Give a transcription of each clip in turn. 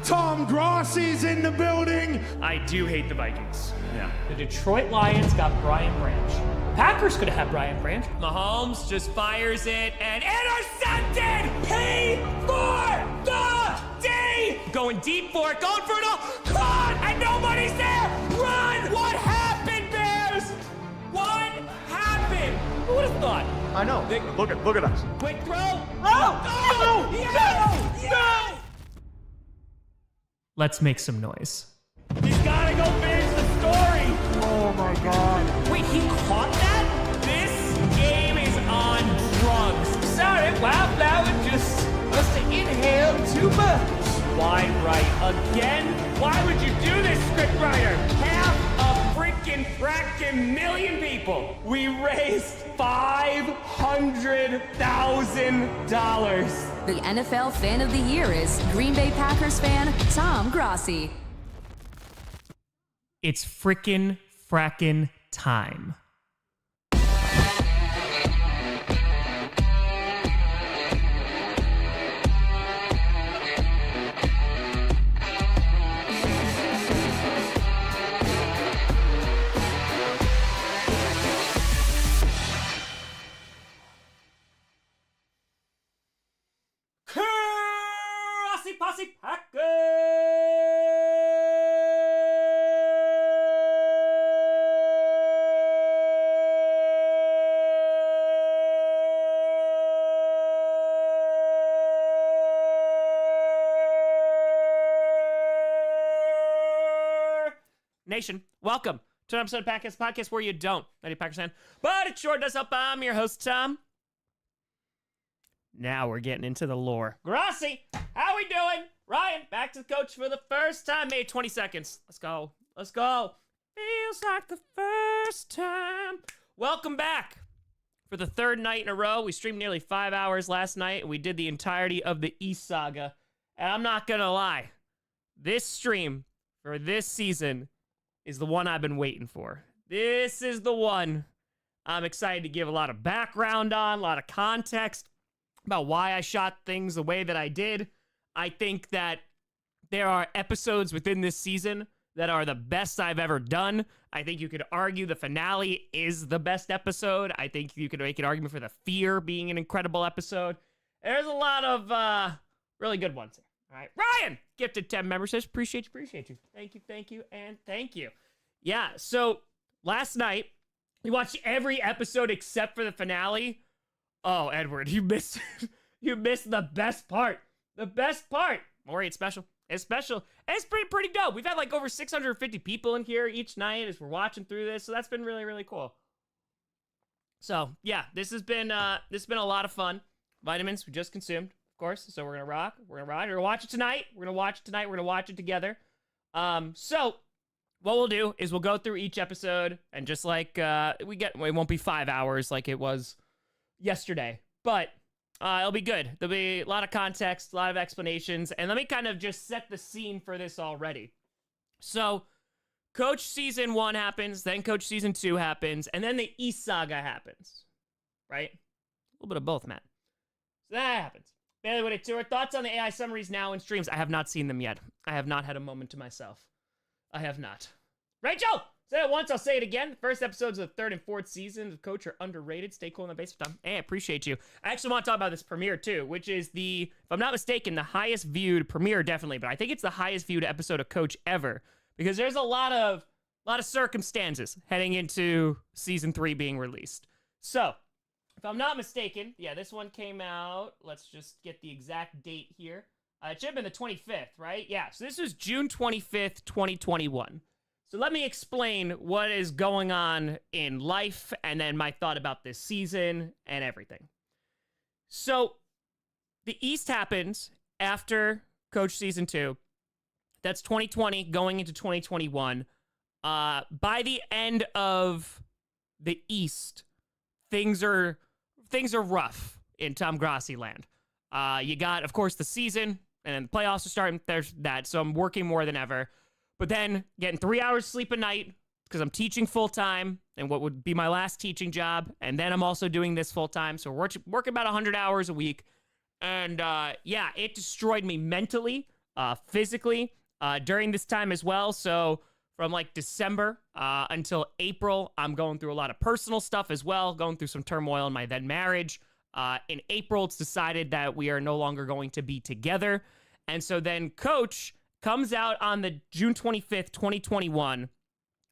Tom Grossi's in the building. I do hate the Vikings. Yeah. The Detroit Lions got Brian Branch. Packers could have had Brian Branch. Mahomes just fires it and intercepted! P for the D! Going deep for it, going for it all, caught, and nobody's there! Run! What happened, Bears? What happened? Who would have thought? I know. Look at us. Quick throw! Oh! No! Yes! Yes! Let's make some noise. He's gotta go finish the story! Oh my God. Wait, he caught that? This game is on drugs. Sorry, Wildflower just must have inhaled too much. Wide right again? Why would you do this, scriptwriter? Half a frackin' million people. We raised $500,000. The NFL Fan of the Year is Green Bay Packers fan Tom Grossi. It's frackin' time. Posse Packers! Nation, welcome to an episode of podcast where you don't, not a Packers fan, but it sure does help. I'm your host, Tom. Now we're getting into the lore. Grossi, how we doing? Ryan, back to the coach for the first time. Maybe 20 seconds. Let's go. Let's go. Feels like the first time. Welcome back. For the third night in a row, we streamed nearly 5 hours last night, and we did the entirety of the East Saga. And I'm not gonna lie, this stream for this season is the one I've been waiting for. This is the one I'm excited to give a lot of background on, a lot of context about why I shot things the way that I did. I think that there are episodes within this season that are the best I've ever done. I think you could argue the finale is the best episode. I think you could make an argument for the Fear being an incredible episode. There's a lot of really good ones here. All right, Ryan, gifted 10 members. Appreciate you. Thank you, and thank you. Yeah, so last night, we watched every episode except for the finale. Oh, Edward, you missed the best part. The best part. Maury, it's special. It's special. And it's pretty dope. We've had like over 650 people in here each night as we're watching through this. So that's been really, really cool. So yeah, this has been a lot of fun. Vitamins we just consumed, of course. So we're gonna rock. We're gonna watch it tonight. We're gonna watch it together. So what we'll do is we'll go through each episode and just like it won't be 5 hours like it was yesterday, but it'll be good. There'll be a lot of context, a lot of explanations, and let me kind of just set the scene for this already. So, Coach Season 1 happens, then Coach Season 2 happens, and then the East Saga happens, right? A little bit of both, Matt. So that happens. Bailey Woody Tour, thoughts on the AI summaries now in streams? I have not seen them yet. I have not had a moment to myself. I have not. Rachel! Said it once, I'll say it again. The first episodes of the third and fourth seasons of Coach are underrated. Stay cool in the basement, Tom. Hey, I appreciate you. I actually want to talk about this premiere, too, which is if I'm not mistaken, the highest viewed premiere, definitely, but I think it's the highest viewed episode of Coach ever, because there's a lot of circumstances heading into season 3 being released. So, if I'm not mistaken, yeah, this one came out. Let's just get the exact date here. It should have been the 25th, right? Yeah, so this was June 25th, 2021. So let me explain what is going on in life and then my thought about this season and everything. So the East happens after Coach Season 2. That's 2020 going into 2021. By the end of the East, things are rough in Tom Grossi land. You got, of course, the season, and then the playoffs are starting. There's that, so I'm working more than ever. But then getting 3 hours sleep a night because I'm teaching full-time and what would be my last teaching job. And then I'm also doing this full-time. So we're working about 100 hours a week. And yeah, it destroyed me mentally. physically during this time as well. So from like December until April, I'm going through a lot of personal stuff as well, going through some turmoil in my then marriage. In April, it's decided that we are no longer going to be together. And so then Coach comes out on the June 25th, 2021,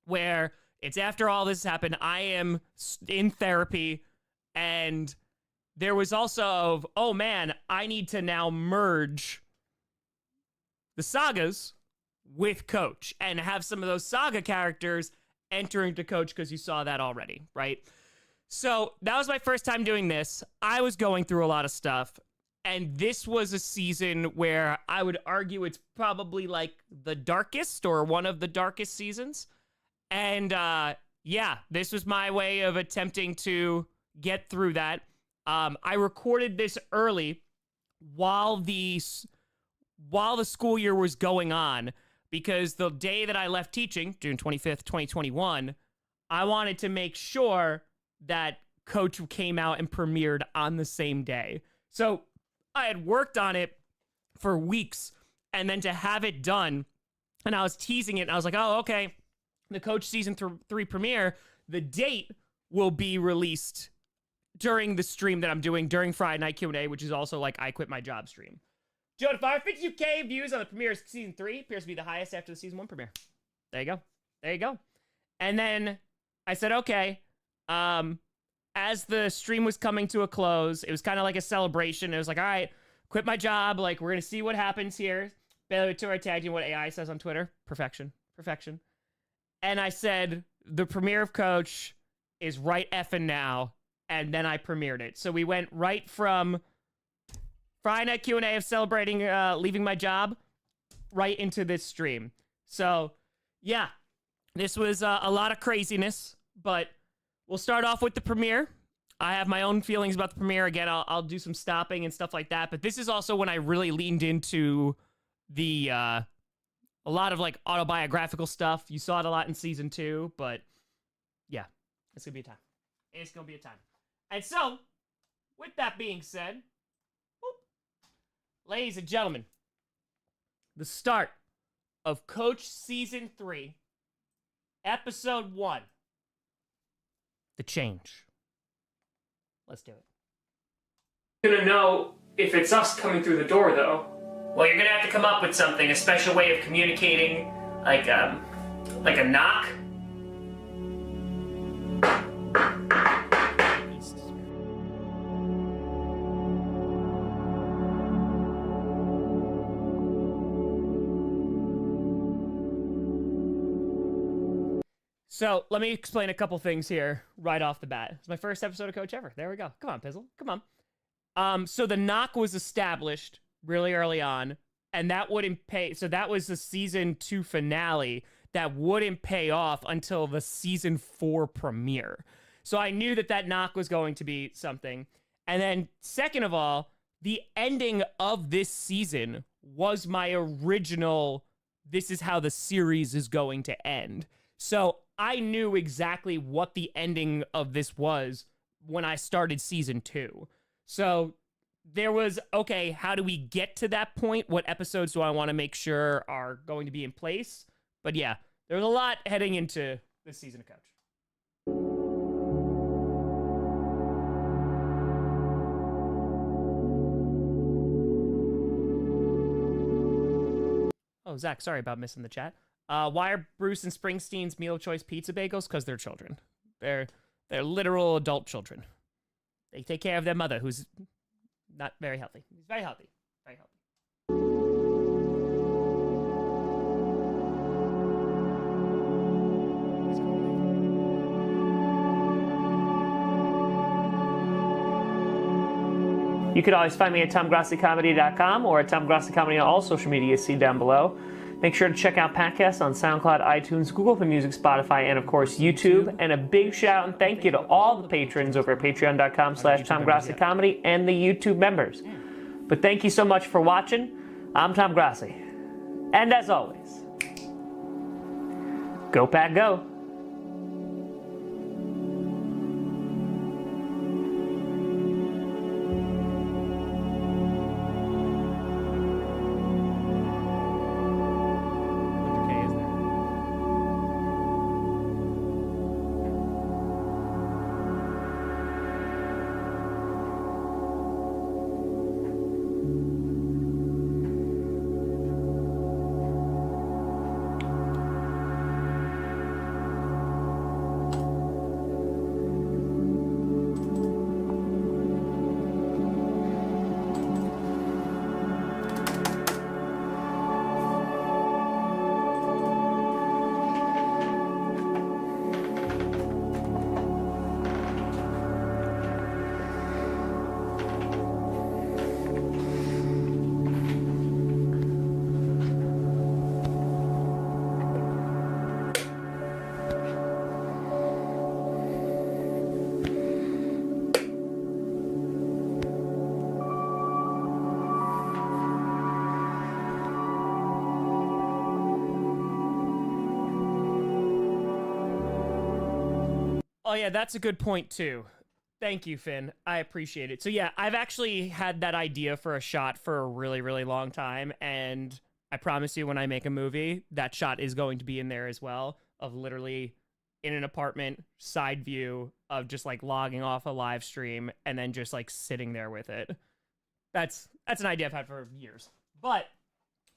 where it's after all this happened. I am in therapy, and there was also oh man, I need to now merge the sagas with Coach and have some of those saga characters enter into Coach, because you saw that already, right? So that was my first time doing this. I was going through a lot of stuff, and this was a season where I would argue it's probably like the darkest or one of the darkest seasons. And yeah, this was my way of attempting to get through that. I recorded this early while the school year was going on, because the day that I left teaching, June 25th, 2021, I wanted to make sure that Coach came out and premiered on the same day. So I had worked on it for weeks, and then to have it done, and I was teasing it, and I was like, oh, okay, the Coach season 3 premiere, the date will be released during the stream that I'm doing during Friday Night Q&A, which is also like I Quit My Job stream. Joe, the 552K views on the premiere of season 3 appears to be the highest after the season 1 premiere. There you go. There you go. And then I said, okay, as the stream was coming to a close, it was kind of like a celebration. It was like, all right, quit my job. Like, we're going to see what happens here. Baylor to our tag team, what AI says on Twitter. Perfection. Perfection. And I said, the premiere of Coach is right effing now. And then I premiered it. So we went right from Friday Night Q&A of celebrating leaving my job right into this stream. So, yeah, this was a lot of craziness, but we'll start off with the premiere. I have my own feelings about the premiere. Again, I'll do some stopping and stuff like that, but this is also when I really leaned into the a lot of like autobiographical stuff. You saw it a lot in season 2, but yeah, it's gonna be a time. It's gonna be a time. And so, with that being said, ladies and gentlemen, the start of Coach Season 3, Episode 1, The Change. Let's do it. You're gonna know if it's us coming through the door, though. Well, you're gonna have to come up with something, a special way of communicating, like a knock. So let me explain a couple things here right off the bat. It's my first episode of Coach ever. There we go. Come on, Pizzle. Come on. So the knock was established really early on, and that wouldn't pay. So that was the season 2 finale that wouldn't pay off until the season 4 premiere. So I knew that knock was going to be something. And then second of all, the ending of this season was my original, this is how the series is going to end. So I knew exactly what the ending of this was when I started season 2. So there was, okay, how do we get to that point? What episodes do I want to make sure are going to be in place? But yeah, there was a lot heading into this season of Coach. Oh, Zach, sorry about missing the chat. Why are Bruce and Springsteen's meal of choice pizza bagels? Because they're children. They're literal adult children. They take care of their mother, who's not very healthy. He's very healthy. Very healthy. You could always find me at TomGrossiComedy.com or at TomGrossiComedy on all social media seen down below. Make sure to check out podcasts on SoundCloud, iTunes, Google Play Music, Spotify, and of course YouTube. And a big shout out and thank you to all the patrons over at patreon.com/TomGrossiComedy and the YouTube members. But thank you so much for watching. I'm Tom Grossi. And as always, go Pack Go! yeah, that's a good point, too. Thank you, Finn. I appreciate it. So, yeah, I've actually had that idea for a shot for a really, really long time, and I promise you when I make a movie, that shot is going to be in there as well, of literally in an apartment, side view of just, like, logging off a live stream and then just, like, sitting there with it. That's an idea I've had for years. But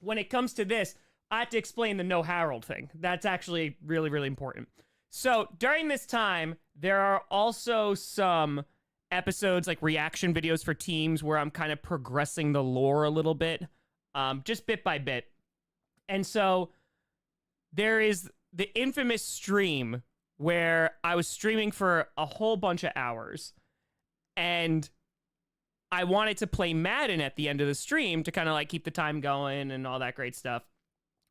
when it comes to this, I have to explain the no Harold thing. That's actually really, really important. So during this time, there are also some episodes, like reaction videos for teams, where I'm kind of progressing the lore a little bit, just bit by bit. And so there is the infamous stream where I was streaming for a whole bunch of hours, and I wanted to play Madden at the end of the stream to kind of like keep the time going and all that great stuff.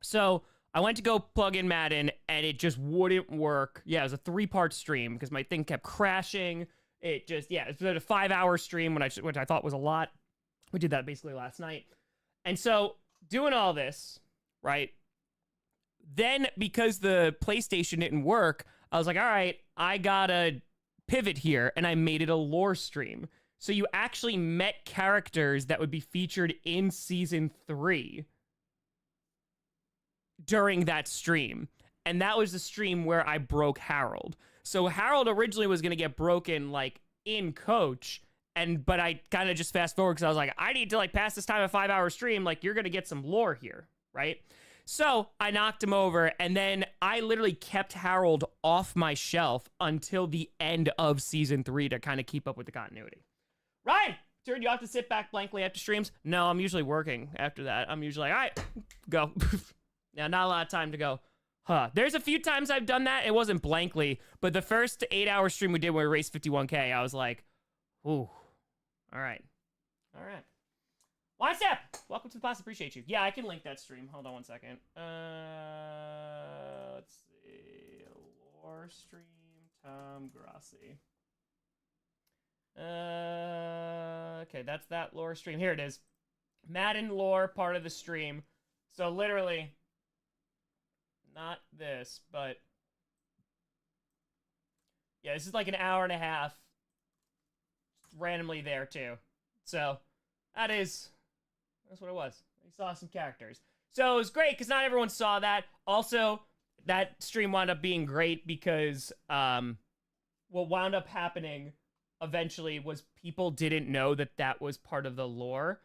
So I went to go plug in Madden, and it just wouldn't work. Yeah, it was a 3-part stream because my thing kept crashing. It just, yeah, it was a 5-hour stream, which I thought was a lot. We did that basically last night. And so doing all this, right? Then because the PlayStation didn't work, I was like, all right, I gotta pivot here, and I made it a lore stream. So you actually met characters that would be featured in season 3 during that stream. And that was the stream where I broke Harold. So Harold originally was going to get broken like in coach, but I kind of just fast forward because I was like, I need to like pass this time a 5-hour stream. Like, you're going to get some lore here, right? So I knocked him over, and then I literally kept Harold off my shelf until the end of season 3 to kind of keep up with the continuity. Ryan, turn you have to sit back blankly after streams? No, I'm usually working after that. I'm usually like, all right, go. Now, not a lot of time to go. There's a few times I've done that. It wasn't blankly, but the first 8-hour stream we did when we raced 51K, I was like, ooh, all right. All right. One step. Welcome to the class. Appreciate you. Yeah, I can link that stream. Hold on one second. Let's see. Lore stream, Tom Grossi. Okay, that's that lore stream. Here it is. Madden lore, part of the stream. So literally, not this, but yeah, this is like an hour and a half randomly there too. So that's what it was. We saw some characters. So it was great because not everyone saw that. Also, that stream wound up being great because what wound up happening eventually was people didn't know that was part of the lore.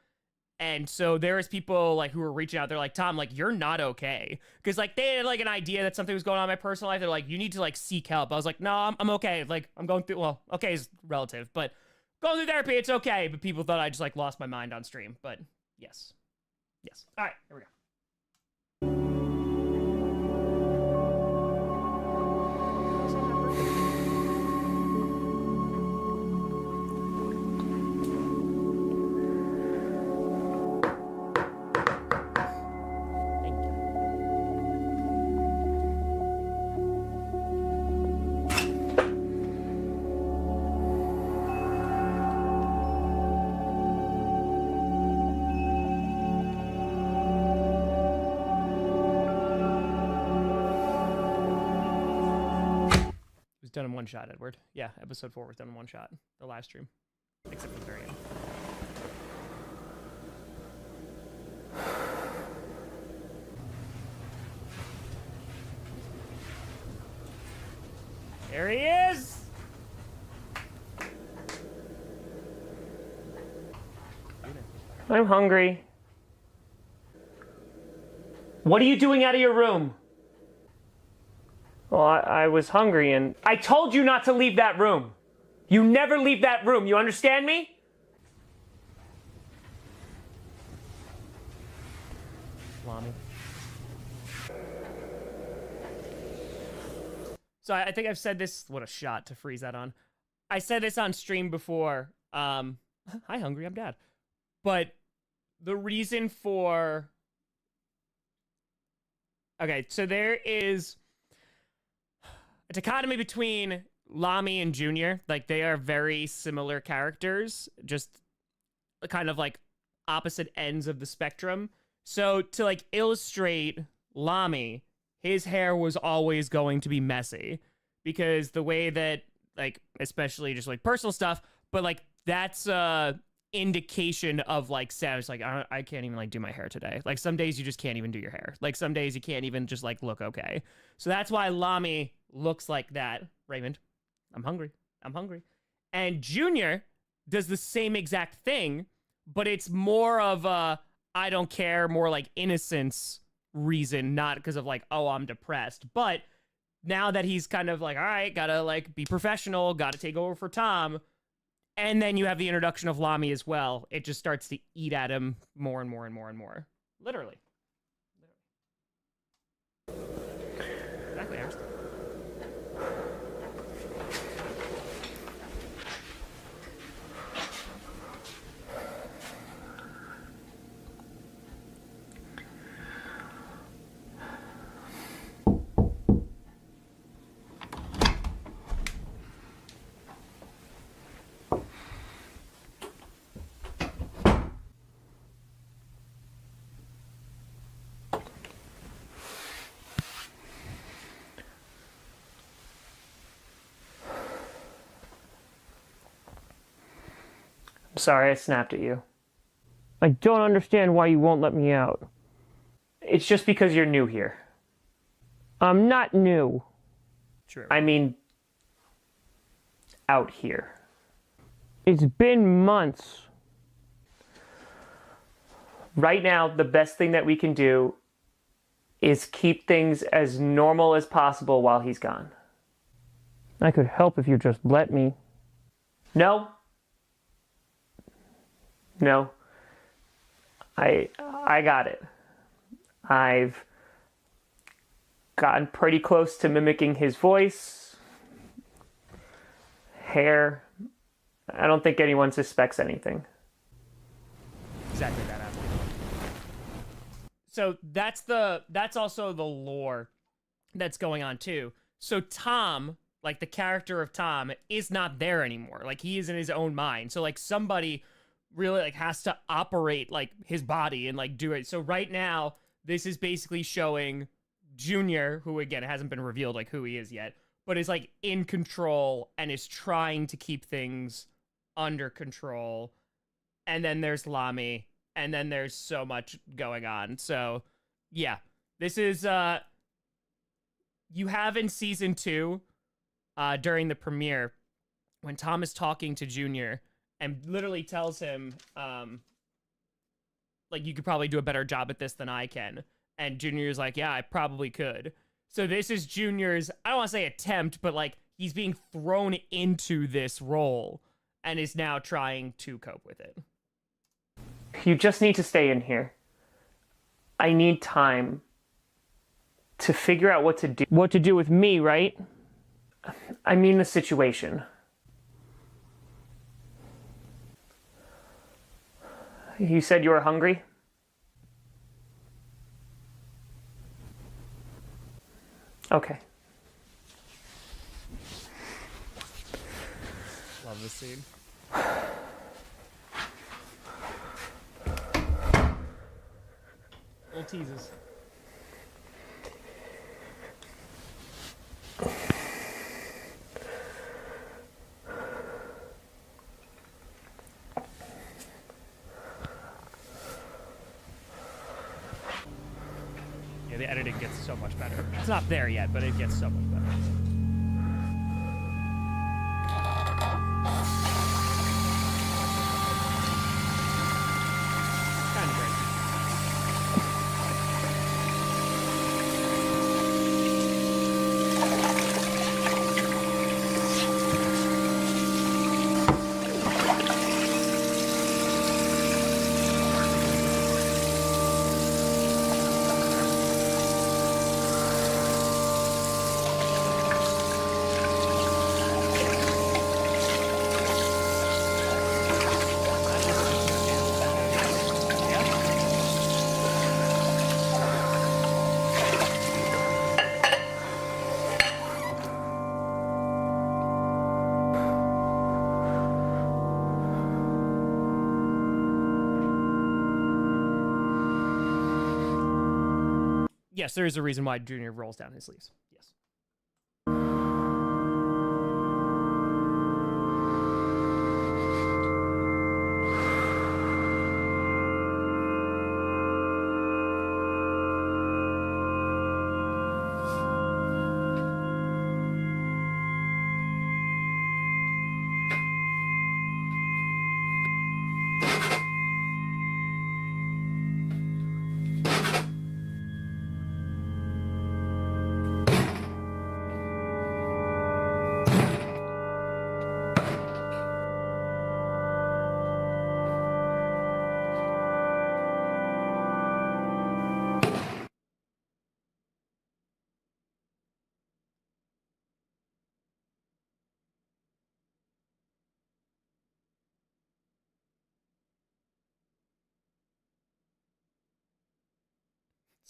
And so there was people like who were reaching out. They're like, Tom, like, you're not okay. Because like they had like an idea that something was going on in my personal life. They're like, you need to like seek help. I was like, no, I'm okay. Like, I'm going through, well, okay is relative, but going through therapy, it's okay. But people thought I just like lost my mind on stream. But yes. Yes. All right, here we go. Done in one shot, Edward. Yeah, episode 4 was done in one shot. The live stream. Except for the very end. There he is! I'm hungry. What are you doing out of your room? Well, I was hungry and I told you not to leave that room. You never leave that room. You understand me? Lami. So I think I've said this. What a shot to freeze that on. I said this on stream before. Hi, hungry. I'm dad. But the reason for. Okay, so there is a dichotomy between Lami and Junior. Like, they are very similar characters, just kind of like opposite ends of the spectrum. So to like illustrate Lami, his hair was always going to be messy because the way that like especially just like personal stuff, but like that's indication of like savage. Like I can't even like do my hair today. Like some days you just can't even do your hair. Like some days you can't even just like look okay. So that's why Lamy looks like that. Raymond, I'm hungry. And Junior does the same exact thing, but it's more of a I don't care, more like innocence reason, not because of like, oh, I'm depressed. But now that he's kind of like, all right, gotta like be professional, gotta take over for Tom. And then you have the introduction of Lamy as well. It just starts to eat at him more and more and more and more. Literally. Exactly, Ernst. I'm sorry I snapped at you. I don't understand why you won't let me out. It's just because you're new here. I'm not new. True. I mean, out here. It's been months. Right now, the best thing that we can do is keep things as normal as possible while he's gone. I could help if you just let me. No. I got it. I've gotten pretty close to mimicking his voice, hair. I don't think anyone suspects anything. Exactly that happened. So that's also the lore that's going on too. So Tom, like the character of Tom, is not there anymore. Like he is in his own mind. So like somebody really like has to operate like his body and like do it. So right now, this is basically showing Junior, who again hasn't been revealed like who he is yet, but is like in control and is trying to keep things under control. And then there's Lamy, and then there's so much going on. So yeah, this is you have in season 2 during the premiere when Tom is talking to Junior and literally tells him like, you could probably do a better job at this than I can. And Junior's like, yeah, I probably could. So this is Junior's, I don't want to say attempt, but like he's being thrown into this role and is now trying to cope with it. You just need to stay in here. I need time to figure out what to do. What to do with me, right? I mean the situation. You said you were hungry? Okay. Love this scene. Little teases. Yeah, the editing gets so much better. It's not there yet, but it gets so much better. Kind of great. Yes, there is a reason why Junior rolls down his sleeves. Yes.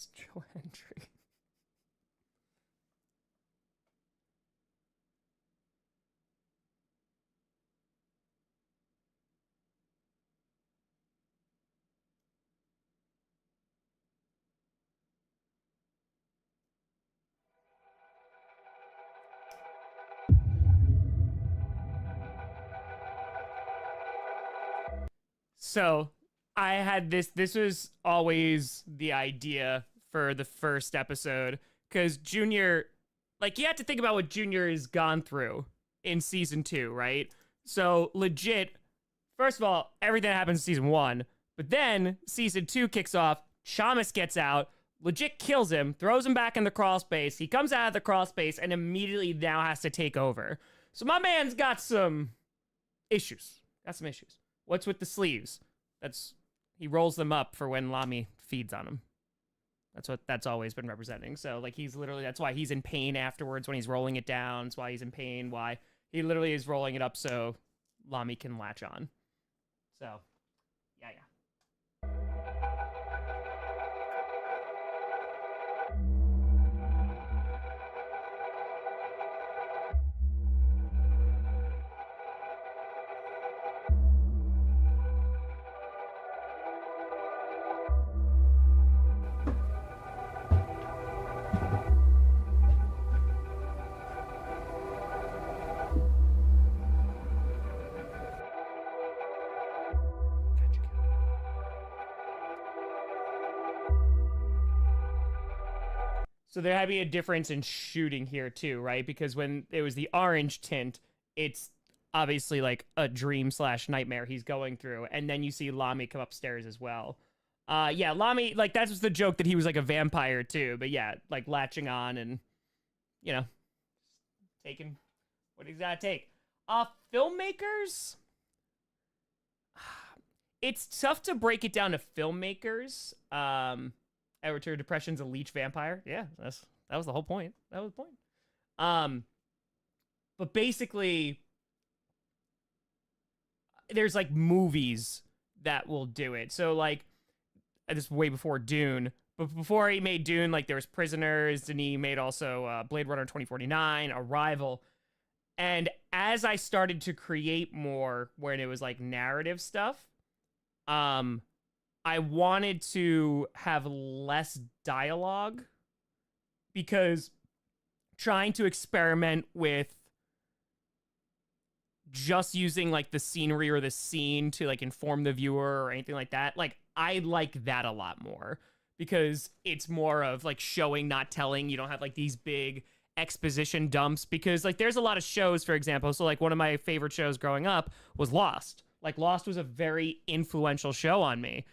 It's Joe Hendry. So I had this was always the idea for the first episode, because Junior, like, you have to think about what Junior has gone through in season 2, right? So legit, first of all, everything that happens in season 1, but then season 2 kicks off, Chamas gets out, legit kills him, throws him back in the crawl space, he comes out of the crawl space and immediately now has to take over. So my man's got some issues. What's with the sleeves? He rolls them up for when Lami feeds on him. That's always been representing. So like that's why he's in pain afterwards when he's rolling it down. That's why he's in pain. Why he literally is rolling it up so Lami can latch on. So yeah. So there had to be a difference in shooting here too, right? Because when it was the orange tint, it's obviously like a dream / nightmare he's going through. And then you see Lami come upstairs as well. Yeah, Lami, like, that's just the joke that he was like a vampire too. But yeah, like latching on and, you know, taking what he's gotta take. Filmmakers? It's tough to break it down to filmmakers. Return Depression's a leech vampire. Yeah, that was the whole point. That was the point. But basically, there's like movies that will do it. So like, this way before Dune. But before he made Dune, like there was Prisoners, and he made also Blade Runner 2049, Arrival. And as I started to create more when it was like narrative stuff, I wanted to have less dialogue, because trying to experiment with just using like the scenery or the scene to like inform the viewer or anything like that, like I like that a lot more, because it's more of like showing, not telling. You don't have like these big exposition dumps, because like there's a lot of shows, for example. So like one of my favorite shows growing up was Lost. Like Lost was a very influential show on me.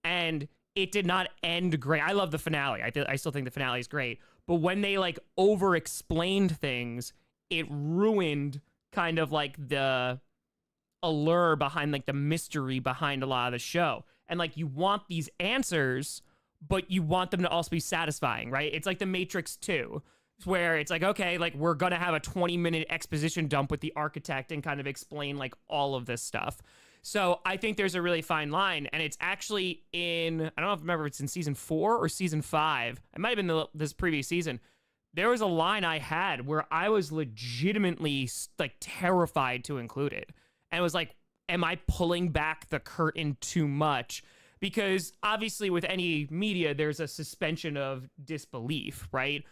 And it did not end great. I love the finale. I still think the finale is great. But when they like over-explained things, it ruined kind of like the allure behind, like the mystery behind a lot of the show. And like you want these answers, but you want them to also be satisfying, right? It's like The Matrix 2, where it's like, okay, like we're gonna have a 20-minute exposition dump with the architect and kind of explain like all of this stuff. So I think there's a really fine line, and it's actually in, I don't know if I remember if it's in season 4 or season 5. It might have been this previous season. There was a line I had where I was legitimately like terrified to include it. And it was like, am I pulling back the curtain too much? Because obviously with any media, there's a suspension of disbelief, right?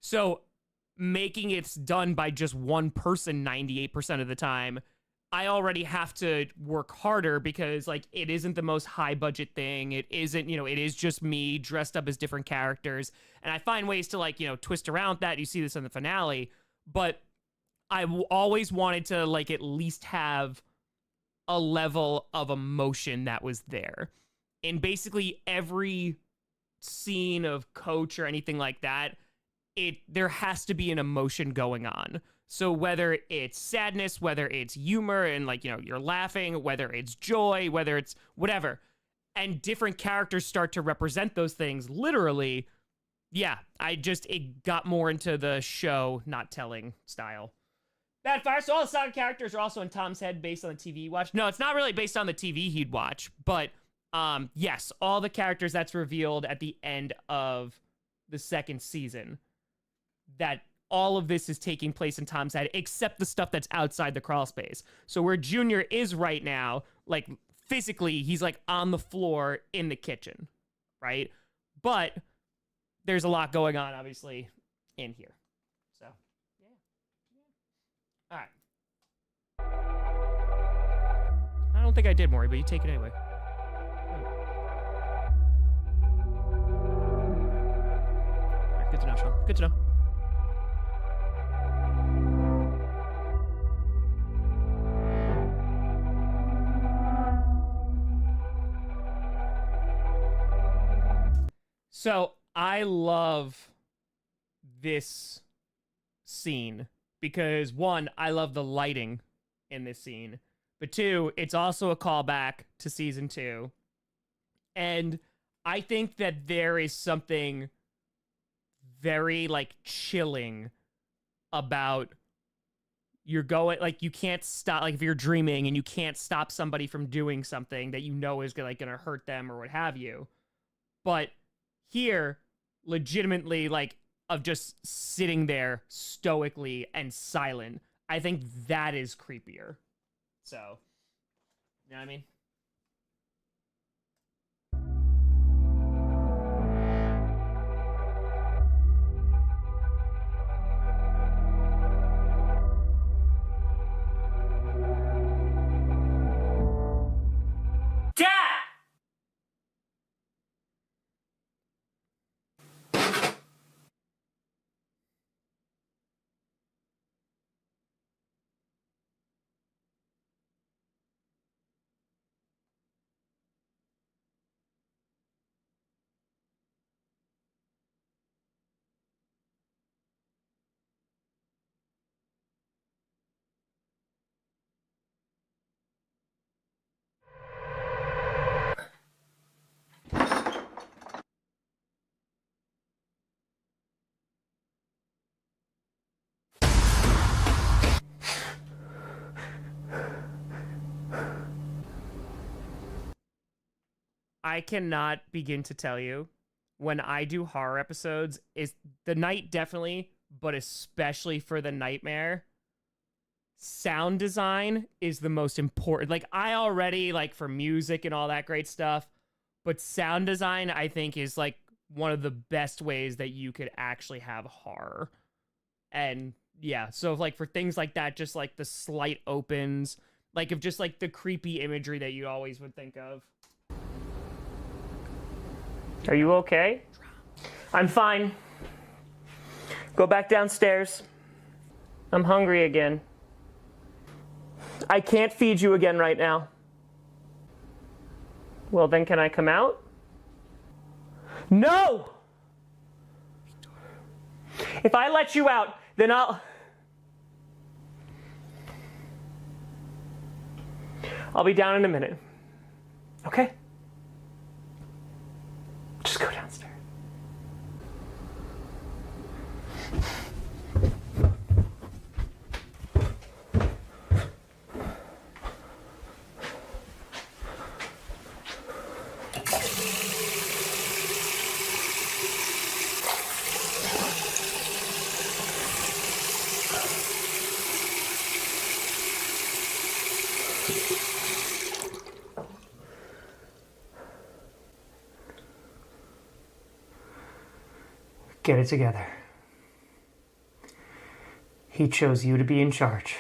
So making it done by just one person 98% of the time, I already have to work harder, because like it isn't the most high budget thing. It isn't, it is just me dressed up as different characters. And I find ways to like, twist around that. You see this in the finale, but I always wanted to like at least have a level of emotion that was there. In basically every scene of Coach or anything like that, there has to be an emotion going on. So whether it's sadness, whether it's humor and like, you're laughing, whether it's joy, whether it's whatever, and different characters start to represent those things literally. Yeah, it got more into the show, not telling style. Bad Fire. So all the Saga characters are also in Tom's head based on the TV he watched. No, it's not really based on the TV he'd watch, but Yes, all the characters that's revealed at the end of the second season, that all of this is taking place in Tom's head, except the stuff that's outside the crawl space. So where Junior is right now, like physically, he's like on the floor in the kitchen, right? But there's a lot going on, obviously, in here. So, yeah. All right. I don't think I did, Maury, but you take it anyway. All right, good to know, Sean. Good to know. So I love this scene because, one, I love the lighting in this scene, but two, it's also a callback to season 2. And I think that there is something very like chilling about you're going, like, you can't stop, like if you're dreaming and you can't stop somebody from doing something that you know is gonna hurt them or what have you. But here, legitimately, like, of just sitting there stoically and silent, I think that is creepier. So, you know what I mean? I cannot begin to tell you, when I do horror episodes, is the night definitely, but especially for the nightmare, sound design is the most important. Like, I already, like, for music and all that great stuff, but sound design, I think, is, like, one of the best ways that you could actually have horror. And, yeah, so, like, for things like that, just, like, the slight opens, like, of just, like, the creepy imagery that you always would think of. Are you okay? I'm fine. Go back downstairs. I'm hungry again. I can't feed you again right now. Well, then can I come out? No! If I let you out, then I'll be down in a minute. Okay? Just go downstairs. Get it together. He chose you to be in charge.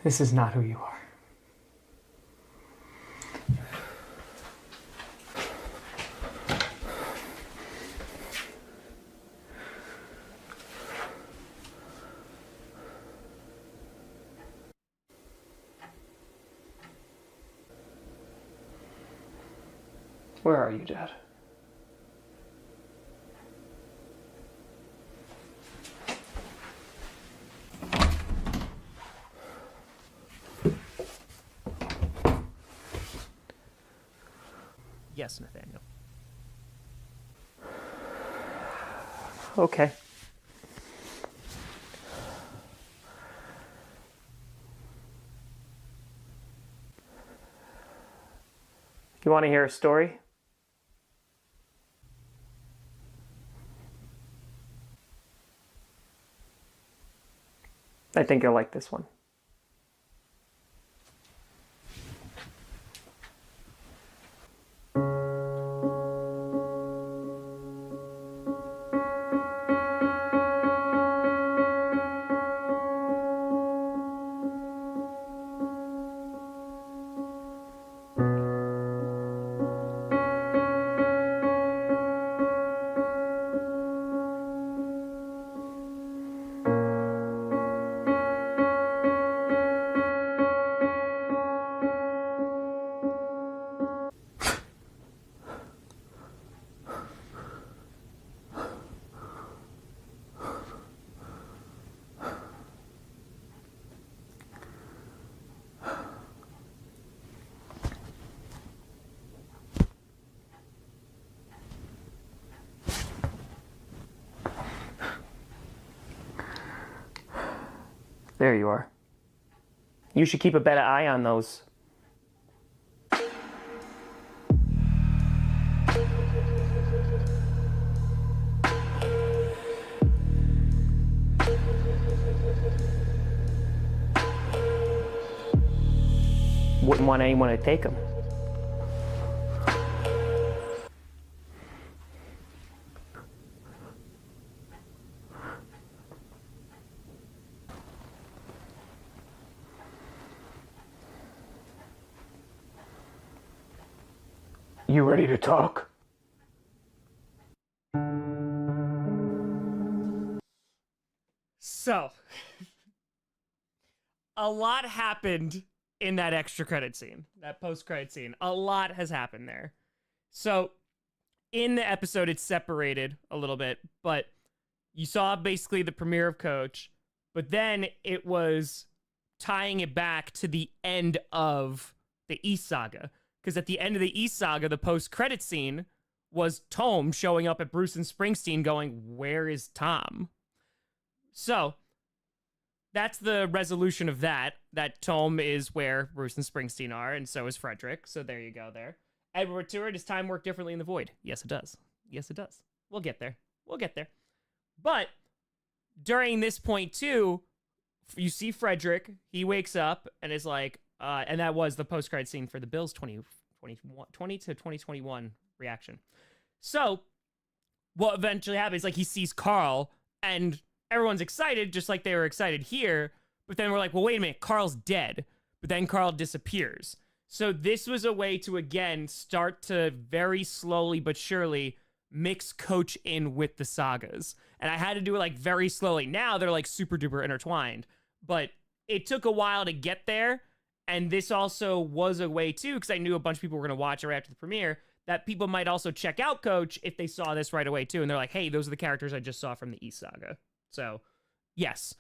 This is not who you are. Where are you, Dad? Yes, Nathaniel. Okay. You want to hear a story? I think you'll like this one. There you are. You should keep a better eye on those. Wouldn't want anyone to take them. You ready to talk? So, a lot happened in that extra credit scene, that post-credit scene. A lot has happened there. So, in the episode, it's separated a little bit, but you saw basically the premiere of Coach, but then it was tying it back to the end of the East Saga. Because at the end of the East Saga, the post-credit scene was Tom showing up at Bruce and Springsteen going, "Where is Tom?" So, that's the resolution of that. That Tom is where Bruce and Springsteen are, and so is Frederick. So there you go there. Edward Stewart, does time work differently in the void? Yes, it does. Yes, it does. We'll get there. We'll get there. But during this point, too, you see Frederick. He wakes up and is like, and that was the post-credit scene for the Bills 2020 to 2021 reaction. So, what eventually happens, like, he sees Carl, and everyone's excited, just like they were excited here, but then we're like, well, wait a minute, Carl's dead. But then Carl disappears. So this was a way to, again, start to very slowly but surely mix Coach in with the sagas. And I had to do it, like, very slowly. Now they're, like, super duper intertwined. But it took a while to get there. And this also was a way, too, because I knew a bunch of people were going to watch it right after the premiere, that people might also check out Coach if they saw this right away, too. And they're like, hey, those are the characters I just saw from the East Saga. So, yes.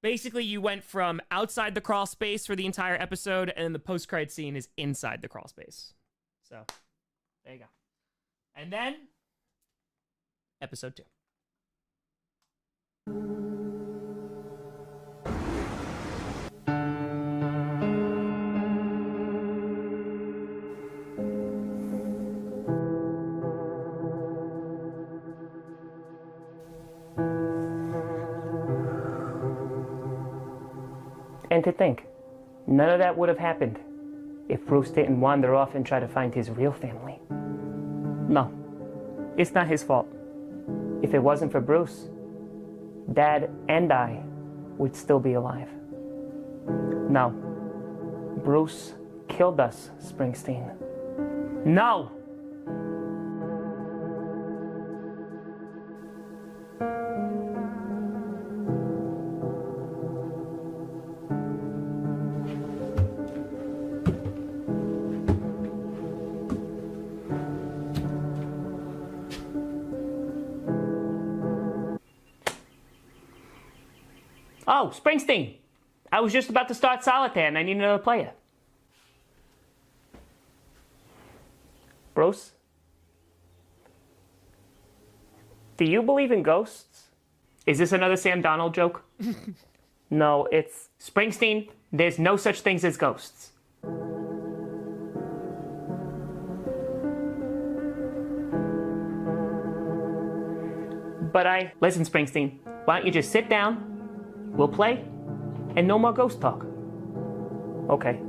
Basically, you went from outside the crawl space for the entire episode, and then the post-credit scene is inside the crawl space. So, there you go. And then, episode 2. And to think, none of that would have happened if Bruce didn't wander off and try to find his real family. No, it's not his fault. If it wasn't for Bruce, Dad and I would still be alive. No, Bruce killed us, Springsteen. No! Oh, Springsteen! I was just about to start solitaire and I need another player. Bruce, Do you believe in ghosts? Is this another Sam Donald joke? No, it's Springsteen. There's no such things as ghosts. But listen, Springsteen, why don't you just sit down, we'll play, and no more ghost talk. Okay.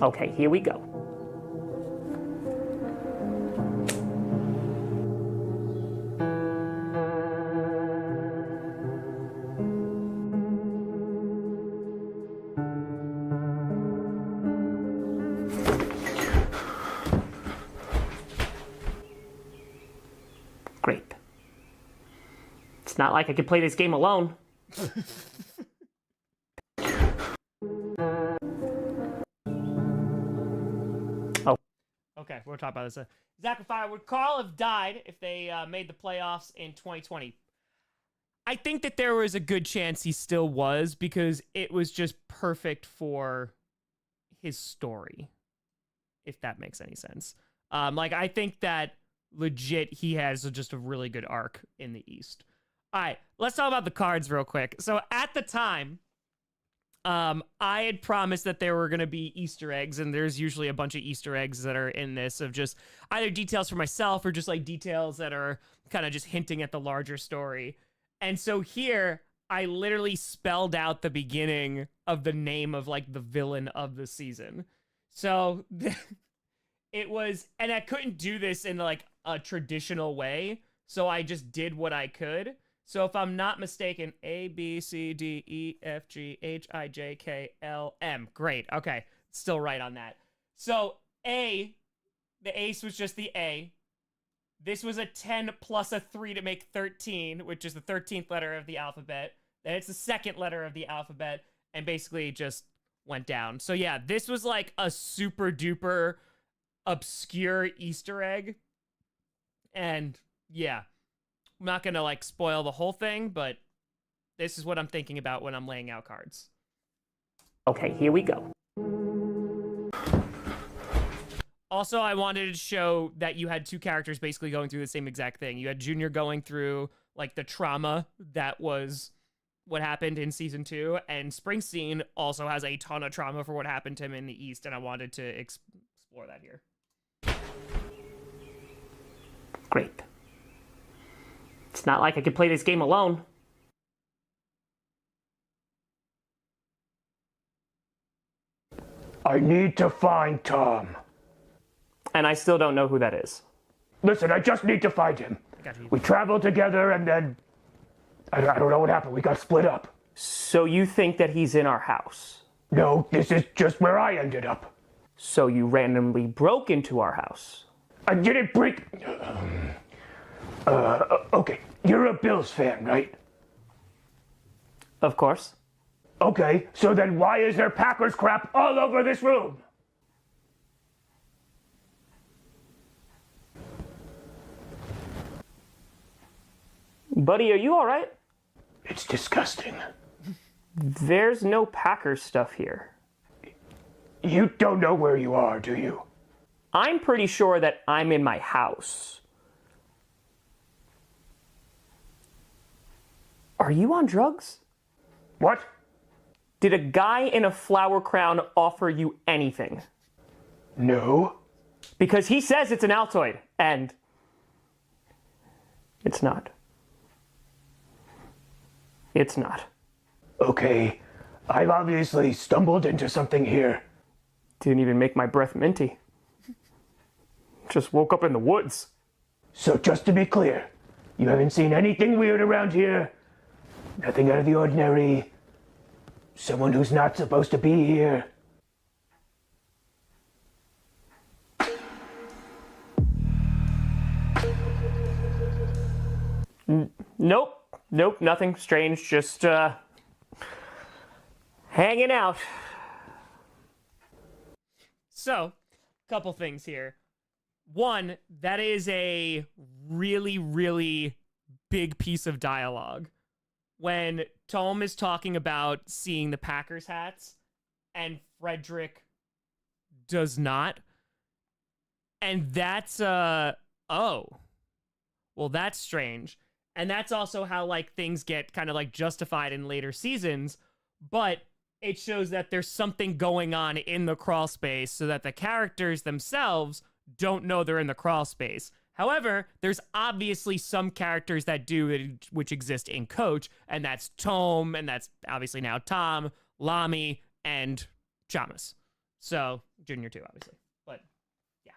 Okay, here we go. Great. It's not like I could play this game alone. Okay, we'll talk about this. Zach and Fire, would Carl have died if they made the playoffs in 2020? I think that there was a good chance he still was, because it was just perfect for his story, if that makes any sense. I think that legit he has just a really good arc in the East. All right, let's talk about the cards real quick. So at the time, I had promised that there were going to be Easter eggs, and there's usually a bunch of Easter eggs that are in this of just either details for myself or just like details that are kind of just hinting at the larger story. And so here, I literally spelled out the beginning of the name of like the villain of the season. So it was, and I couldn't do this in like a traditional way, so I just did what I could. So if I'm not mistaken, A, B, C, D, E, F, G, H, I, J, K, L, M. Great. Okay. Still right on that. So A, the ace was just the A. This was a 10 plus a 3 to make 13, which is the 13th letter of the alphabet. Then it's the second letter of the alphabet, and basically just went down. So yeah, this was like a super duper obscure Easter egg. And yeah. I'm not going to like spoil the whole thing, but this is what I'm thinking about when I'm laying out cards. Okay, here we go. Also, I wanted to show that you had two characters basically going through the same exact thing. You had Junior going through like the trauma that was what happened in season 2, and Springsteen also has a ton of trauma for what happened to him in the East, and I wanted to explore that here. Great. It's not like I could play this game alone. I need to find Tom. And I still don't know who that is. Listen, I just need to find him. We traveled together and then... I don't know what happened. We got split up. So you think that he's in our house? No, this is just where I ended up. So you randomly broke into our house? I didn't break... Okay, you're a Bills fan, right? Of course. Okay, so then why is there Packers crap all over this room? Buddy, are you alright? It's disgusting. There's no Packers stuff here. You don't know where you are, do you? I'm pretty sure that I'm in my house. Are you on drugs? What? Did a guy in a flower crown offer you anything? No. Because he says it's an Altoid, and it's not. It's not. Okay, I've obviously stumbled into something here. Didn't even make my breath minty. Just woke up in the woods. So just to be clear, you haven't seen anything weird around here? Nothing out of the ordinary? Someone who's not supposed to be here? Nope, nothing strange, just, hanging out. So, couple things here. One, that is a really, really big piece of dialogue. when Tom is talking about seeing the Packers hats and Frederick does not. And that's, oh. Well, that's strange. And that's also how, like, things get kind of, like, justified in later seasons. But it shows that there's something going on in the crawl space so that the characters themselves don't know they're in the crawl space. However, there's obviously some characters that do, which exist in Coach, and that's Tom, and that's obviously now Tom, Lamy, and Chamas. So, Junior too, obviously. But, yeah.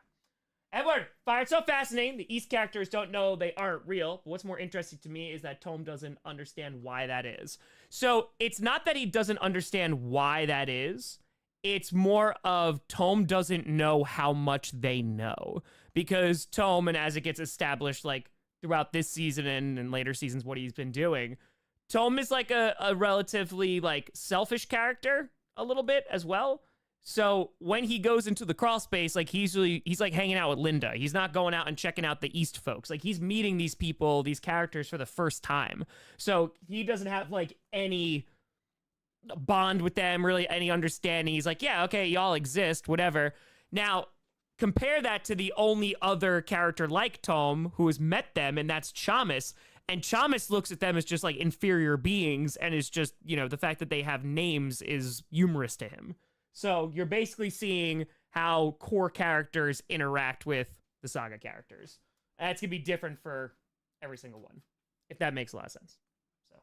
Edward, fired so fascinating. The East characters don't know they aren't real. But what's more interesting to me is that Tom doesn't understand why that is. So, it's not that he doesn't understand why that is. It's more of Tom doesn't know how much they know. Because Tom, and as it gets established, like, throughout this season and later seasons, what he's been doing, Tom is, like, a relatively, like, selfish character a little bit as well. So when he goes into the crawl space, like, he's like hanging out with Linda. He's not going out and checking out the East folks. Like, he's meeting these people, these characters for the first time. So he doesn't have, like, any bond with them, really any understanding. He's like, yeah, okay, y'all exist, whatever. Now, compare that to the only other character like Tom who has met them, and that's Chamas. And Chamas looks at them as just, like, inferior beings, and is just, you know, the fact that they have names is humorous to him. So you're basically seeing how core characters interact with the Saga characters. And it's going to be different for every single one, if that makes a lot of sense. So,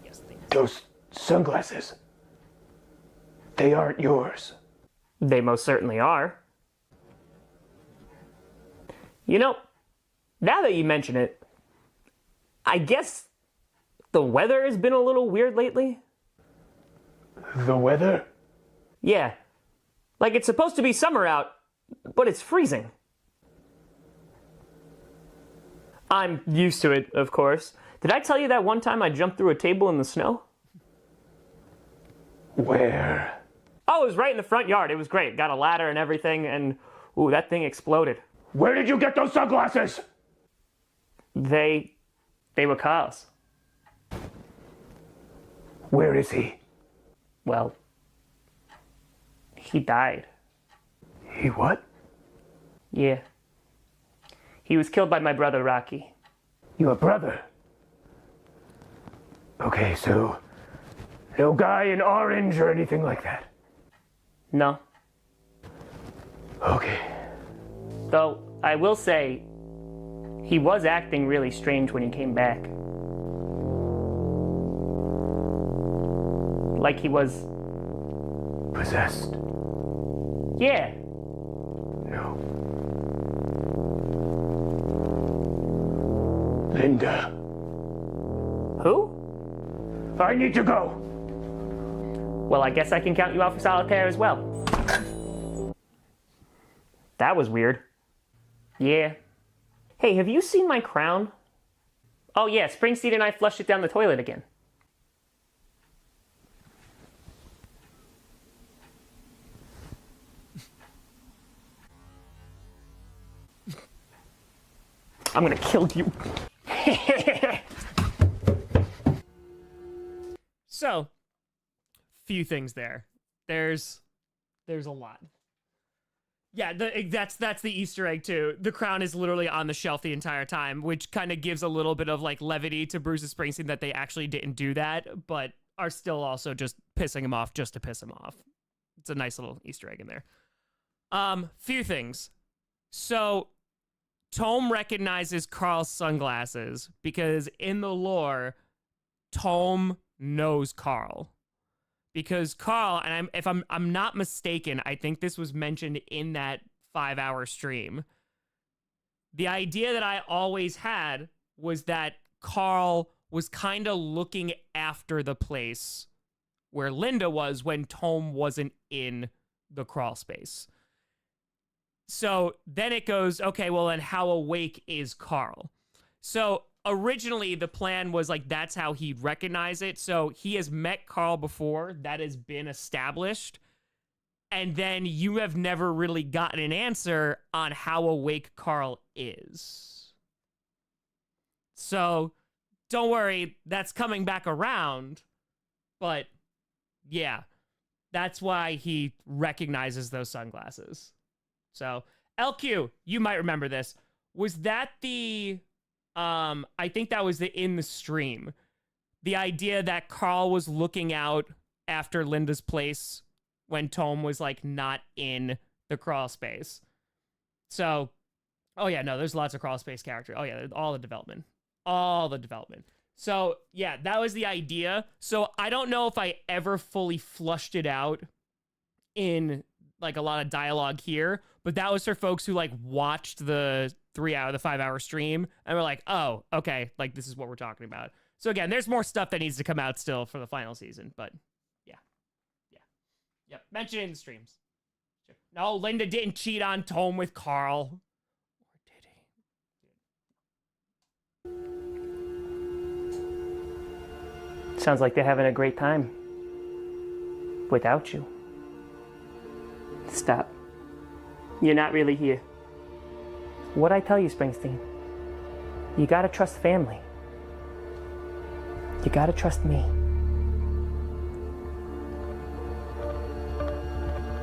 yes, thank you. Those sunglasses, they aren't yours. They most certainly are. You know, now that you mention it, I guess the weather has been a little weird lately. The weather? Yeah. Like, it's supposed to be summer out, but it's freezing. I'm used to it, of course. Did I tell you that one time I jumped through a table in the snow? Where? Oh, it was right in the front yard. It was great. Got a ladder and everything, and ooh, that thing exploded. Where did you get those sunglasses? They were Carl's. Where is he? Well, he died. He what? Yeah. He was killed by my brother, Rocky. Your brother? Okay, so no guy in orange or anything like that? No. Okay. Though, I will say, he was acting really strange when he came back. Like he was... Possessed? Yeah. No. Linda. Who? I need to go. Well, I guess I can count you out for solitaire as well. That was weird. Yeah. Hey, have you seen my crown? Oh yeah, Springsteen and I flushed it down the toilet again. I'm gonna kill you. So, few things there. There's a lot. Yeah, that's the Easter egg too. The crown is literally on the shelf the entire time, which kind of gives a little bit of like levity to Bruce Springsteen that they actually didn't do that, but are still also just pissing him off just to piss him off. It's a nice little Easter egg in there. Few things. So, Tom recognizes Carl's sunglasses because in the lore, Tom knows Carl. Because Carl, and if I'm not mistaken, I think this was mentioned in that 5-hour stream. The idea that I always had was that Carl was kind of looking after the place where Linda was when Tom wasn't in the crawl space. So then it goes, okay, well, then how awake is Carl? So originally the plan was like, that's how he'd recognize it. So he has met Carl before. That has been established. And then you have never really gotten an answer on how awake Carl is. So don't worry, that's coming back around. But yeah, that's why he recognizes those sunglasses. So LQ, you might remember this. Was that the, I think that was the in the stream. The idea that Carl was looking out after Linda's place when Tome was like not in the crawl space. So, oh yeah, no, there's lots of crawl space characters. Oh yeah, all the development. So yeah, that was the idea. So I don't know if I ever fully flushed it out in like a lot of dialogue here, but that was for folks who like watched the 5-hour stream and were like, oh, okay, like this is what we're talking about. So again, there's more stuff that needs to come out still for the final season, but yeah. Yep, mention it in the streams. Sure. No, Linda didn't cheat on Tome with Carl. Or did he? Sounds like they're having a great time. Without you. Stop. You're not really here. What'd I tell you, Springsteen? You gotta trust family. You gotta trust me.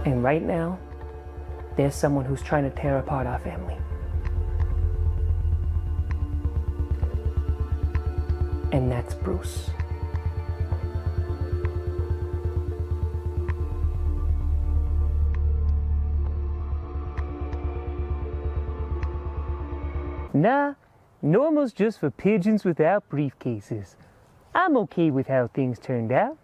And right now, there's someone who's trying to tear apart our family. And that's Bruce. Nah, normal's just for pigeons without briefcases. I'm okay with how things turned out.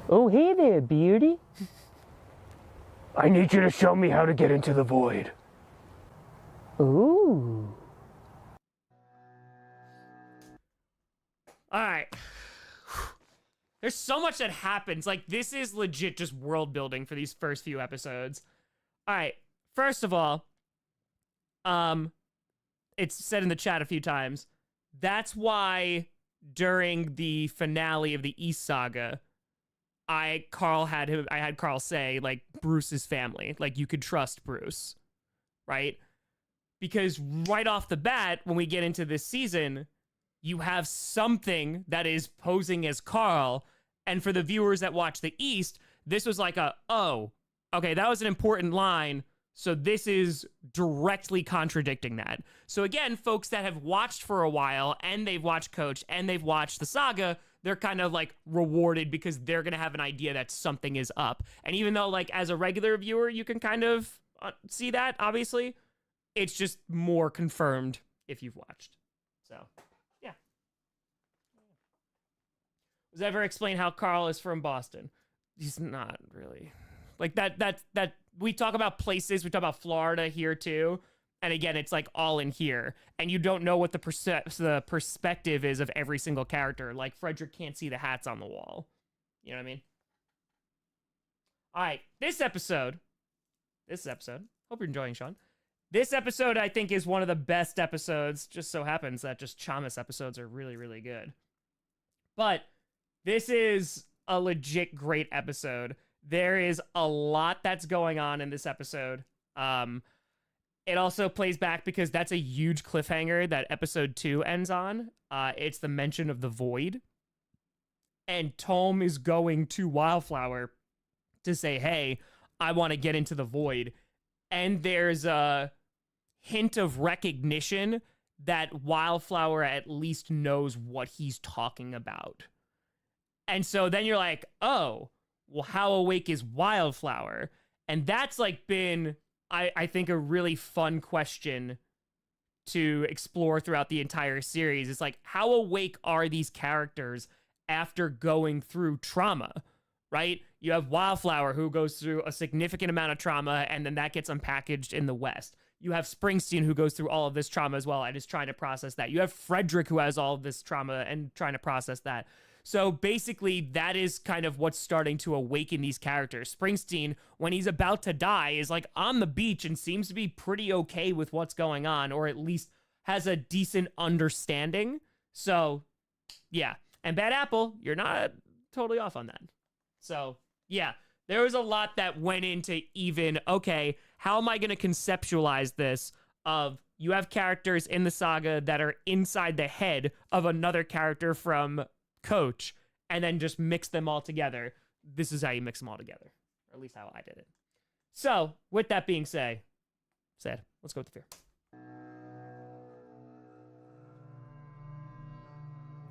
Oh, hey there, Beardy. I need you to show me how to get into the void. Ooh. All right. There's so much that happens. Like, this is legit just world building for these first few episodes. All right. First of all, it's said in the chat a few times. That's why during the finale of the East Saga, I had Carl say, like, Bruce's family. Like, you could trust Bruce. Right? Because right off the bat, when we get into this season, you have something that is posing as Carl. And for the viewers that watch the East, this was like oh, okay, that was an important line. So this is directly contradicting that. So again, folks that have watched for a while and they've watched Coach and they've watched the saga, they're kind of like rewarded because they're going to have an idea that something is up. And even though like as a regular viewer, you can kind of see that, obviously, it's just more confirmed if you've watched. So, yeah. Was ever explain how Carl is from Boston? He's not really. Like that we talk about places, we talk about Florida here too. And again, it's like all in here. And you don't know what the perspective is of every single character. Like Frederick can't see the hats on the wall. You know what I mean? All right, this episode, hope you're enjoying, Sean. This episode, I think, is one of the best episodes. Just so happens that just Chamas episodes are really, really good. But this is a legit great episode. There is a lot that's going on in this episode. It also plays back because that's a huge cliffhanger that episode 2 ends on. It's the mention of the void. And Tome is going to Wildflower to say, hey, I want to get into the void. And there's a hint of recognition that Wildflower at least knows what he's talking about. And so then you're like, oh, well, how awake is Wildflower? And that's like been, I think, a really fun question to explore throughout the entire series. It's like, how awake are these characters after going through trauma, right? You have Wildflower, who goes through a significant amount of trauma, and then that gets unpackaged in the West. You have Springsteen, who goes through all of this trauma as well and is trying to process that. You have Frederick, who has all of this trauma and trying to process that. So basically, that is kind of what's starting to awaken these characters. Springsteen, when he's about to die, is like on the beach and seems to be pretty okay with what's going on, or at least has a decent understanding. So, yeah. And Bad Apple, you're not totally off on that. So, yeah, there was a lot that went into even, okay, how am I going to conceptualize this of you have characters in the saga that are inside the head of another character from Coach, and then just mix them all together. This is how you mix them all together, or at least how I did it. So, with that being said, let's go with the fear.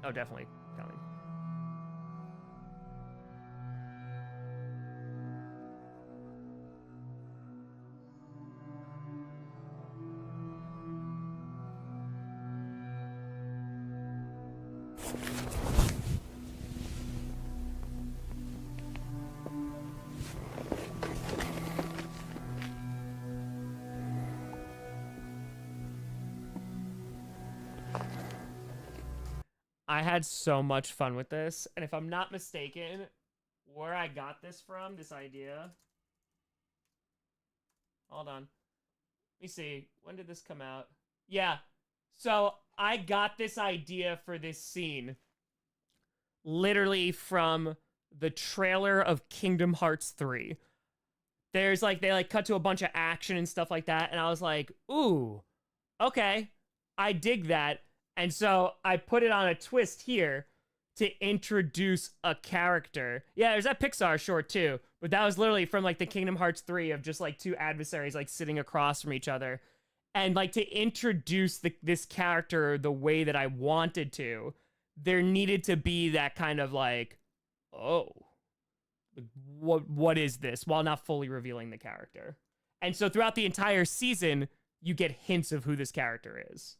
Oh, definitely coming. I had so much fun with this, and if I'm not mistaken, where I got this from, this idea... Hold on. Let me see. When did this come out? Yeah. So, I got this idea for this scene literally from the trailer of Kingdom Hearts 3. There's, like, they, like, cut to a bunch of action and stuff like that, and I was like, ooh, okay, I dig that. And so I put it on a twist here to introduce a character. Yeah, there's that Pixar short too, but that was literally from like the Kingdom Hearts 3 of just like two adversaries like sitting across from each other. And like to introduce this character the way that I wanted to, there needed to be that kind of like, oh, what is this? While not fully revealing the character. And so throughout the entire season, you get hints of who this character is.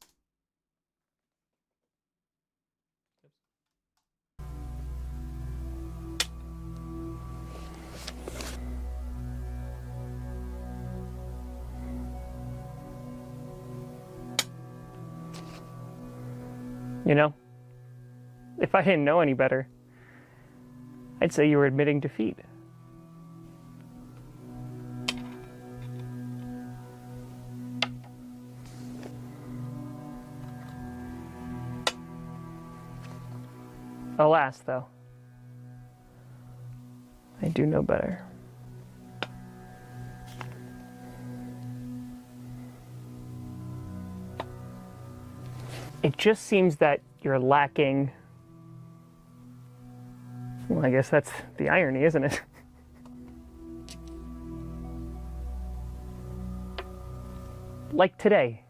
You know, if I didn't know any better, I'd say you were admitting defeat. Alas, though, I do know better. It just seems that you're lacking... Well, I guess that's the irony, isn't it? Like today.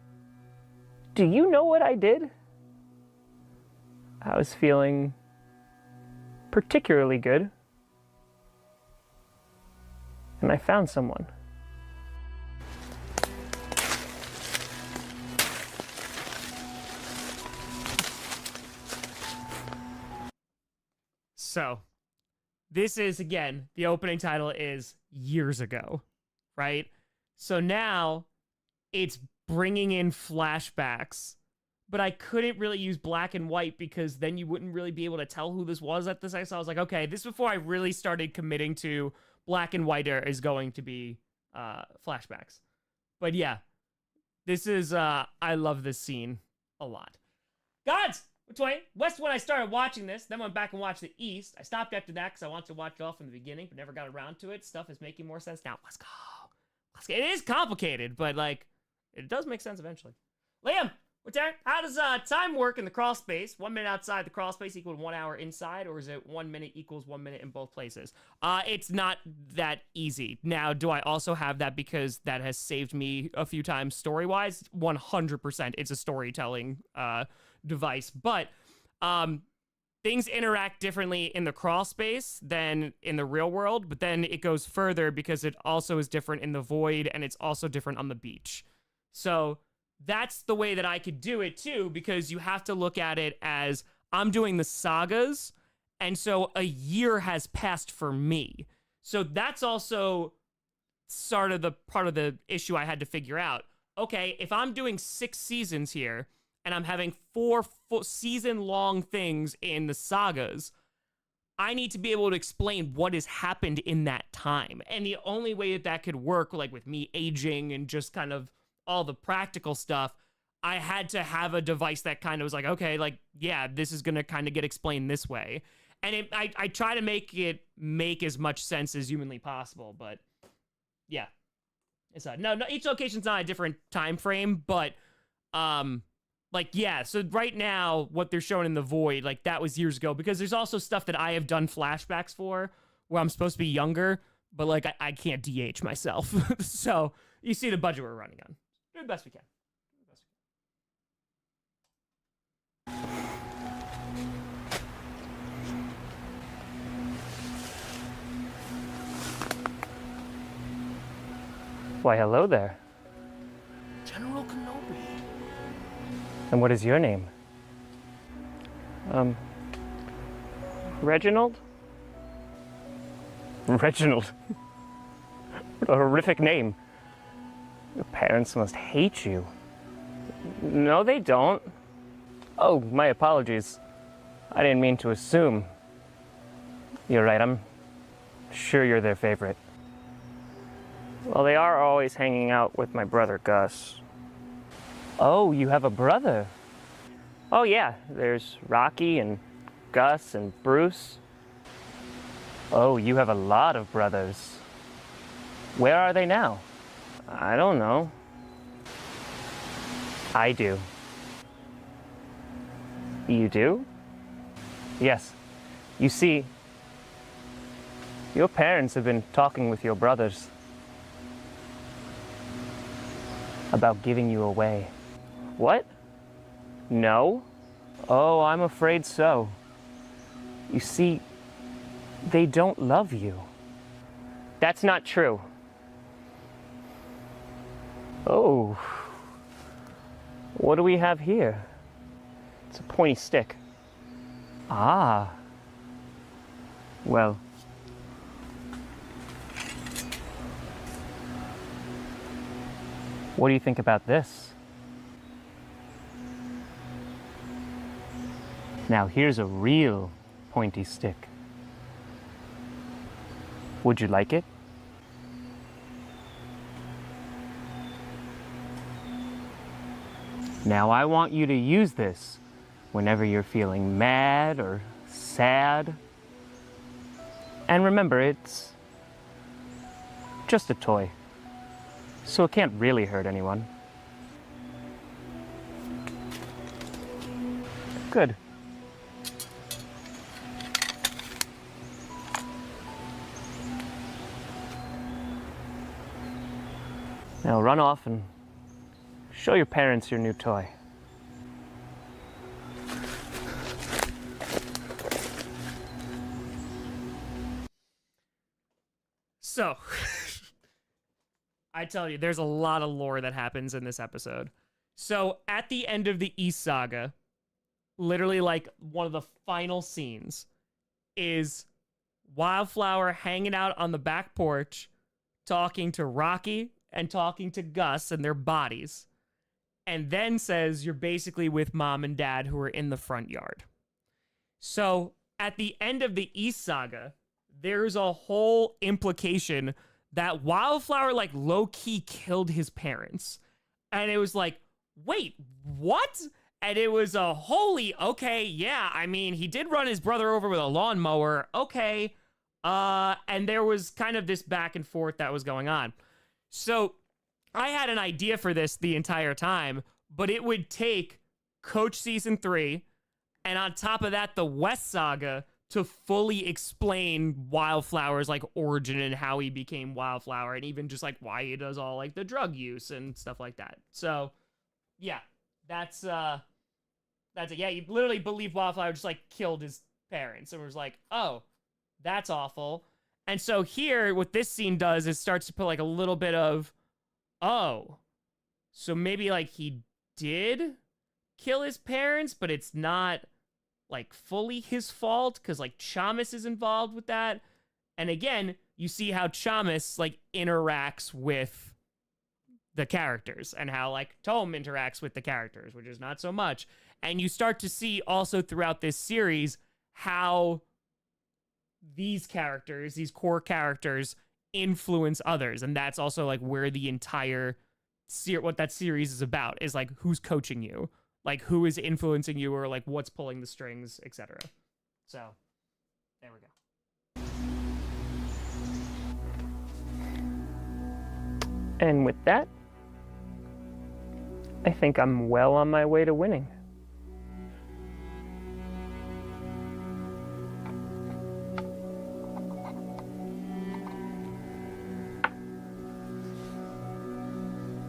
Do you know what I did? I was feeling particularly good. And I found someone. So, this is, again, the opening title is Years Ago, right? So now, it's bringing in flashbacks, but I couldn't really use black and white because then you wouldn't really be able to tell who this was at this. So I was like, okay, this is before I really started committing to black and white is going to be flashbacks. But yeah, this is, I love this scene a lot. Gods! Which way? West when I started watching this, then went back and watched the East. I stopped after that because I wanted to watch it all from the beginning, but never got around to it. Stuff is making more sense now. Let's go. It is complicated, but like, it does make sense eventually. Liam, what's that? How does time work in the crawl space? 1 minute outside the crawl space equal 1 hour inside, or is it 1 minute equals 1 minute in both places? It's not that easy. Now, do I also have that because that has saved me a few times story-wise? 100%. It's a storytelling device, but things interact differently in the crawl space than in the real world, but then it goes further because it also is different in the void, and it's also different on the beach. So that's the way that I could do it too, because you have to look at it as I'm doing the sagas, and so a year has passed for me. So that's also sort of the part of the issue I had to figure out. Okay, if I'm doing 6 seasons here, and I'm having 4 season-long things in the sagas, I need to be able to explain what has happened in that time. And the only way that could work, like with me aging and just kind of all the practical stuff, I had to have a device that kind of was like, okay, like, yeah, this is going to kind of get explained this way. And I try to make it make as much sense as humanly possible, but yeah. It's no, each location's not a different time frame, but like, yeah, so right now what they're showing in the void, like that was years ago, because there's also stuff that I have done flashbacks for where I'm supposed to be younger, but like I can't DH myself. So you see the budget we're running on. Do the best we can. Why, hello there. General Kenobi. And what is your name? Reginald? Reginald. What a horrific name. Your parents must hate you. No, they don't. Oh, my apologies. I didn't mean to assume. You're right, I'm sure you're their favorite. Well, they are always hanging out with my brother, Gus. Oh, you have a brother? Oh, yeah, there's Rocky and Gus and Bruce. Oh, you have a lot of brothers. Where are they now? I don't know. I do. You do? Yes. You see, your parents have been talking with your brothers about giving you away. What? No? Oh, I'm afraid so. You see, they don't love you. That's not true. Oh. What do we have here? It's a pointy stick. Ah. Well. What do you think about this? Now here's a real pointy stick. Would you like it? Now I want you to use this whenever you're feeling mad or sad. And remember, it's just a toy, so it can't really hurt anyone. Good. Now run off and show your parents your new toy. So, I tell you, there's a lot of lore that happens in this episode. So, at the end of the East Saga, literally like one of the final scenes is Wildflower hanging out on the back porch, talking to Rocky and talking to Gus and their bodies. And then says you're basically with mom and dad who are in the front yard. So at the end of the East Saga, there's a whole implication that Wildflower like low-key killed his parents. And it was like, wait, what? And it was a holy, okay, yeah, I mean, he did run his brother over with a lawnmower, okay. And there was kind of this back and forth that was going on. So I had an idea for this the entire time, but it would take Coach Season 3, and on top of that, the West Saga, to fully explain Wildflower's, like, origin and how he became Wildflower, and even just, like, why he does all, like, the drug use and stuff like that. So, yeah, that's it. Yeah, you literally believe Wildflower just, like, killed his parents, and was like, oh, that's awful. And so here, what this scene does is starts to put, like, a little bit of, oh, so maybe, like, he did kill his parents, but it's not, like, fully his fault, because, like, Chamas is involved with that. And again, you see how Chamas, like, interacts with the characters, and how, like, Tome interacts with the characters, which is not so much. And you start to see also throughout this series how these characters, these core characters, influence others. And that's also, like, where the entire what that series is about, is, like, who's coaching you, like, who is influencing you, or, like, what's pulling the strings, etc. So, There we go. And with that, I think I'm well on my way to winning.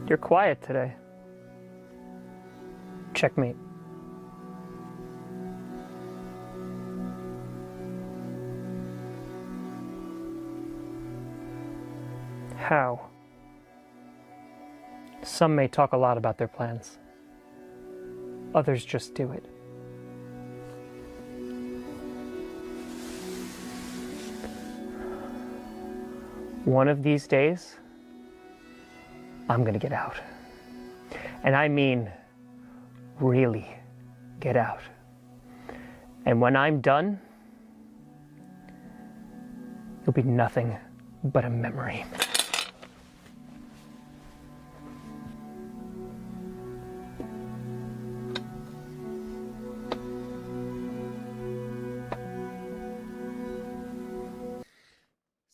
You're quiet today. Checkmate. How? Some may talk a lot about their plans. Others just do it. One of these days, I'm gonna get out. And I mean, really get out. And when I'm done, you'll be nothing but a memory.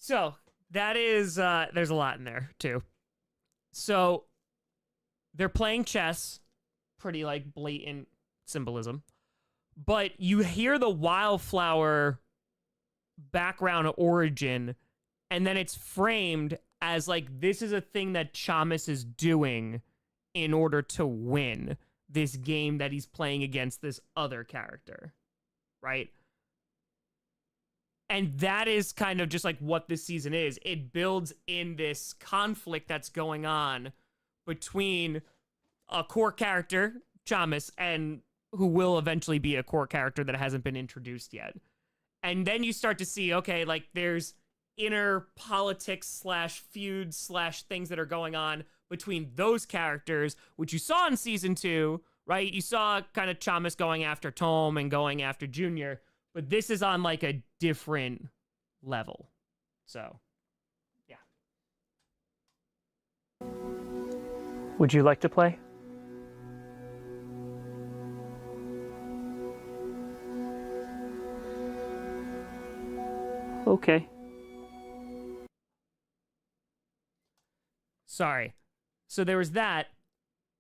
So that is, there's a lot in there too. So they're playing chess, pretty like blatant symbolism, but you hear the Wildflower background origin, and then it's framed as like this is a thing that Chamas is doing in order to win this game that he's playing against this other character, right? And that is kind of just like what this season is. It builds in this conflict that's going on between a core character, Chamas, and who will eventually be a core character that hasn't been introduced yet. And then you start to see, okay, like there's inner politics slash feuds slash things that are going on between those characters, which you saw in season 2, right? You saw kind of Chamas going after Tom and going after Junior. But this is on like a different level. So, yeah. Would you like to play? Okay. Sorry. So there was that.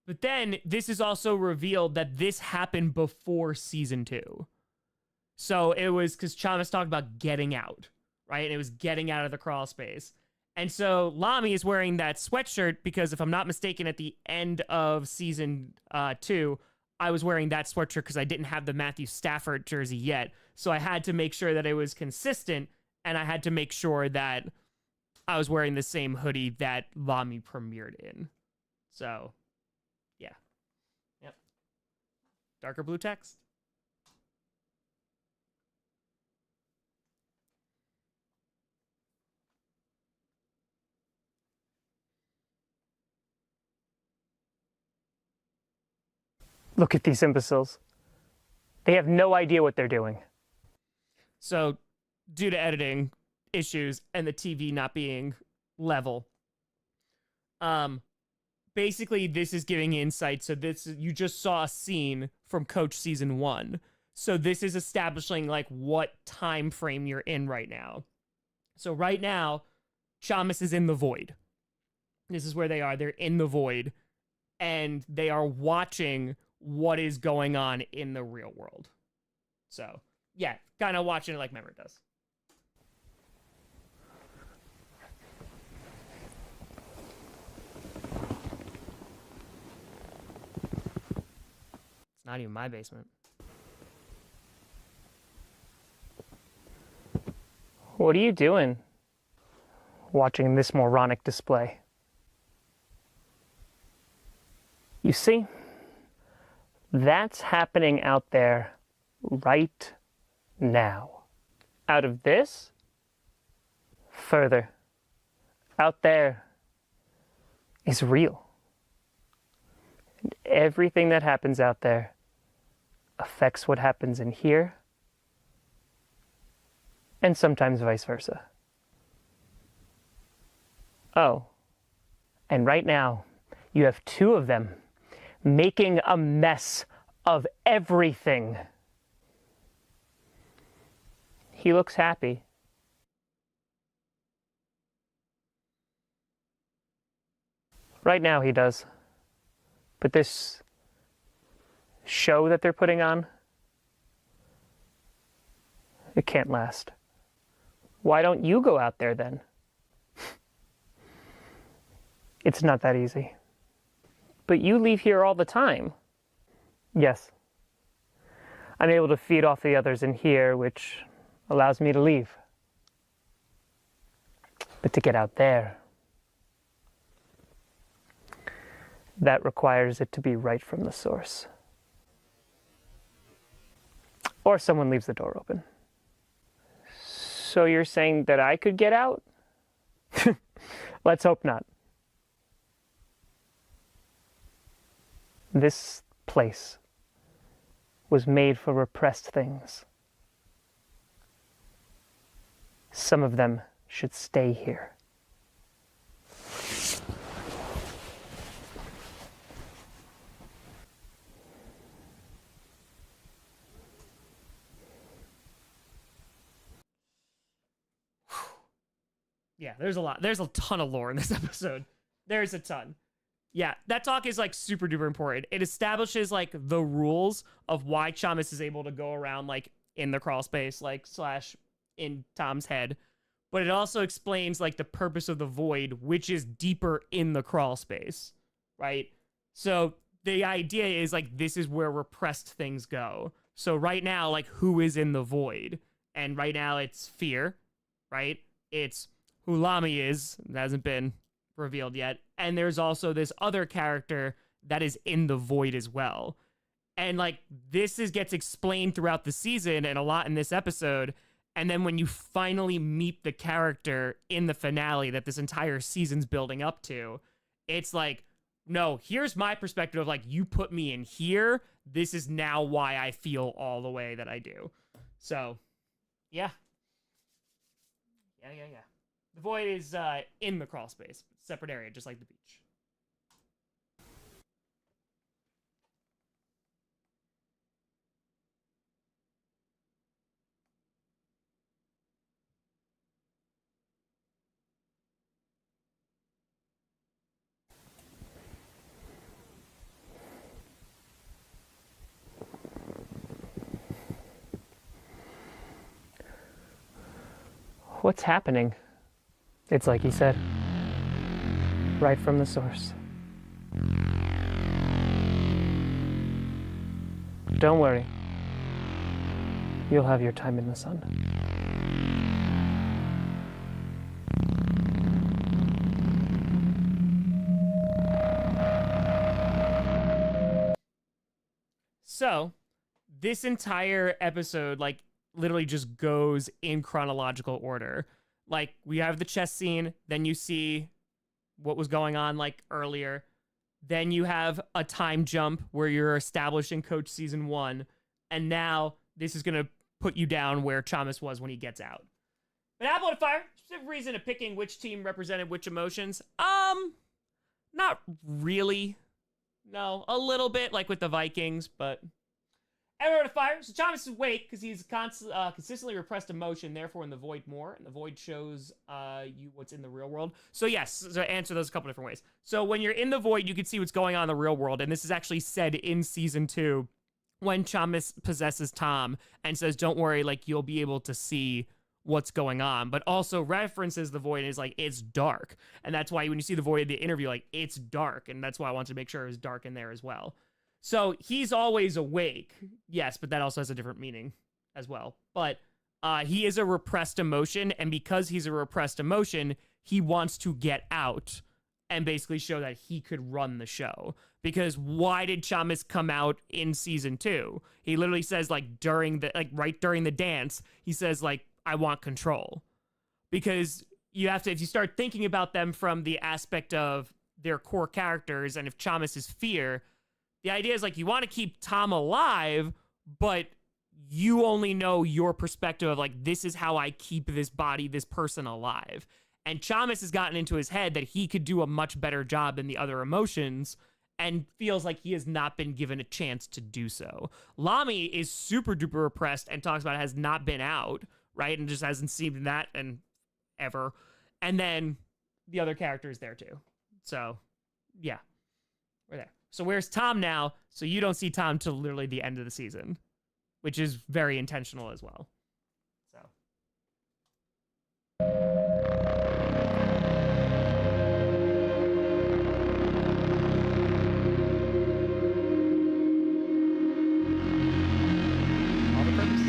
But then this is also revealed that this happened before season 2. So it was because Chamas talked about getting out, right? And it was getting out of the crawl space. And so Lamy is wearing that sweatshirt because if I'm not mistaken, at the end of season 2, I was wearing that sweatshirt because I didn't have the Matthew Stafford jersey yet. So I had to make sure that it was consistent, and I had to make sure that I was wearing the same hoodie that Lamy premiered in. So, yeah. Yep. Darker blue text. Look at these imbeciles. They have no idea what they're doing. So, due to editing issues and the TV not being level, basically this is giving insight. So you just saw a scene from Coach season 1. So this is establishing like what time frame you're in right now. So right now, Chamas is in the void. This is where they are. They're in the void, and they are watching what is going on in the real world. So, yeah, kind of watching it like Memory does. It's not even my basement. What are you doing? Watching this moronic display. You see, that's happening out there right now. Out of this, further. Out there is real. And everything that happens out there affects what happens in here, and sometimes vice versa. Oh, and right now, you have two of them making a mess of everything. He looks happy. Right now he does. But this show that they're putting on, it can't last. Why don't you go out there then? It's not that easy. But you leave here all the time. Yes. I'm able to feed off the others in here, which allows me to leave. But to get out there, that requires it to be right from the source. Or someone leaves the door open. So you're saying that I could get out? Let's hope not. This place was made for repressed things. Some of them should stay here. Yeah, there's a lot. There's a ton of lore in this episode. There's a ton. Yeah, that talk is like super duper important. It establishes like the rules of why Chamas is able to go around like in the crawl space, like slash in Tom's head. But it also explains like the purpose of the void, which is deeper in the crawl space, right? So the idea is like this is where repressed things go. So right now, like who is in the void? And right now it's Fear, right? It's who Lami is. It hasn't been revealed yet. And there's also this other character that is in the void as well. And like this gets explained throughout the season and a lot in this episode. And then when you finally meet the character in the finale that this entire season's building up to, it's like, no, here's my perspective of like, you put me in here. This is now why I feel all the way that I do. So, yeah. Yeah. The void is in the crawl space. Separate area, just like the beach. What's happening? It's like he said, right from the source. Don't worry. You'll have your time in the sun. So, this entire episode, like, literally just goes in chronological order. Like, we have the chess scene, then you see what was going on, like, earlier. Then you have a time jump where you're establishing Coach Season 1, and now this is going to put you down where Chamas was when he gets out. But Apple and Fire, specific reason of picking which team represented which emotions? Not really. No, a little bit, like with the Vikings, but... Arrow to Fire. So Chamas is awake because he's consistently repressed emotion, therefore in the void more. And the void shows you what's in the real world. So yes, so answer those a couple different ways. So when you're in the void, you can see what's going on in the real world. And this is actually said in Season 2 when Chamas possesses Tom and says, don't worry, like you'll be able to see what's going on. But also references the void and is like, it's dark. And that's why when you see the void in the interview, like, it's dark. And that's why I wanted to make sure it was dark in there as well. So he's always awake, yes, but that also has a different meaning as well. But he is a repressed emotion, and because he's a repressed emotion, he wants to get out and basically show that he could run the show. Because why did Chamas come out in Season 2? He literally says, like, right during the dance, he says, like, I want control. Because you have to, if you start thinking about them from the aspect of their core characters, and if Chamas is Fear... The idea is, like, you want to keep Tom alive, but you only know your perspective of, like, this is how I keep this body, this person alive. And Chamas has gotten into his head that he could do a much better job than the other emotions and feels like he has not been given a chance to do so. Lami is super duper repressed and talks about it has not been out, right? And just hasn't seen that and ever. And then the other character is there too. So, yeah, we're there. So where's Tom now? So you don't see Tom till literally the end of the season, which is very intentional as well. So. All the purpose.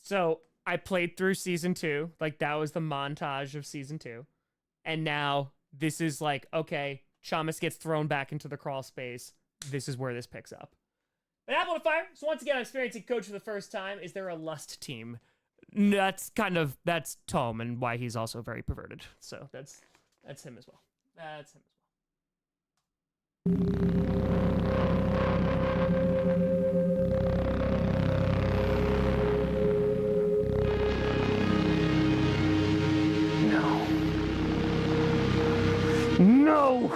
So I played through season 2. Like, that was the montage of season 2. And now this is like, okay, Chamas gets thrown back into the crawl space. This is where this picks up. But Apple to Fire. So once again, I'm experiencing Coach for the first time. Is there a lust team? That's Tom and why he's also very perverted. So that's him as well. That's him as well. No!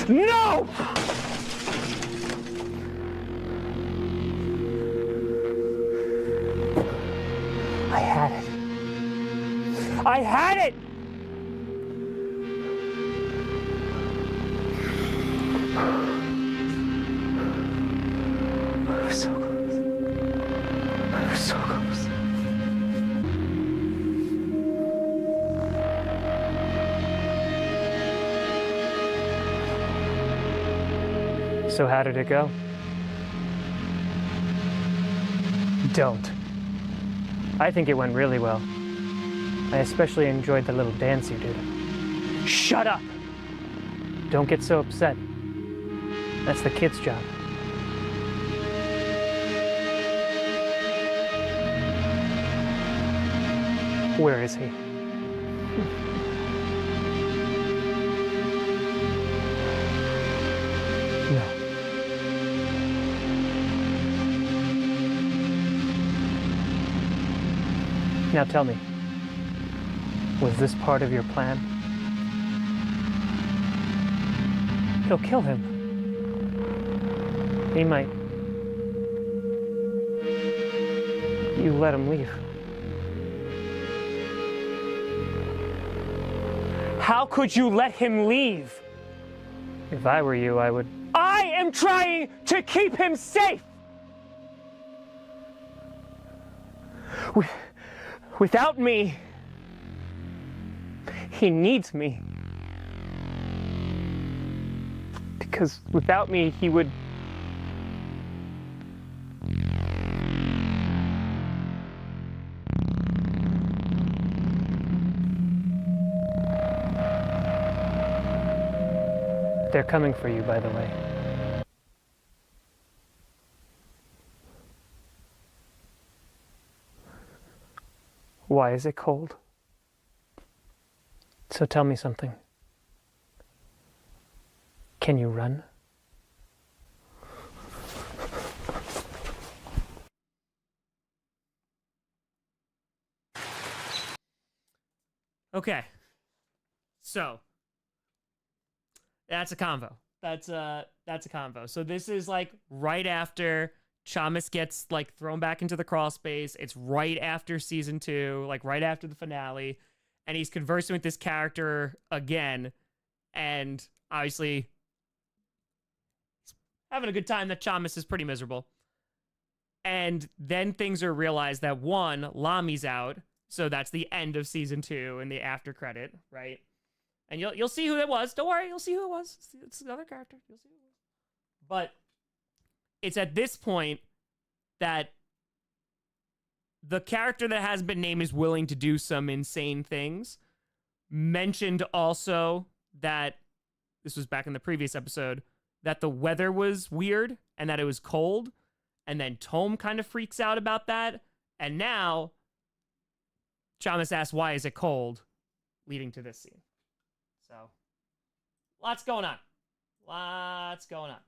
No! I had it. I had it! I was so close. I was so close. So how did it go? Don't. I think it went really well. I especially enjoyed the little dance you did. Shut up! Don't get so upset. That's the kid's job. Where is he? No. Now tell me, was this part of your plan? He'll kill him. He might. You let him leave. How could you let him leave? If I were you, I would. I am trying to keep him safe! Without me, he needs me. Because without me, he would. They're coming for you, by the way. Why is it cold? So tell me something. Can you run? Okay. So that's a convo. That's a convo. So this is like right after Chamas gets like thrown back into the crawl space. It's right after season 2, like right after the finale, and he's conversing with this character again, and obviously he's having a good time. That Chamas is pretty miserable. And then things are realized that one, Lami's out, so that's the end of season 2 and the after credit, right? And you'll see who it was. Don't worry, you'll see who it was. It's another character. You'll see who it was. But it's at this point that the character that has been named is willing to do some insane things. Mentioned also that, this was back in the previous episode, that the weather was weird and that it was cold. And then Tome kind of freaks out about that. And now, Chamas asks, why is it cold? Leading to this scene. So, lots going on. Lots going on.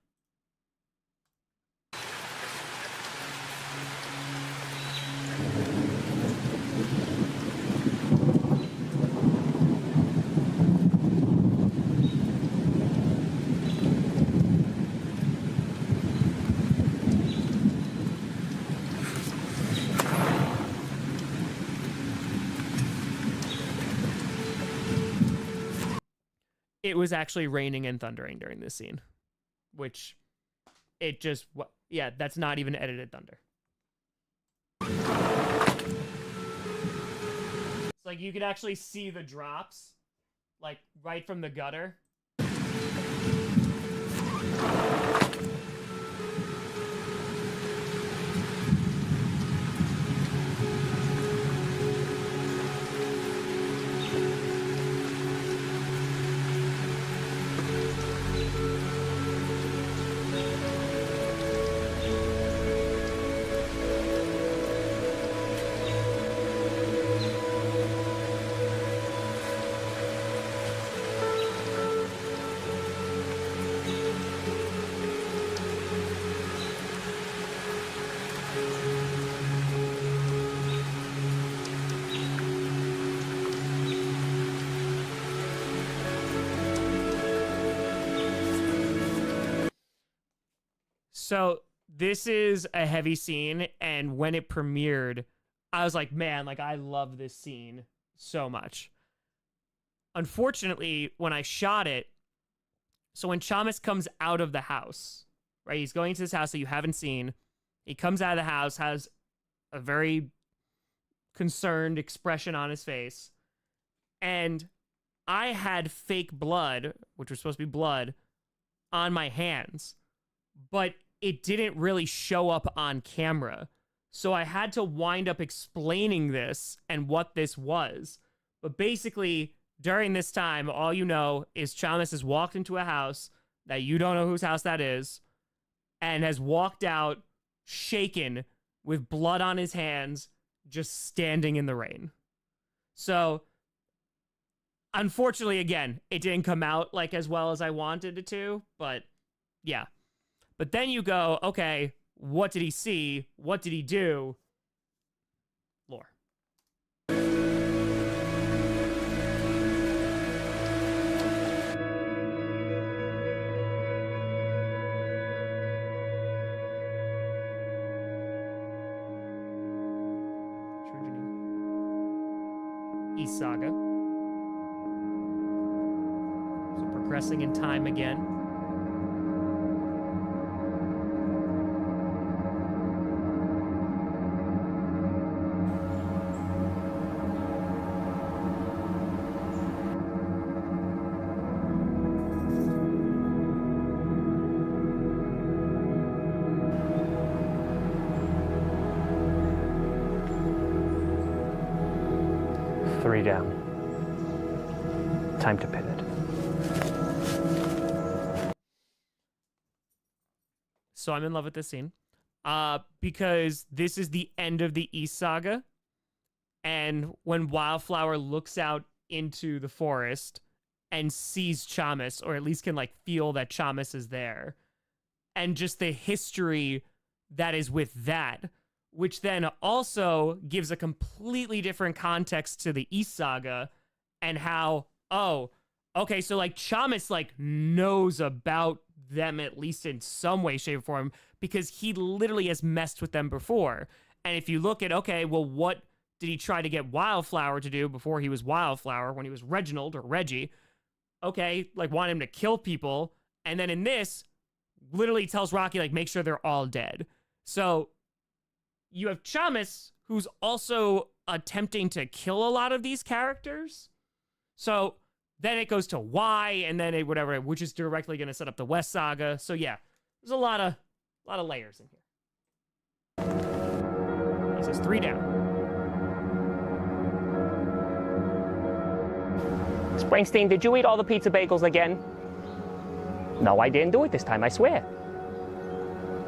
It was actually raining and thundering during this scene, which it just, yeah, that's not even edited thunder. It's like you could actually see the drops, like right from the gutter. So this is a heavy scene, and when it premiered, I was like, man, like I love this scene so much. Unfortunately, when I shot it, so when Chamas comes out of the house, right, he's going to this house that you haven't seen. He comes out of the house, has a very concerned expression on his face, and I had fake blood, which was supposed to be blood, on my hands, but it didn't really show up on camera. So I had to wind up explaining this and what this was. But basically, during this time, all you know is Chamas has walked into a house that you don't know whose house that is, and has walked out shaken with blood on his hands, just standing in the rain. So, unfortunately, again, it didn't come out like as well as I wanted it to, but yeah. But then you go, okay, what did he see? What did he do? Lore. East Saga. So progressing in time again. Three down. Time to pivot. So I'm in love with this scene. Because this is the end of the East Saga. And when Wildflower looks out into the forest and sees Chamas, or at least can like feel that Chamas is there, and just the history that is with that, which then also gives a completely different context to the East Saga and how, oh, okay, so like Chamas like knows about them at least in some way, shape, or form, because he literally has messed with them before. And if you look at, okay, well, what did he try to get Wildflower to do before he was Wildflower, when he was Reginald or Reggie? Okay, like want him to kill people. And then in this, literally tells Rocky, like, make sure they're all dead. So you have Chamas, who's also attempting to kill a lot of these characters. So then it goes to why, and then it whatever, which is directly going to set up the West Saga. So yeah, there's a lot of layers in here. He says 3 down. Springsteen, did you eat all the pizza bagels again? No, I didn't do it this time, I swear.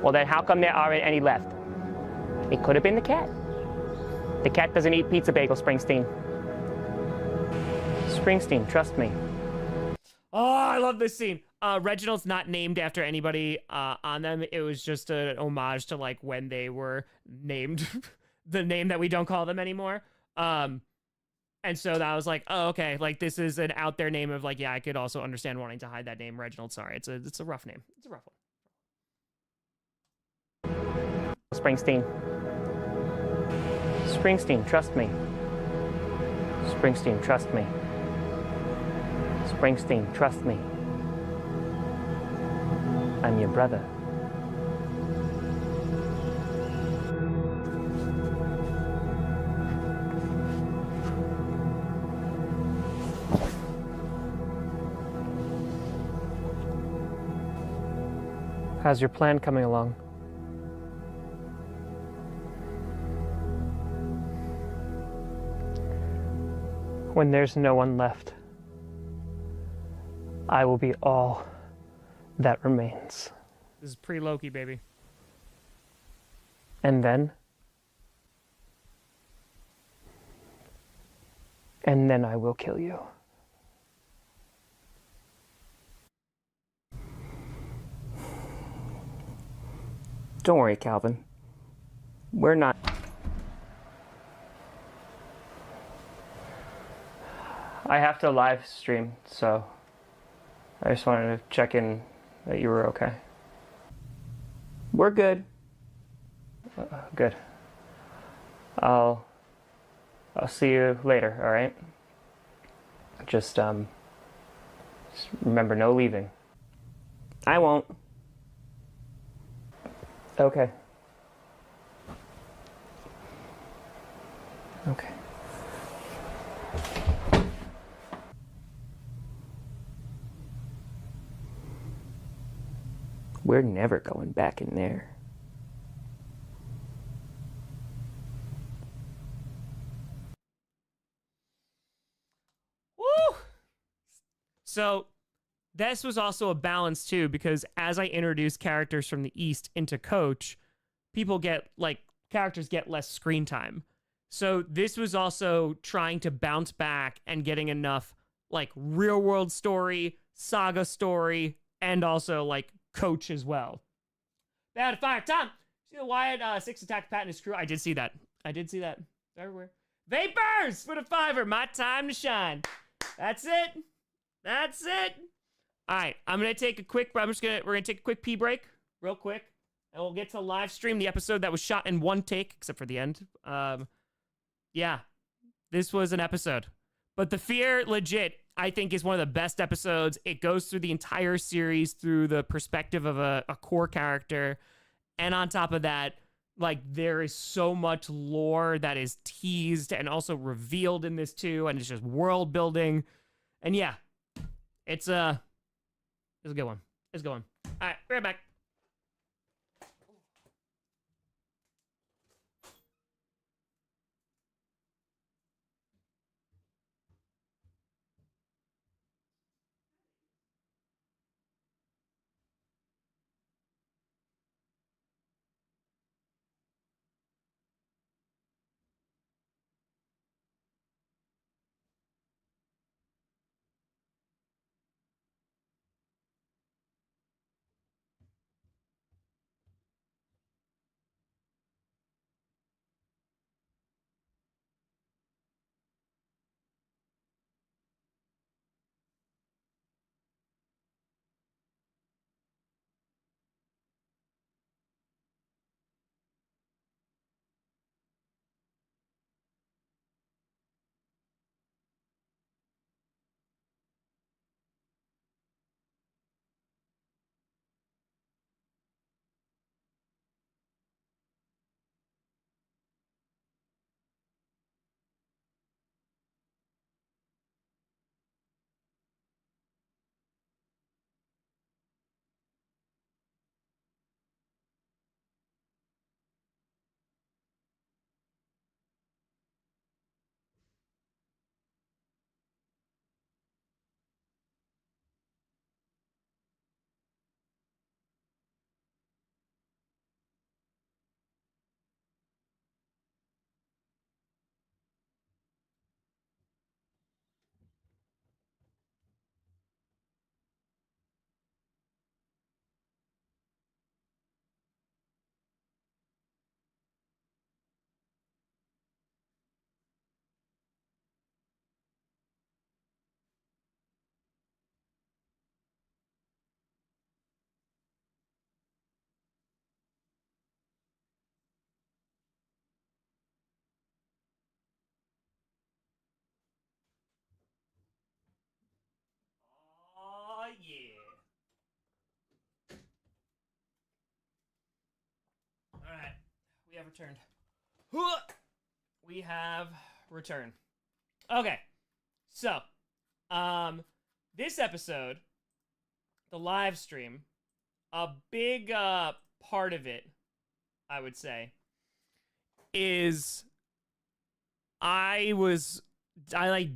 Well, then how come there aren't any left? It could have been the cat. The cat doesn't eat pizza bagels, Springsteen. Springsteen, trust me. Oh, I love this scene. Reginald's not named after anybody on them. It was just an homage to like when they were named the name that we don't call them anymore. And so that was like, oh, okay, like this is an out there name of like, yeah, I could also understand wanting to hide that name, Reginald. Sorry, it's a rough name. It's a rough one. Springsteen. Springsteen, trust me. Springsteen, trust me. Springsteen, trust me. I'm your brother. How's your plan coming along? When there's no one left, I will be all that remains. This is pre-Loki, baby. And then I will kill you. Don't worry, Calvin. We're not. I have to live stream, so I just wanted to check in that you were okay. We're good. Good. I'll see you later, all right? Just remember, no leaving. I won't. Okay. Okay. We're never going back in there. Woo! So this was also a balance too, because as I introduce characters from the East into Coach, characters get less screen time. So this was also trying to bounce back and getting enough like real world story, saga story, and also like Coach as well. Bad to fire. Tom, see the Wyatt 6 attack Pat and his crew? I did see that. It's everywhere. Vapors for the $5. My time to shine. That's it. All right, we're gonna take a quick pee break, real quick, and we'll get to live stream the episode that was shot in one take, except for the end. Yeah, this was an episode, but The Fear, legit, I think is one of the best episodes. It goes through the entire series through the perspective of a core character, and on top of that, like there is so much lore that is teased and also revealed in this too, and it's just world building, and yeah, it's a good one. All right, be right back. have returned. We have returned. Okay. So, this episode, the live stream, a big part of it, I would say, is I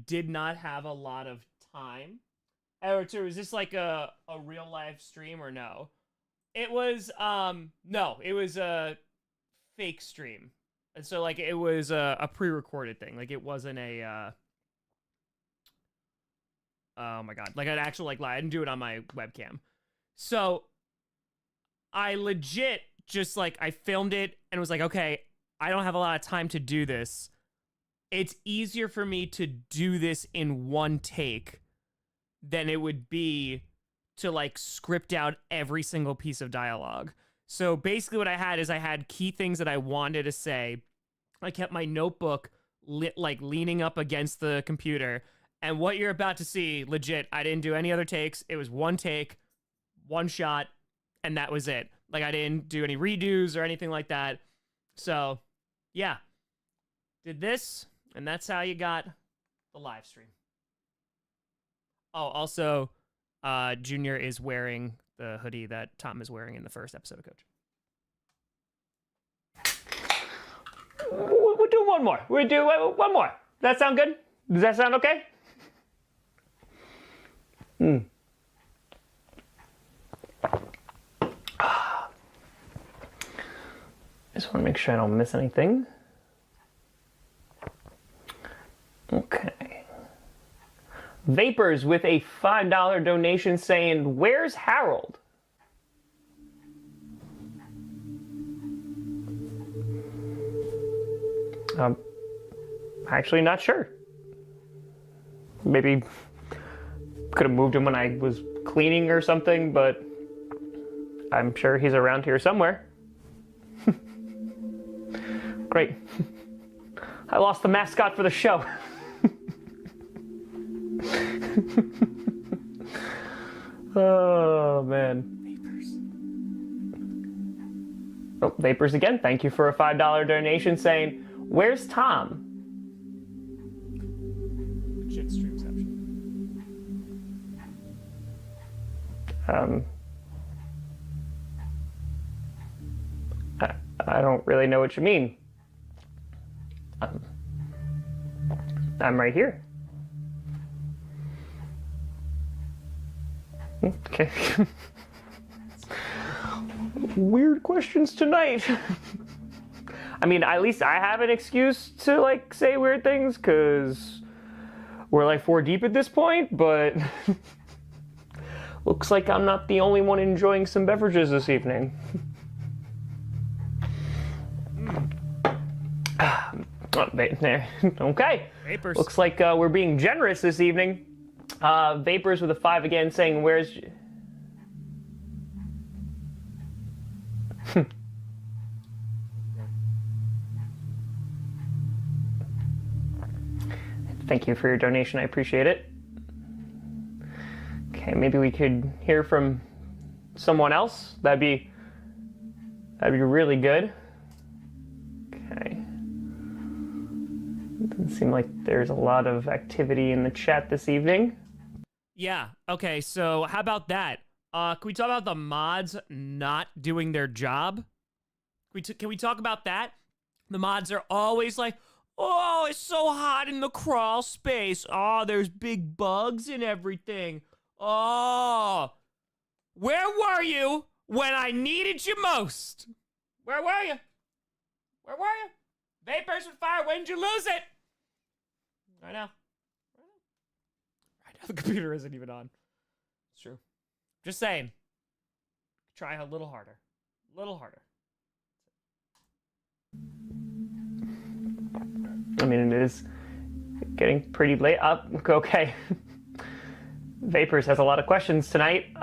did not have a lot of time. Or was this like a real live stream or no? It was no, it was a fake stream. And so like it was a pre-recorded thing. Like it wasn't a oh my god, like an actual like live. I didn't do it on my webcam. So I legit just like I filmed it and was like, okay, I don't have a lot of time to do this. It's easier for me to do this in one take than it would be to like script out every single piece of dialogue. So basically what I had is I had key things that I wanted to say. I kept my notebook like leaning up against the computer. And what you're about to see, legit, I didn't do any other takes. It was one take, one shot, and that was it. Like I didn't do any redos or anything like that. So yeah, did this, and that's how you got the live stream. Oh, also, Junior is wearing the hoodie that Tom is wearing in the first episode of Coach. We'll do one more. We'll do one more. Does that sound good? Does that sound okay? Just want to make sure I don't miss anything. Okay. Vapors with a $5 donation saying, "Where's Harold?" Actually not sure. Maybe could have moved him when I was cleaning or something, but I'm sure he's around here somewhere. Great. I lost the mascot for the show. Oh, man. Vapors. Oh, Vapors again. Thank you for a $5 donation saying, "Where's Tom?" Shit streamception. I don't really know what you mean. I'm right here. Okay. Weird questions tonight. I mean, at least I have an excuse to, like, say weird things, because we're, like, 4 deep at this point, but looks like I'm not the only one enjoying some beverages this evening. There. Okay. Vapors. Looks like we're being generous this evening. Vapors with a 5 again saying, "Where's..." Thank you for your donation. I appreciate it. Okay, maybe we could hear from someone else. That'd be really good. Okay. Doesn't seem like there's a lot of activity in the chat this evening. Yeah. Okay. So how about that? Can we talk about the mods not doing their job? Can we talk about that? The mods are always like, "Oh, it's so hot in the crawl space. Oh, there's big bugs and everything. Oh, where were you when I needed you most? Where were you? Where were you? Vapors with fire. When did you lose it?" Right now. Right now the computer isn't even on. It's true. Just saying. Try a little harder. A little harder. I mean, it is getting pretty late. Okay. Vapors has a lot of questions tonight.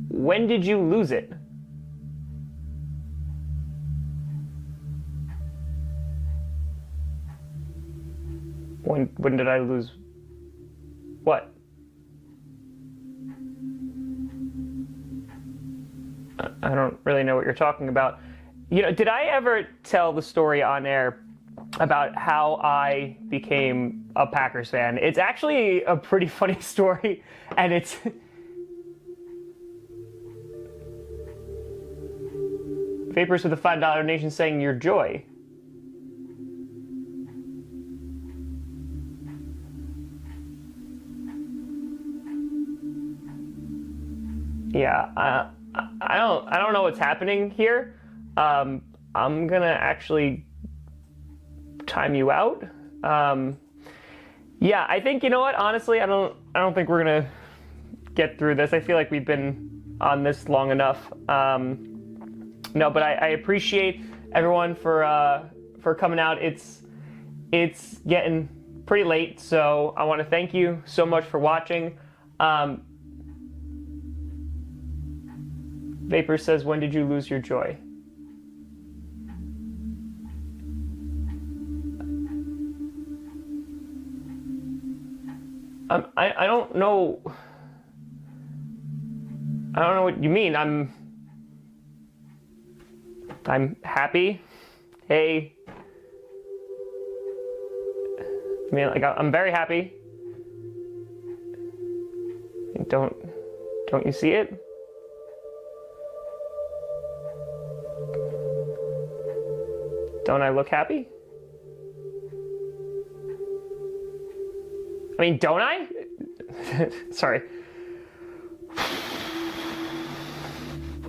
When did you lose it? When did I lose what? I don't really know what you're talking about. You know, did I ever tell the story on air about how I became a Packers fan? It's actually a pretty funny story, and it's... Vapors with a $5 donation saying your joy. Yeah, I don't know what's happening here. I'm gonna actually time you out. Yeah, I think, you know what? Honestly, I don't think we're gonna get through this. I feel like we've been on this long enough. No, but I appreciate everyone for coming out. It's getting pretty late, so I want to thank you so much for watching. Vapor says, when did you lose your joy? I don't know. I don't know what you mean. I'm happy. Hey. I mean, like, I'm very happy. Don't you see it? Don't I look happy? I mean, don't I? Sorry.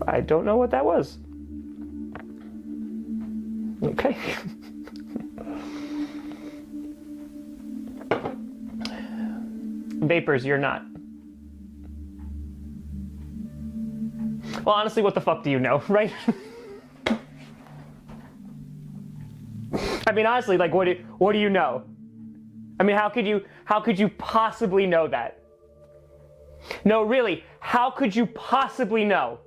I don't know what that was. Okay. Vapors, you're not. Well, honestly, what the fuck do you know, right? I mean, honestly, like, what do you know? I mean, how could you possibly know that? No, really, how could you possibly know?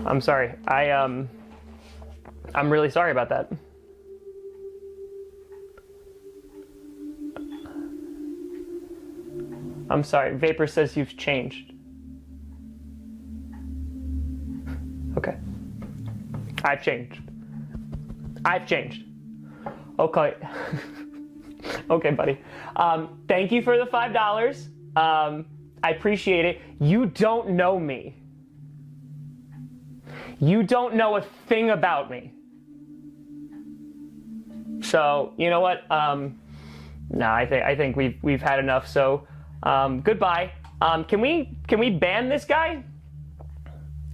I'm sorry. I'm really sorry about that. I'm sorry. Vapor says you've changed. Okay. I've changed. I've changed. Okay. Okay, buddy. Thank you for the $5. I appreciate it. You don't know me. You don't know a thing about me. So, you know what? No, I think we've had enough. So, goodbye. Can we ban this guy?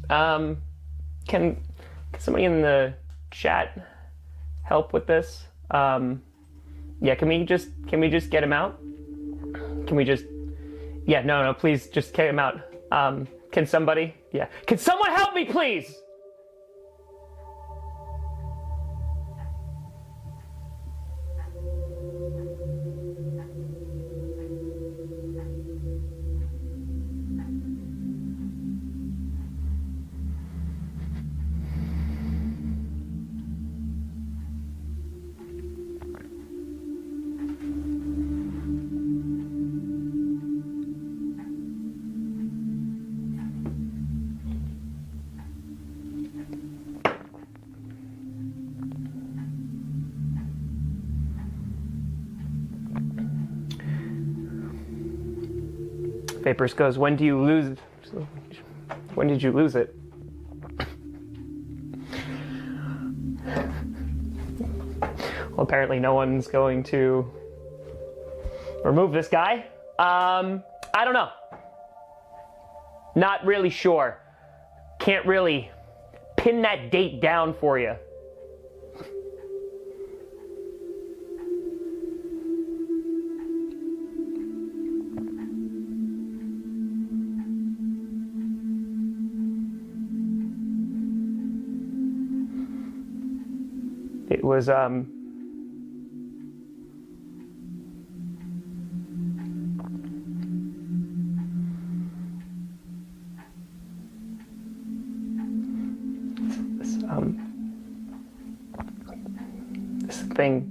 Can somebody in the chat help with this? Yeah, can we just get him out? Can we just? Yeah, no, please just get him out. Can somebody? Yeah, can someone help me, please? Vapors goes, when do you lose? When did you lose it? Well, apparently no one's going to remove this guy. I don't know. Not really sure. Can't really pin that date down for you. It was, something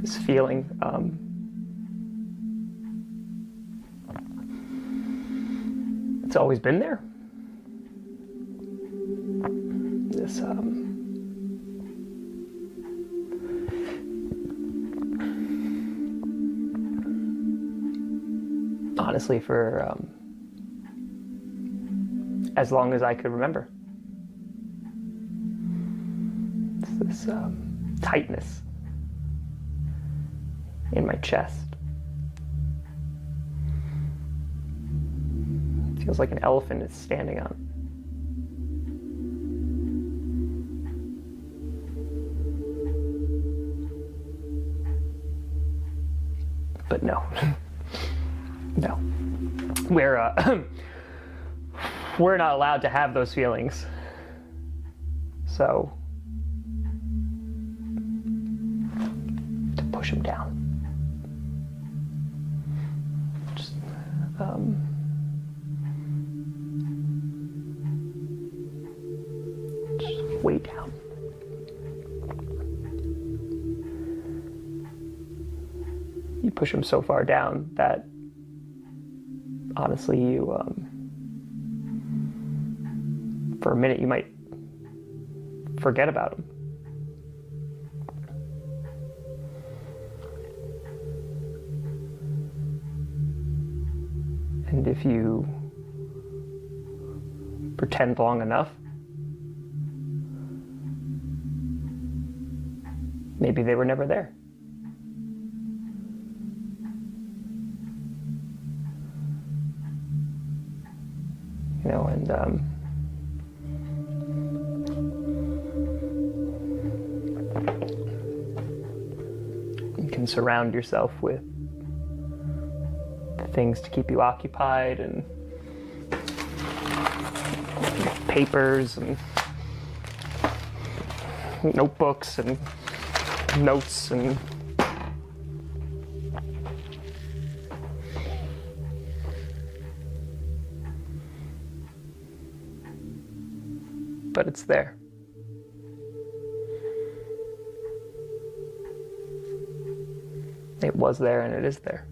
this feeling it's always been there. This honestly for as long as I could remember. It's this tightness in my chest. It feels like an elephant is standing on it. But no. No. We're not allowed to have those feelings. So, to push them down. Just, way down. You push them so far down that honestly you for a minute you might forget about them. And if you pretend long enough, maybe they were never there. You know, and you can surround yourself with things to keep you occupied and papers and notebooks and notes and but it's there. It was there and it is there.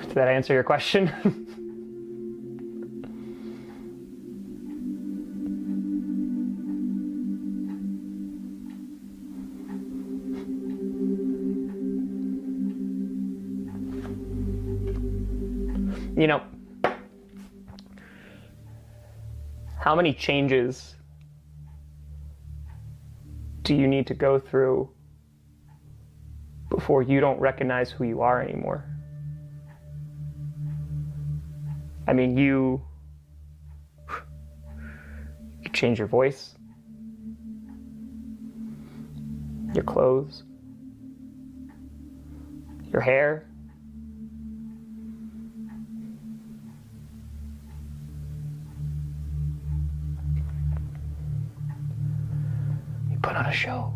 Did that answer your question? You know, how many changes do you need to go through before you don't recognize who you are anymore? I mean, you change your voice, your clothes, your hair. You put on a show.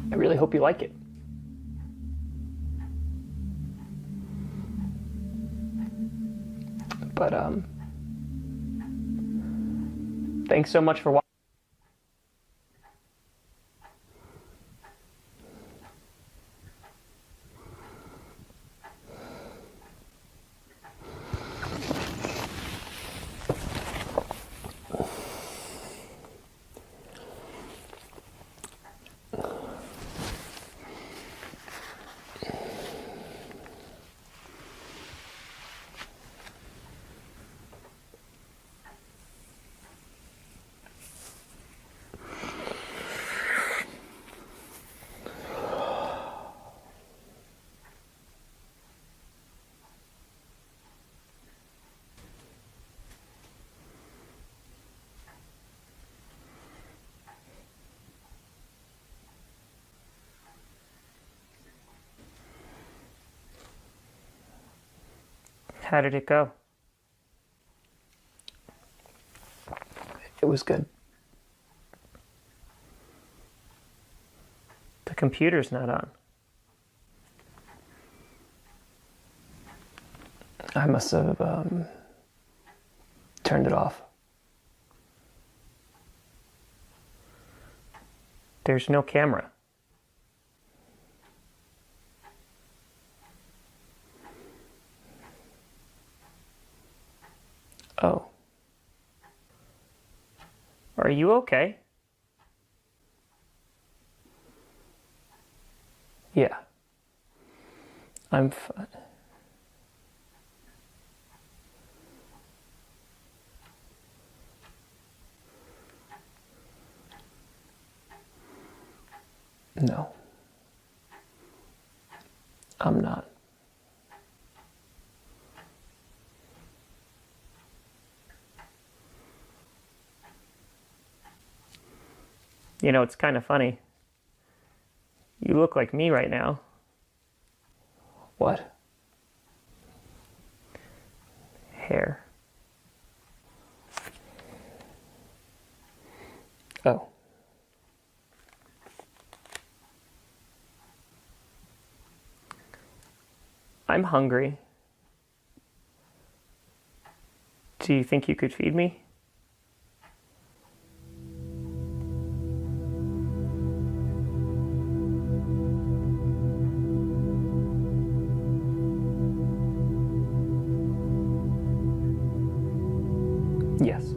I really hope you like it. But thanks so much for watching. How did it go? It was good. The computer's not on. I must have turned it off. There's no camera. Oh. Are you okay? Yeah. I'm fine. No. I'm not. You know, it's kind of funny. You look like me right now. What? Hair. Oh. I'm hungry. Do you think you could feed me? Yes.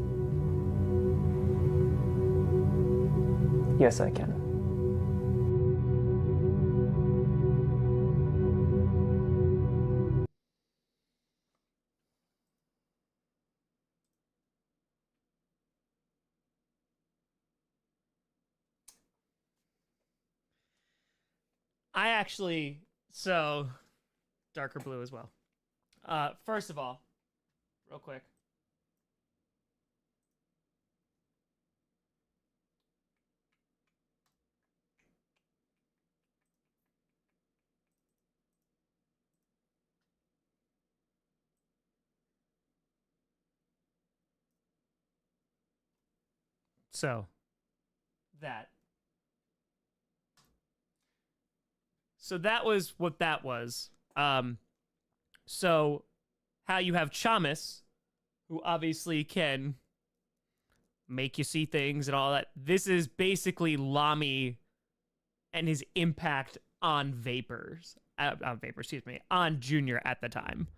Yes, I can. I actually, so, darker blue as well. First of all, real quick. So, that. So that was what that was. So how you have Chamas, who obviously can make you see things and all that. This is basically Lamy and his impact on on Junior at the time.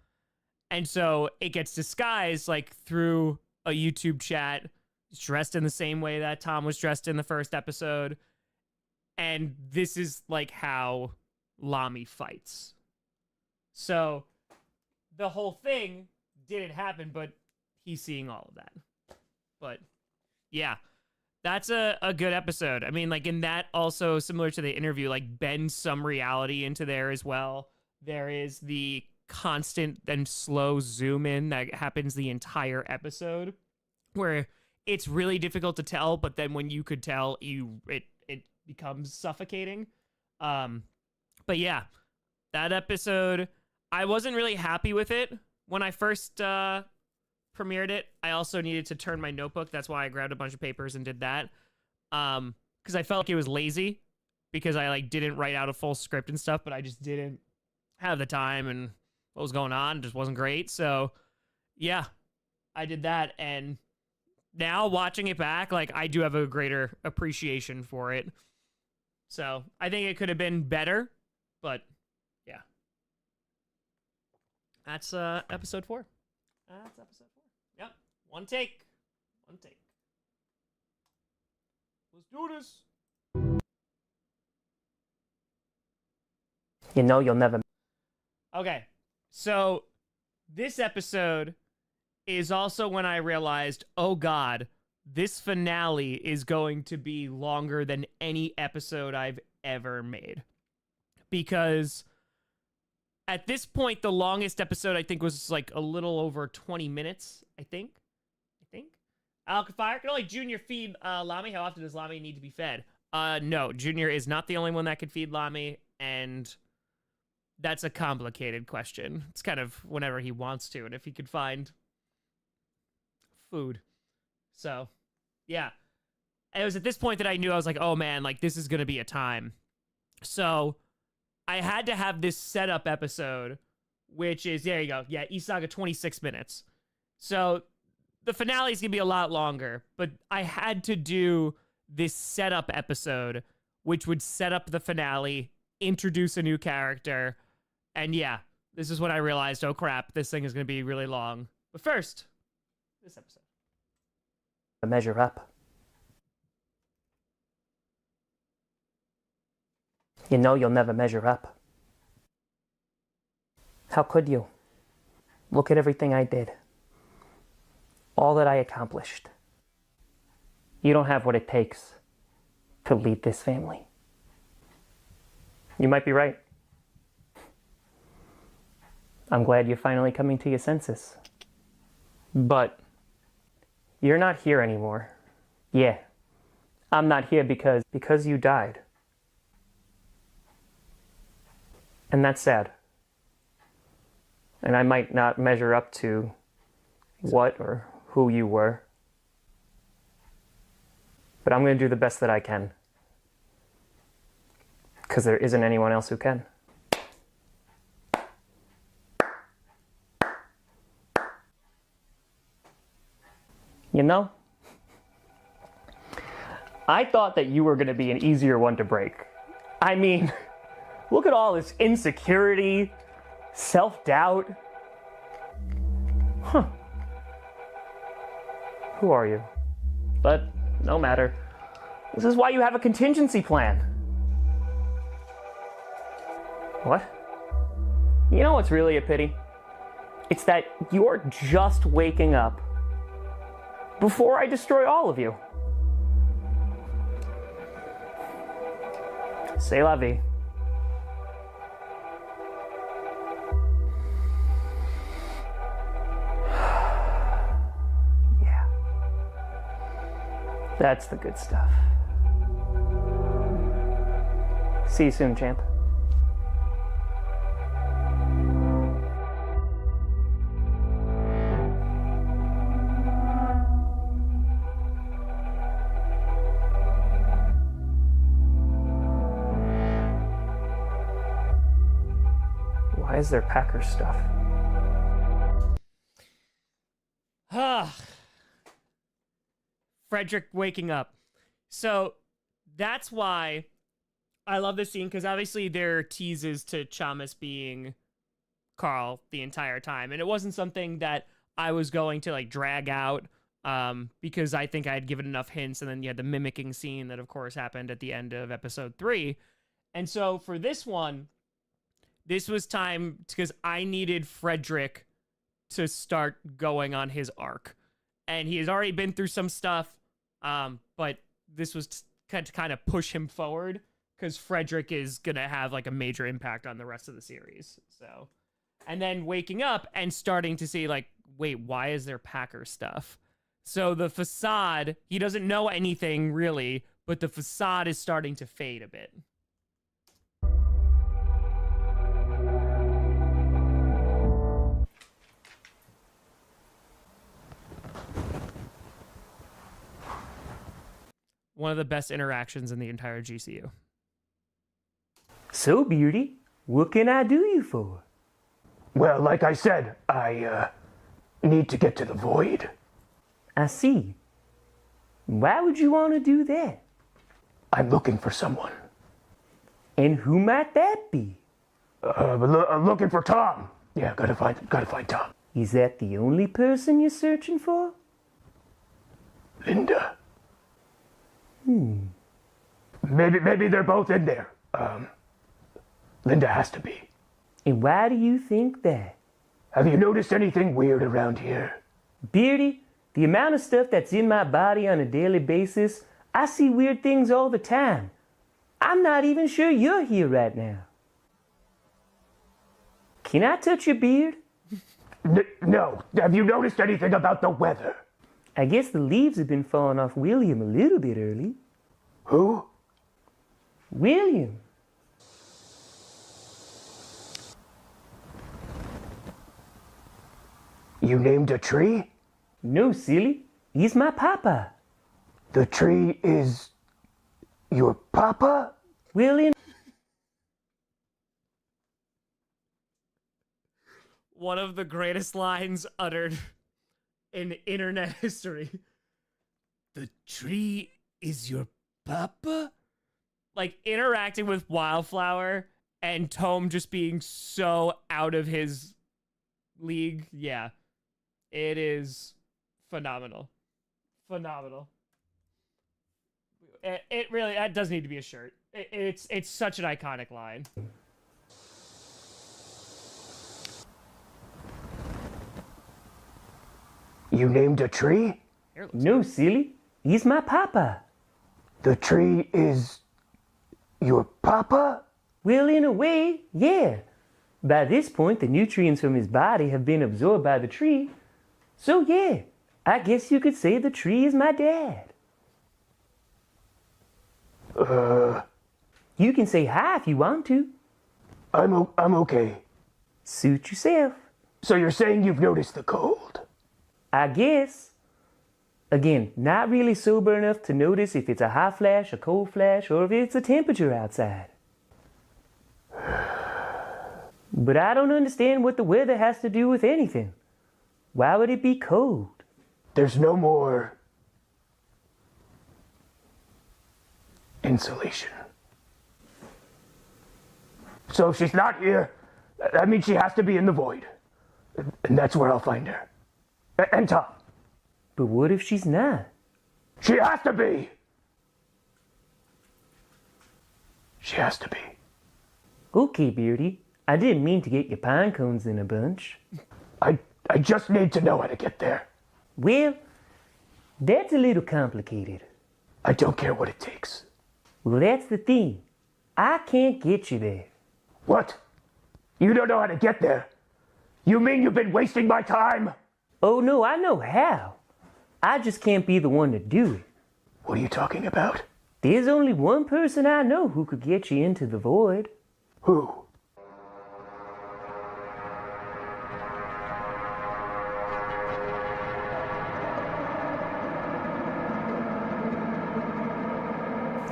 And so it gets disguised like through a YouTube chat. He's dressed in the same way that Tom was dressed in the first episode. And this is like how Lamy fights. So the whole thing didn't happen, but he's seeing all of that. But yeah, that's a good episode. I mean, like in that also similar to the interview, like bends some reality into there as well. There is the constant and slow zoom in that happens the entire episode where it's really difficult to tell, but then when you could tell, it becomes suffocating. But yeah, that episode, I wasn't really happy with it when I first premiered it. I also needed to turn my notebook. That's why I grabbed a bunch of papers and did that. Because I felt like it was lazy because I like didn't write out a full script and stuff, but I just didn't have the time and what was going on just wasn't great. So yeah, I did that. And now watching it back, like I do have a greater appreciation for it. So I think it could have been better, but yeah. That's episode 4. That's episode 4. Yep. One take. Let's do this. You know you'll never... Okay. So this episode is also when I realized, oh God, this finale is going to be longer than any episode I've ever made. Because at this point, the longest episode I think was like a little over 20 minutes, I think. Alkafire, can only Junior feed Lamy? How often does Lamy need to be fed? No, Junior is not the only one that can feed Lamy, and that's a complicated question. It's kind of whenever he wants to, and if he could find food. So, yeah. It was at this point that I knew, I was like, oh man, like this is going to be a time. So I had to have this setup episode, which is, there you go. Yeah, East Saga 26 minutes. So the finale is going to be a lot longer, but I had to do this setup episode, which would set up the finale, introduce a new character. And yeah, this is when I realized, oh crap, this thing is going to be really long. But first, this episode. Measure up. You know you'll never measure up. How could you? Look at everything I did. All that I accomplished. You don't have what it takes to lead this family. You might be right. I'm glad you're finally coming to your senses. But you're not here anymore. Yeah, I'm not here because you died. And that's sad. And I might not measure up to what or who you were. But I'm going to do the best that I can. Because there isn't anyone else who can. You know, I thought that you were going to be an easier one to break. I mean, look at all this insecurity, self-doubt. Huh. Who are you? But no matter. This is why you have a contingency plan. What? You know what's really a pity? It's that you're just waking up before I destroy all of you. C'est la vie. Yeah. That's the good stuff. See you soon, champ. Why is there Packers stuff? Frederick waking up. So that's why I love this scene, because obviously there are teases to Chamas being Carl the entire time. And it wasn't something that I was going to like drag out because I think I had given enough hints. And then you had the mimicking scene that of course happened at the end of episode 3. And so for this one, this was time because I needed Frederick to start going on his arc. And he has already been through some stuff, but this was to kind of push him forward because Frederick is going to have like a major impact on the rest of the series. So, and then waking up and starting to see like, wait, why is there Packer stuff? So the facade, he doesn't know anything really, but the facade is starting to fade a bit. One of the best interactions in the entire GCU. So, Beauty, what can I do you for? Well, like I said, I need to get to the void. I see. Why would you want to do that? I'm looking for someone. And who might that be? Looking for Tom. Yeah, gotta find Tom. Is that the only person you're searching for? Linda. Maybe they're both in there. Linda has to be. And why do you think that? Have you noticed anything weird around here? Beardy, the amount of stuff that's in my body on a daily basis, I see weird things all the time. I'm not even sure you're here right now. Can I touch your beard? No. Have you noticed anything about the weather? I guess the leaves have been falling off William a little bit early. Who? William. You named a tree? No, silly. He's my papa. The tree is your papa? Well, in One of the greatest lines uttered in internet history. The tree is your papa? Like, interacting with Wildflower and Tome just being so out of his league. Yeah. It is phenomenal. Phenomenal. It really, that does need to be a shirt. It's such an iconic line. You named a tree? no, silly. He's my papa. The tree is your papa? Well, in a way, yeah. By this point, the nutrients from his body have been absorbed by the tree. So, yeah, I guess you could say the tree is my dad. You can say hi if you want to. I'm okay. Suit yourself, So you're saying you've noticed the cold? I guess. Again, not really sober enough to notice if it's a hot flash, a cold flash, or if it's a temperature outside. But I don't understand what the weather has to do with anything. Why would it be cold? There's no more insulation. So if she's not here, that means she has to be in the void. And that's where I'll find her. And Tom. But what if she's not? She has to be! She has to be. Okay, Beardy. I didn't mean to get your pine cones in a bunch. I just need to know how to get there. Well, that's a little complicated. I don't care what it takes. Well, that's the thing. I can't get you there. What? You don't know how to get there? You mean you've been wasting my time? Oh, no, I know how. I just can't be the one to do it. What are you talking about? There's only one person I know who could get you into the void. Who?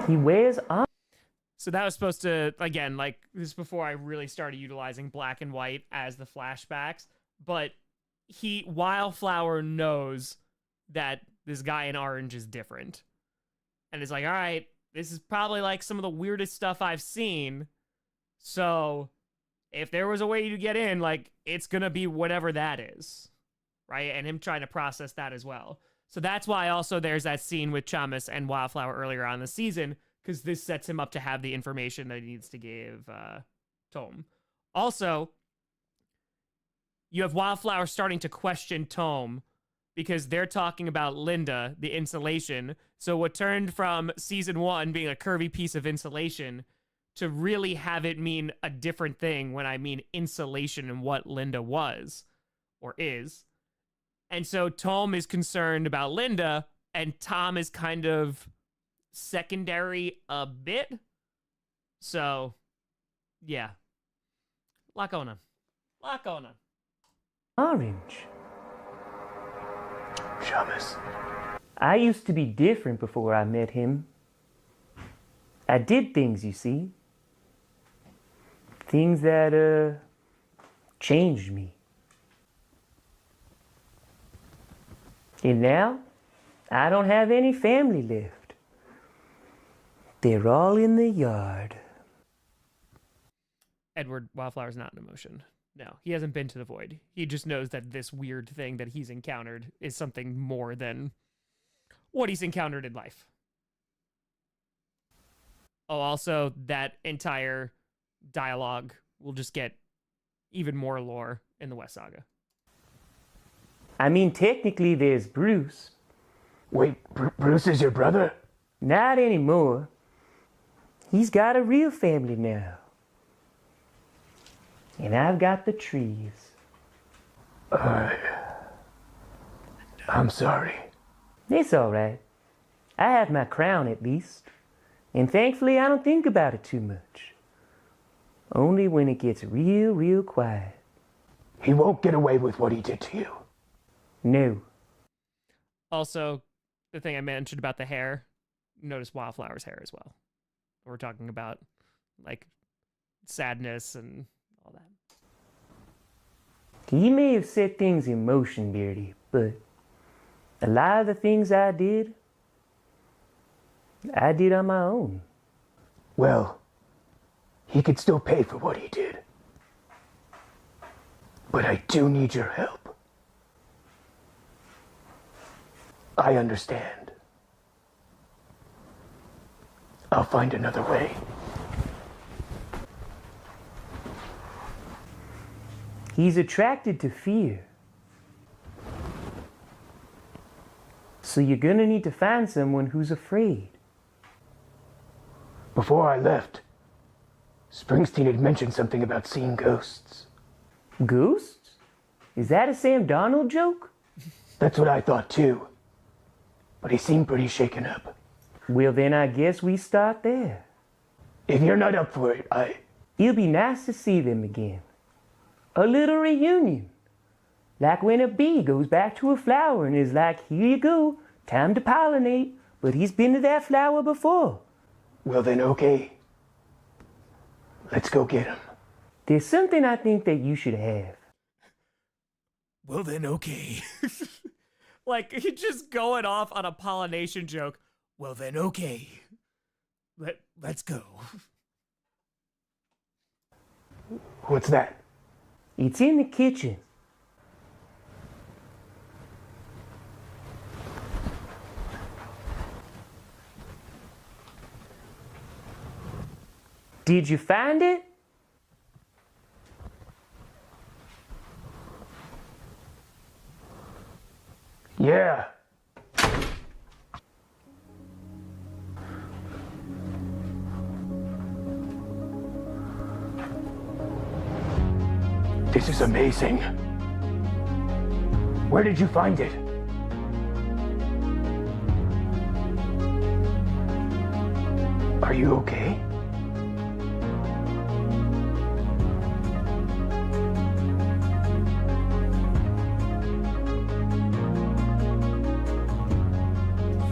He wears armor. So that was supposed to, again, like, this is before I really started utilizing black and white as the flashbacks, but Wildflower knows that this guy in orange is different. And it's like, all right, this is probably like some of the weirdest stuff I've seen. So if there was a way to get in, like, it's going to be whatever that is. Right? And him trying to process that as well. So that's why also there's that scene with Chamas and Wildflower earlier on in the season, because this sets him up to have the information that he needs to give Tome. Also, you have Wildflower starting to question Tome because they're talking about Linda, the insulation. So what turned from season 1 being a curvy piece of insulation to really have it mean a different thing when I mean insulation and what Linda was or is. And so Tome is concerned about Linda, and Tom is kind of secondary a bit. So, yeah. Lot going on. Orange. Shamus. I used to be different before I met him. I did things, you see. Things that, changed me. And now, I don't have any family left. They're all in the yard. Edward Wildflower's not an emotion. No, he hasn't been to the void. He just knows that this weird thing that he's encountered is something more than what he's encountered in life. Oh, also, that entire dialogue will just get even more lore in the West Saga. I mean, technically there's Bruce. Wait, Bruce is your brother? Not anymore. He's got a real family now. And I've got the trees. I'm sorry. It's all right. I have my crown at least. And thankfully I don't think about it too much. Only when it gets real, real quiet. He won't get away with what he did to you. No. Also, the thing I mentioned about the hair, notice Wildflower's hair as well. We're talking about, like, sadness and all that. You may have set things in motion, Beardy, but a lot of the things I did on my own. Well, he could still pay for what he did. But I do need your help. I understand. I'll find another way. He's attracted to fear. So you're gonna need to find someone who's afraid. Before I left, Springsteen had mentioned something about seeing ghosts. Ghosts? Is that a Sam Darnold joke? That's what I thought too. But he seemed pretty shaken up. Well, then I guess we start there. If you're not up for it, It'll be nice to see them again. A little reunion. Like when a bee goes back to a flower and is like, here you go, time to pollinate, but he's been to that flower before. Well then, okay. Let's go get him. There's something I think that you should have. Well, then, okay. Like, he just going off on a pollination joke. Well, then, okay. Let's go. What's that? It's in the kitchen. Did you find it? Yeah. This is amazing. Where did you find it? Are you okay?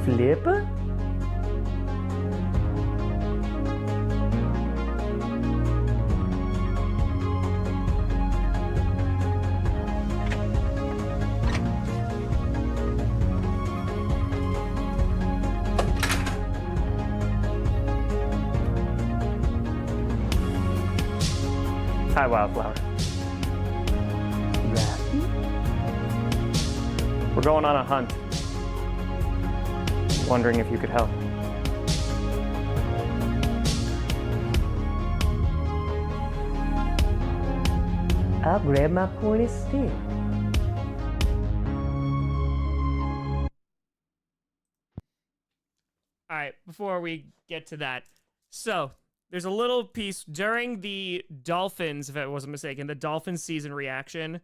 Flipper? Hi, Wildflower. Rocky? We're going on a hunt. Wondering if you could help. I'll grab my pointy stick. All right, before we get to that, so there's a little piece during the Dolphins, if I wasn't mistaken, the Dolphins season reaction.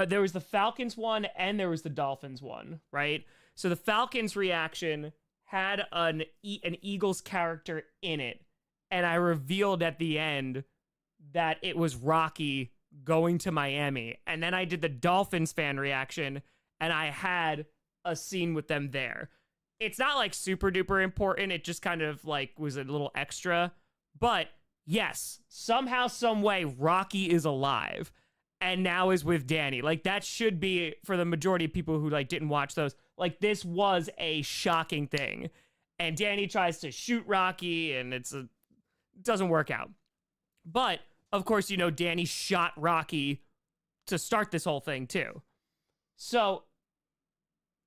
There was the Falcons one and there was the Dolphins one, right? So the Falcons reaction had an Eagles character in it, and I revealed at the end that it was Rocky going to Miami. And then I did the Dolphins fan reaction, and I had a scene with them there. It's not like super duper important. It just kind of like was a little extra. But yes, somehow, some way, Rocky is alive and now is with Danny. Like, that should be, for the majority of people who like didn't watch those, like, this was a shocking thing. And Danny tries to shoot Rocky, and it doesn't work out. But of course, you know, Danny shot Rocky to start this whole thing too. So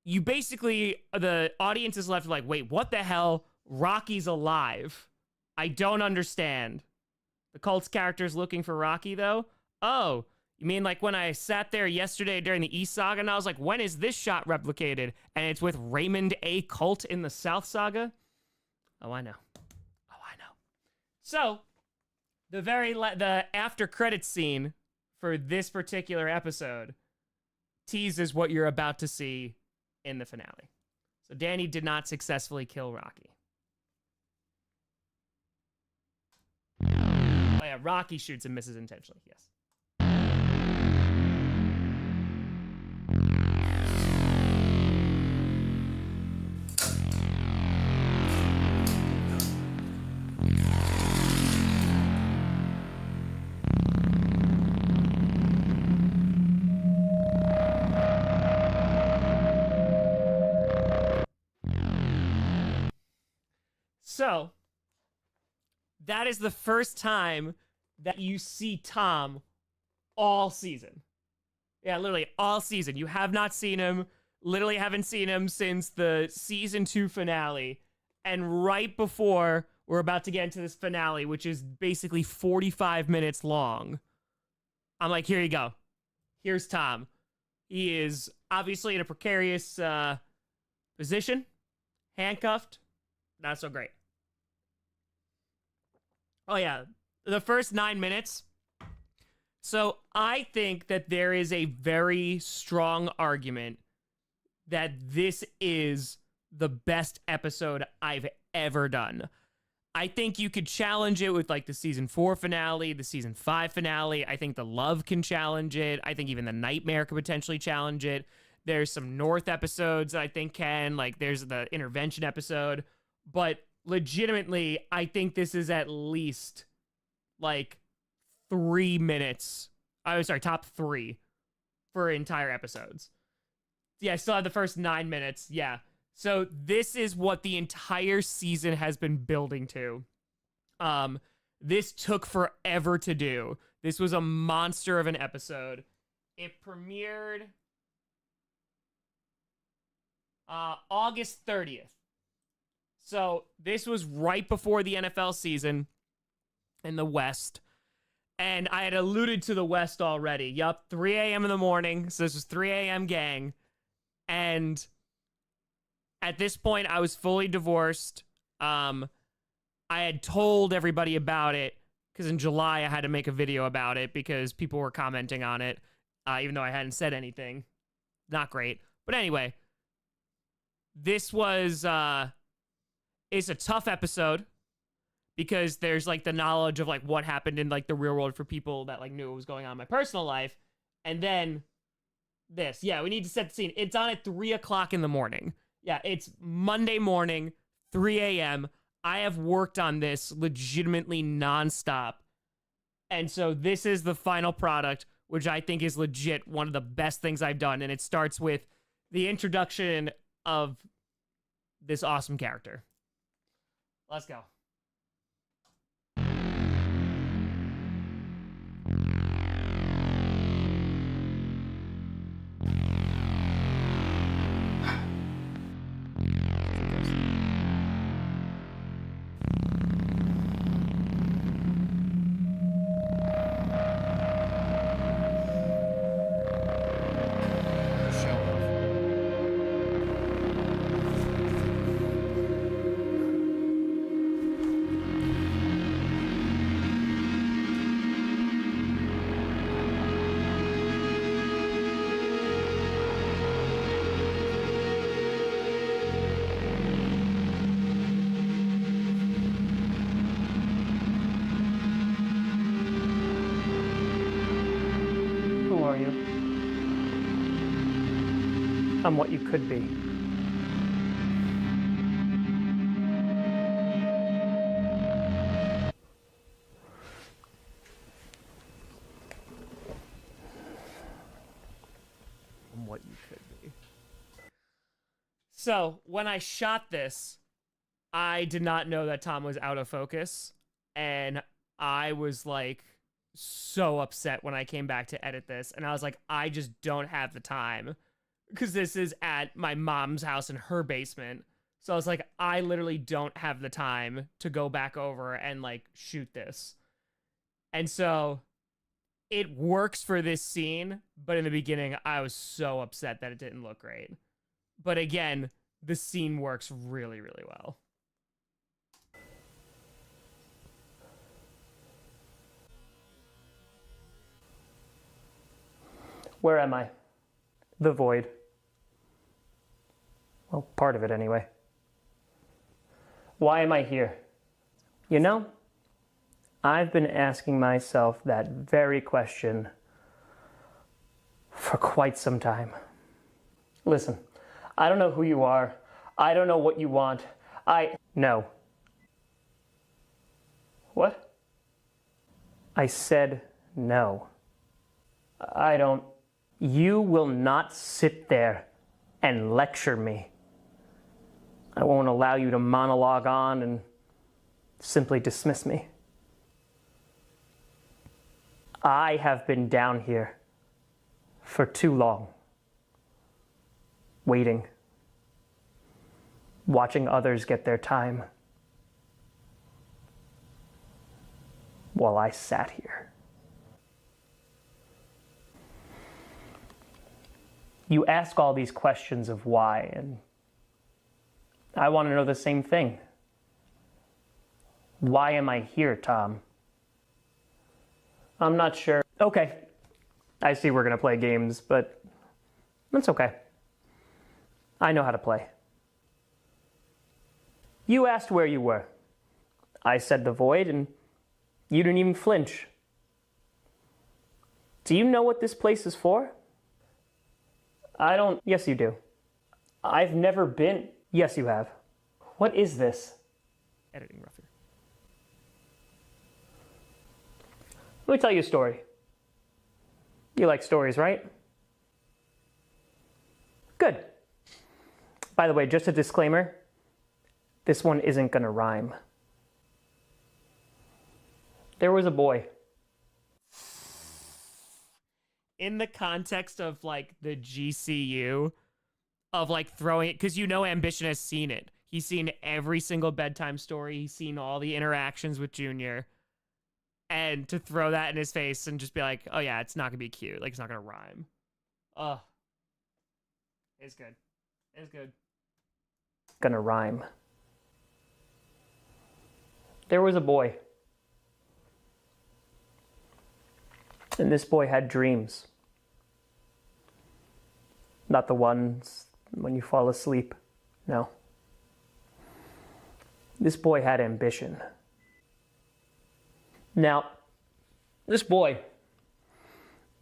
you basically, the audience is left like, wait, what the hell? Rocky's alive. I don't understand. The cult's character's looking for Rocky, though? Oh, you mean like when I sat there yesterday during the East Saga and I was like, when is this shot replicated? And it's with Raymond A. Colt in the South Saga? Oh, I know. So, the after credits scene for this particular episode teases what you're about to see in the finale. So Danny did not successfully kill Rocky. Oh yeah, Rocky shoots and misses intentionally, yes. So, that is the first time that you see Tom all season. Yeah, literally all season. You have not seen him. Literally haven't seen him since the season 2 finale. And right before we're about to get into this finale, which is basically 45 minutes long, I'm like, here you go. Here's Tom. He is obviously in a precarious position, handcuffed. Not so great. Oh, yeah. The first 9 minutes. So I think that there is a very strong argument that this is the best episode I've ever done. I think you could challenge it with like the season 4 finale, the season 5 finale. I think the Love can challenge it. I think even the Nightmare could potentially challenge it. There's some North episodes that I think can, like there's the Intervention episode. But legitimately, I think this is at least like 3 minutes. Oh, sorry, top 3 for entire episodes. Yeah, I still have the first 9 minutes. Yeah. So this is what the entire season has been building to. This took forever to do. This was a monster of an episode. It premiered August 30th. So this was right before the NFL season in the West. And I had alluded to the West already. Yup, 3 a.m. in the morning. So this was 3 a.m. gang. And at this point, I was fully divorced. I had told everybody about it because in July I had to make a video about it because people were commenting on it, even though I hadn't said anything. Not great. But anyway, this was it's a tough episode because there's like the knowledge of like what happened in like the real world for people that like knew what was going on in my personal life. And then this. Yeah, we need to set the scene. It's on at 3 o'clock in the morning. Yeah, it's Monday morning, 3 a.m. I have worked on this legitimately nonstop. And so this is the final product, which I think is legit one of the best things I've done. And it starts with the introduction of this awesome character. Let's go. I'm what you could be. I'm what you could be. So, when I shot this, I did not know that Tom was out of focus, and I was like so upset when I came back to edit this, and I was like, I just don't have the time. Because this is at my mom's house in her basement. So I was like, I literally don't have the time to go back over and like shoot this. And so it works for this scene, but in the beginning I was so upset that it didn't look great. But again, the scene works really, really well. Where am I? The void. Well, part of it anyway. Why am I here? You know, I've been asking myself that very question for quite some time. Listen, I don't know who you are. I don't know what you want. No. What? I said no. I don't. You will not sit there and lecture me. I won't allow you to monologue on and simply dismiss me. I have been down here for too long, waiting, watching others get their time, while I sat here. You ask all these questions of why, and I want to know the same thing. Why am I here, Tom? I'm not sure. Okay, I see we're gonna play games, but that's okay. I know how to play. You asked where you were. I said the void, and you didn't even flinch. Do you know what this place is for? I don't. Yes, you do. I've never been. Yes, you have. What is this? Editing rough here. Let me tell you a story. You like stories, right? Good. By the way, just a disclaimer, this one isn't gonna rhyme. There was a boy. In the context of like the GCU, of like throwing it, because you know Ambition has seen it. He's seen every single bedtime story. He's seen all the interactions with Junior. And to throw that in his face and just be like, oh yeah, it's not gonna be cute. Like, it's not gonna rhyme. Oh. It's good. It's good. Gonna rhyme. There was a boy. And this boy had dreams. Not the ones when you fall asleep. No. This boy had ambition. Now, this boy,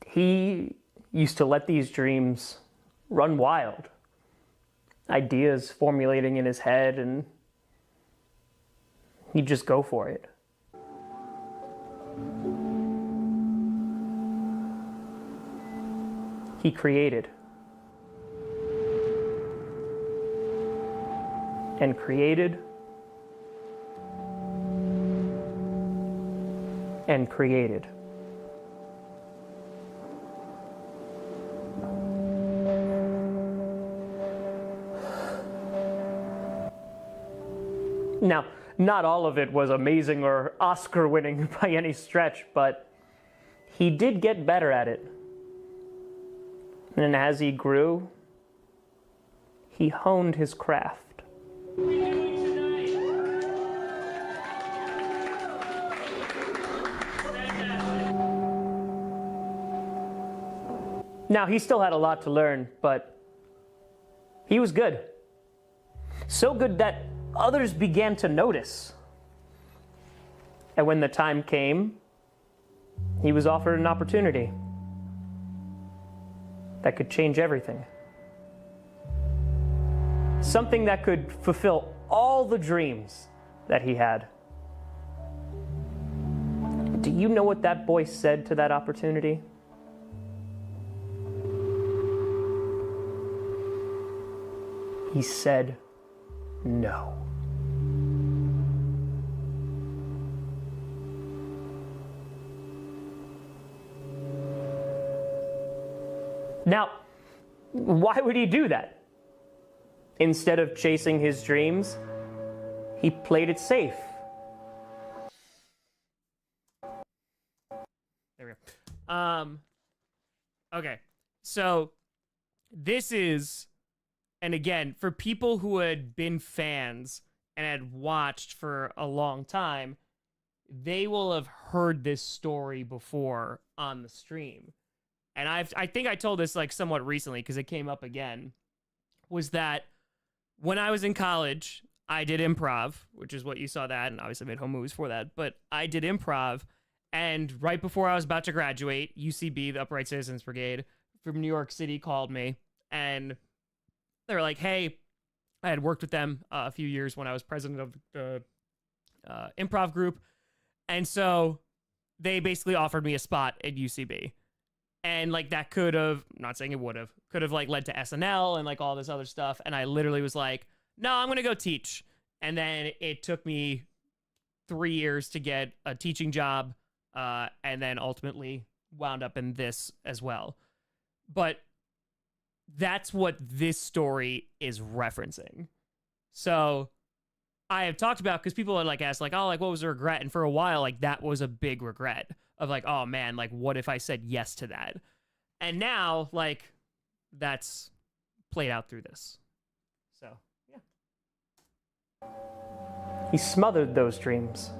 he used to let these dreams run wild. Ideas formulating in his head, and he'd just go for it. He created. And created. And created. Now, not all of it was amazing or Oscar-winning by any stretch, but he did get better at it. And as he grew, he honed his craft. Now, he still had a lot to learn, but he was good. So good that others began to notice. And when the time came, he was offered an opportunity that could change everything. Something that could fulfill all the dreams that he had. Do you know what that boy said to that opportunity? He said no. Now, why would he do that? Instead of chasing his dreams, he played it safe. There we go. Okay. So this is, and again, for people who had been fans and had watched for a long time, they will have heard this story before on the stream. And I think I told this like somewhat recently because it came up again, was that when I was in college, I did improv, which is what you saw that, and obviously made home movies for that, but I did improv, and right before I was about to graduate, UCB, the Upright Citizens Brigade from New York City, called me, and they were like, hey, I had worked with them a few years when I was president of the improv group, and so they basically offered me a spot at UCB. And like that could have, I'm not saying it would have, could have like led to SNL and like all this other stuff. And I literally was like, no, I'm going to go teach. And then it took me 3 years to get a teaching job, and then ultimately wound up in this as well. But that's what this story is referencing. So I have talked about, because people are like asked like, oh, like what was the regret? And for a while, like that was a big regret of like, oh man, like what if I said yes to that? And now like that's played out through this. So yeah. He smothered those dreams.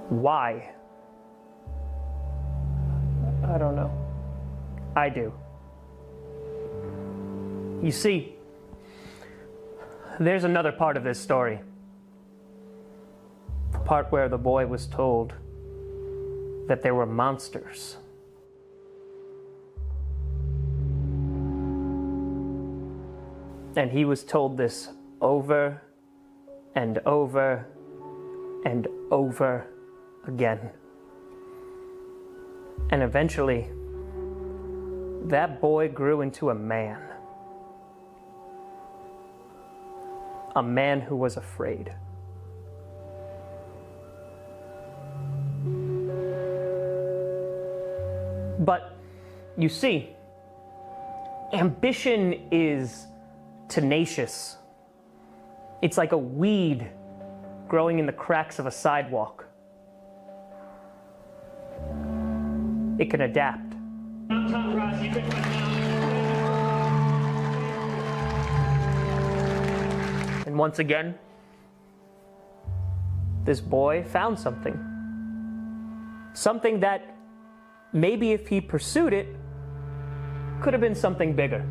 Why? I don't know. I do. You see, there's another part of this story. The part where the boy was told that there were monsters. And he was told this over and over and over again. And eventually, that boy grew into a man. A man who was afraid. But, you see, ambition is tenacious. It's like a weed growing in the cracks of a sidewalk. It can adapt. And once again, this boy found something. Something that maybe if he pursued it, could have been something bigger.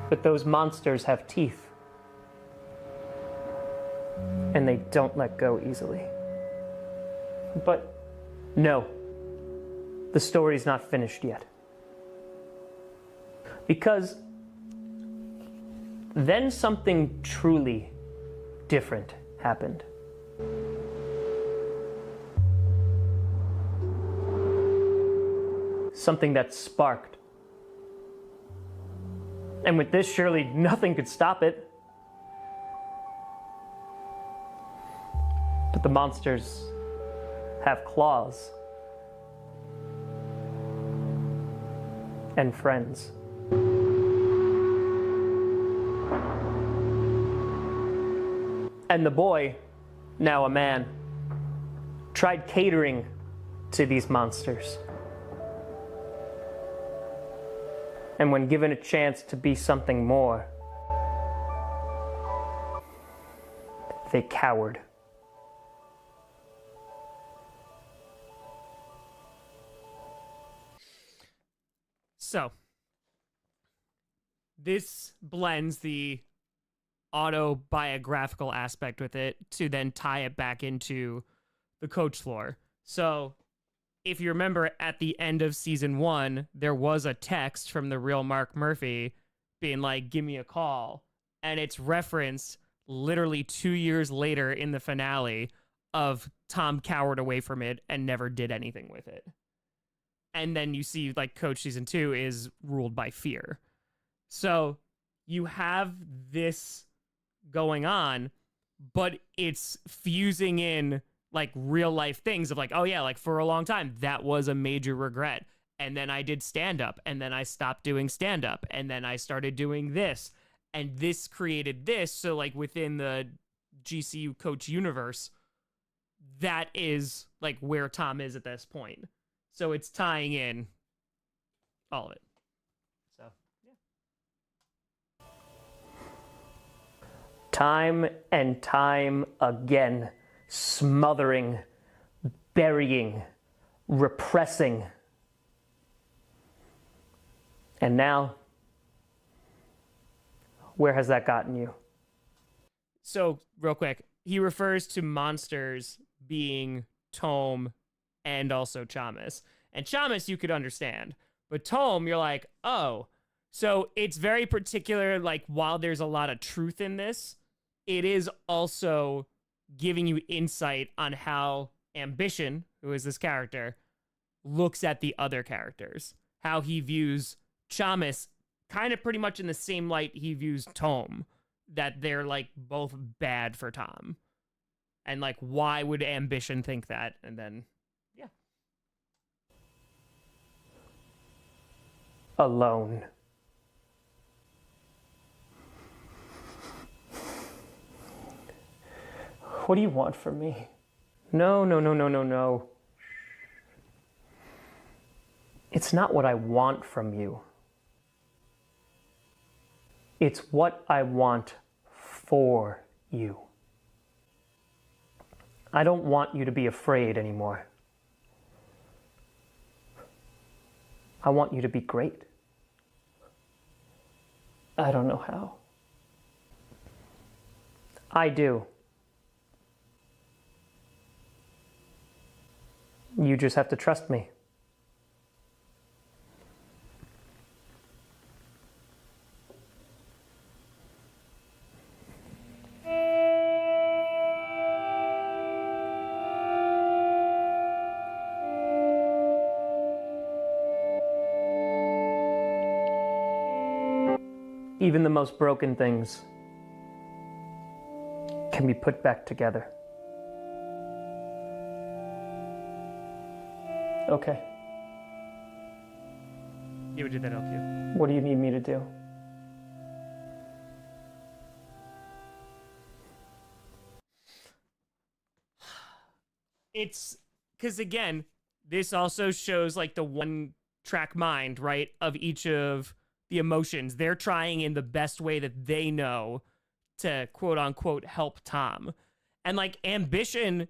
But those monsters have teeth. And they don't let go easily. But no, the story's not finished yet. Because then something truly different happened. Something that sparked. And with this, surely nothing could stop it. But the monsters have claws. And friends. And the boy, now a man, tried catering to these monsters. And when given a chance to be something more, they cowered. So, this blends the autobiographical aspect with it to then tie it back into the coach lore. So, if you remember at the end of season 1, there was a text from the real Mark Murphy being like, give me a call. And it's referenced literally 2 years later in the finale of Tom cowered away from it and never did anything with it. And then you see like Coach season 2 is ruled by fear. So you have this going on, but it's fusing in like real life things of like, oh yeah, like for a long time, that was a major regret. And then I did stand up, and then I stopped doing stand up, and then I started doing this, and this created this. So like within the GCU coach universe, that is like where Tom is at this point. So it's tying in all of it. So, yeah. Time and time again, smothering, burying, repressing. And now, where has that gotten you? So, real quick, he refers to monsters being Tome and also Chamas. And Chamas you could understand, but Tome, you're like, oh. So it's very particular, like while there's a lot of truth in this, it is also giving you insight on how Ambition, who is this character, looks at the other characters. How he views Chamas kind of pretty much in the same light he views Tome. that they're like both bad for Tom. And like, why would Ambition think that? And then, yeah. Alone. What do you want from me? No, no, no, no, no, no. It's not what I want from you. It's what I want for you. I don't want you to be afraid anymore. I want you to be great. I don't know how. I do. You just have to trust me. Even the most broken things can be put back together. Okay. You would do that, LQ. What do you need me to do? It's because, again, this also shows like the one track mind, right, of each of the emotions. They're trying in the best way that they know to quote unquote help Tom. And like Ambition,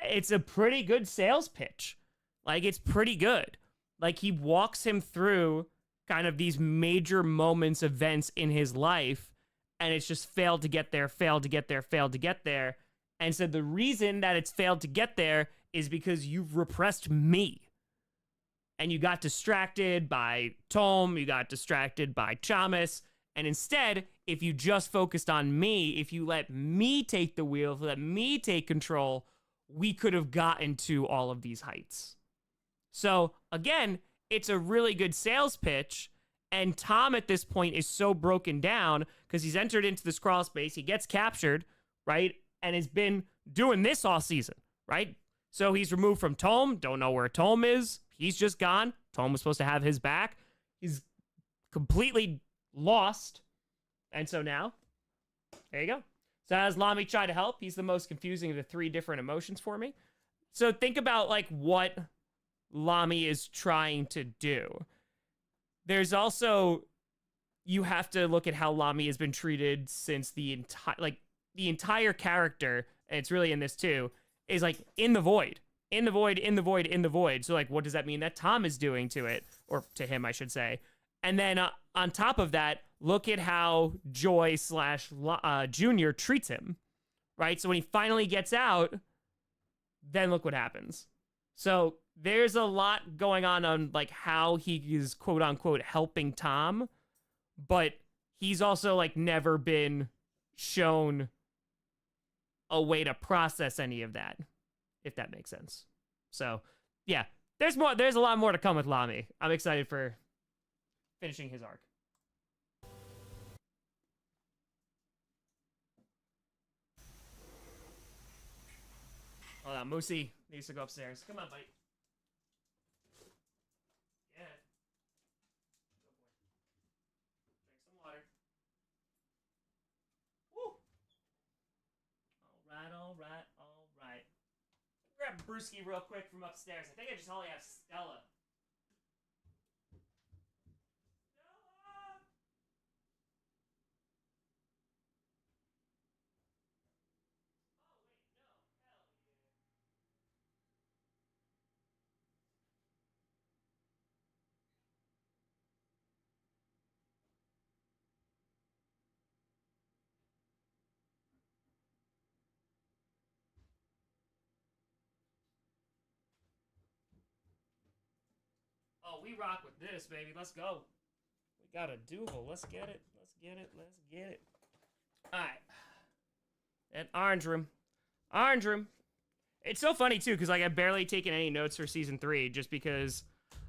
it's a pretty good sales pitch. Like, it's pretty good. Like, he walks him through kind of these major moments, events in his life, and it's just failed to get there, failed to get there, failed to get there. And so the reason that it's failed to get there is because you've repressed me. And you got distracted by Tom, you got distracted by Chamas, and instead, if you just focused on me, if you let me take the wheel, let me take control, we could have gotten to all of these heights. So, again, it's a really good sales pitch, and Tom at this point is so broken down because he's entered into this crawl space, he gets captured, right, and has been doing this all season, right? So he's removed from Tom, don't know where Tom is, he's just gone. Tom was supposed to have his back. He's completely lost, and so now, there you go. So as Lamy tried to help, he's the most confusing of the three different emotions for me. So think about like what Lamy is trying to do. There's also, you have to look at how Lamy has been treated since the entire character, and it's really in this too, is like in the void. In the void, in the void, in the void. So like, what does that mean that Tom is doing to it? Or to him, I should say. And then on top of that, look at how Joy / Junior treats him, right? So when he finally gets out, then look what happens. So there's a lot going on like how he is quote unquote helping Tom, but he's also like never been shown a way to process any of that, if that makes sense. So yeah, there's a lot more to come with Lamy. I'm excited for finishing his arc. Hold on, Moosey needs to go upstairs. Come on, buddy. Yeah. Drink some water. Woo! All right. Grab Brewski real quick from upstairs. I think I just only have Stella. Oh, we rock with this, baby. Let's go. We got a duel. Let's get it. All right. And Orange Room. It's so funny, too, because like, I've barely taken any notes for Season 3 just because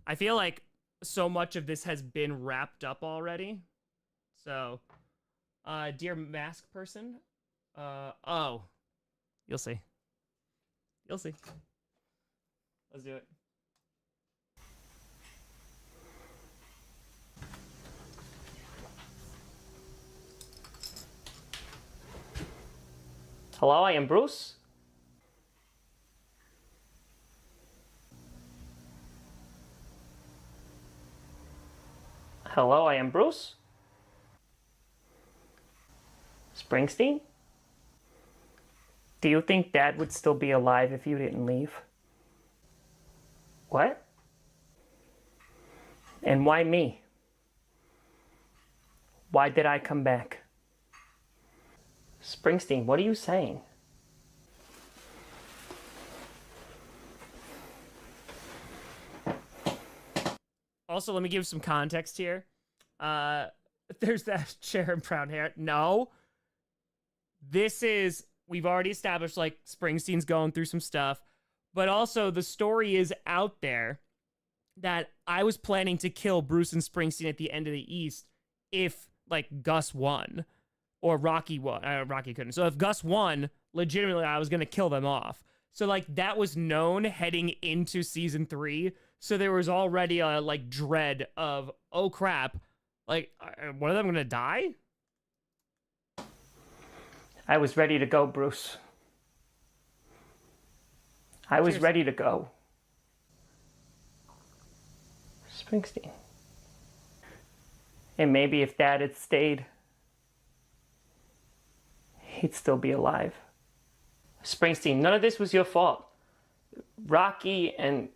I feel like so much of this has been wrapped up already. So Dear mask person. Oh. You'll see. You'll see. Let's do it. Hello, I am Bruce. Hello, I am Bruce. Springsteen? Do you think Dad would still be alive if you didn't leave? What? And why me? Why did I come back? Springsteen, what are you saying? Also, let me give some context here. There's that chair and brown hair. No. This is, we've already established, like, Springsteen's going through some stuff. But also, the story is out there that I was planning to kill Bruce and Springsteen at the end of the East if, like, Gus won. Or Rocky won. Rocky couldn't. So if Gus won, legitimately, I was going to kill them off. So, like, that was known heading into season 3. So there was already a, like, dread of, oh, crap. Like, one of them going to die? I was ready to go, Bruce. I was ready to go. Springsteen. And maybe if Dad had stayed, he'd still be alive. Springsteen, none of this was your fault. Rocky and...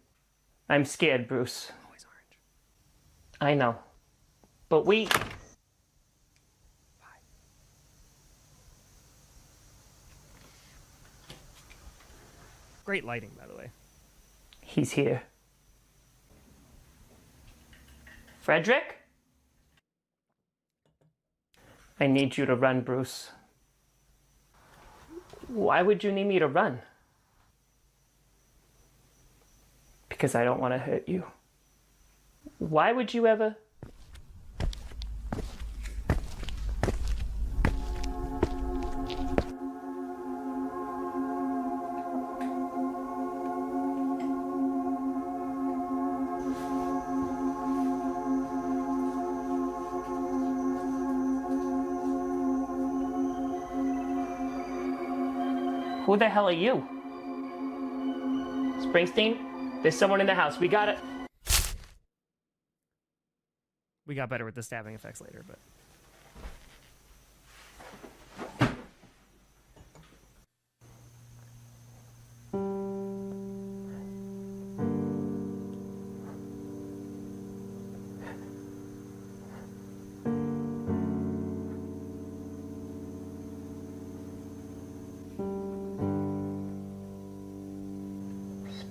I'm scared, Bruce. Always orange. I know. But we... Bye. Great lighting, by the way. He's here. Frederick? I need you to run, Bruce. Why would you need me to run? Because I don't want to hurt you. Why would you ever... Who the hell are you? Springsteen? There's someone in the house. We got it. We got better with the stabbing effects later, but...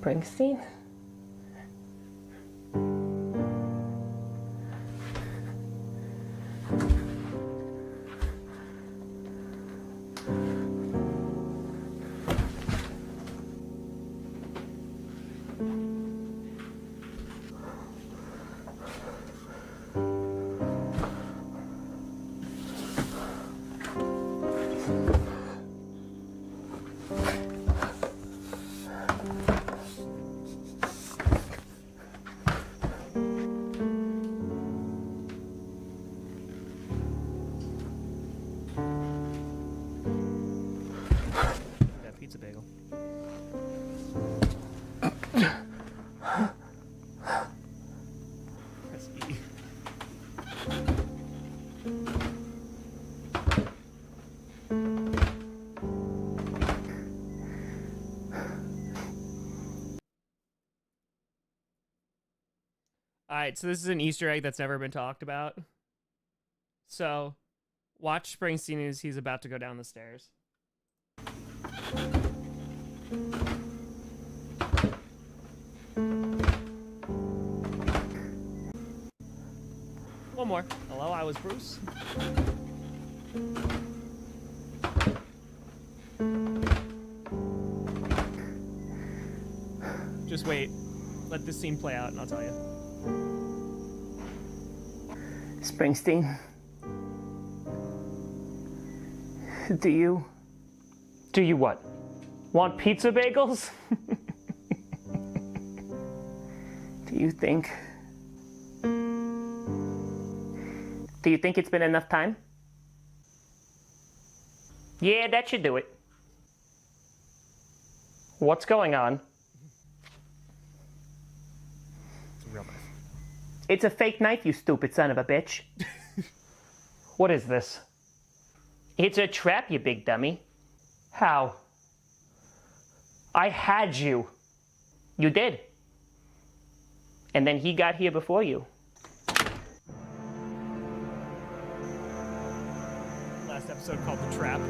Springsteen? That pizza bagel. Press E. Alright, so this is an Easter egg that's never been talked about. So, watch Springsteen as he's about to go down the stairs. One more. Hello, I was Bruce. Just wait. Let this scene play out and I'll tell you. Springsteen? Do you? Do you what? Want pizza bagels? Do you think? Do you think it's been enough time? Yeah, that should do it. What's going on? It's a real knife. It's a fake knife, you stupid son of a bitch. What is this? It's a trap, you big dummy. How? I had you. You did. And then he got here before you. Last episode called The Trap.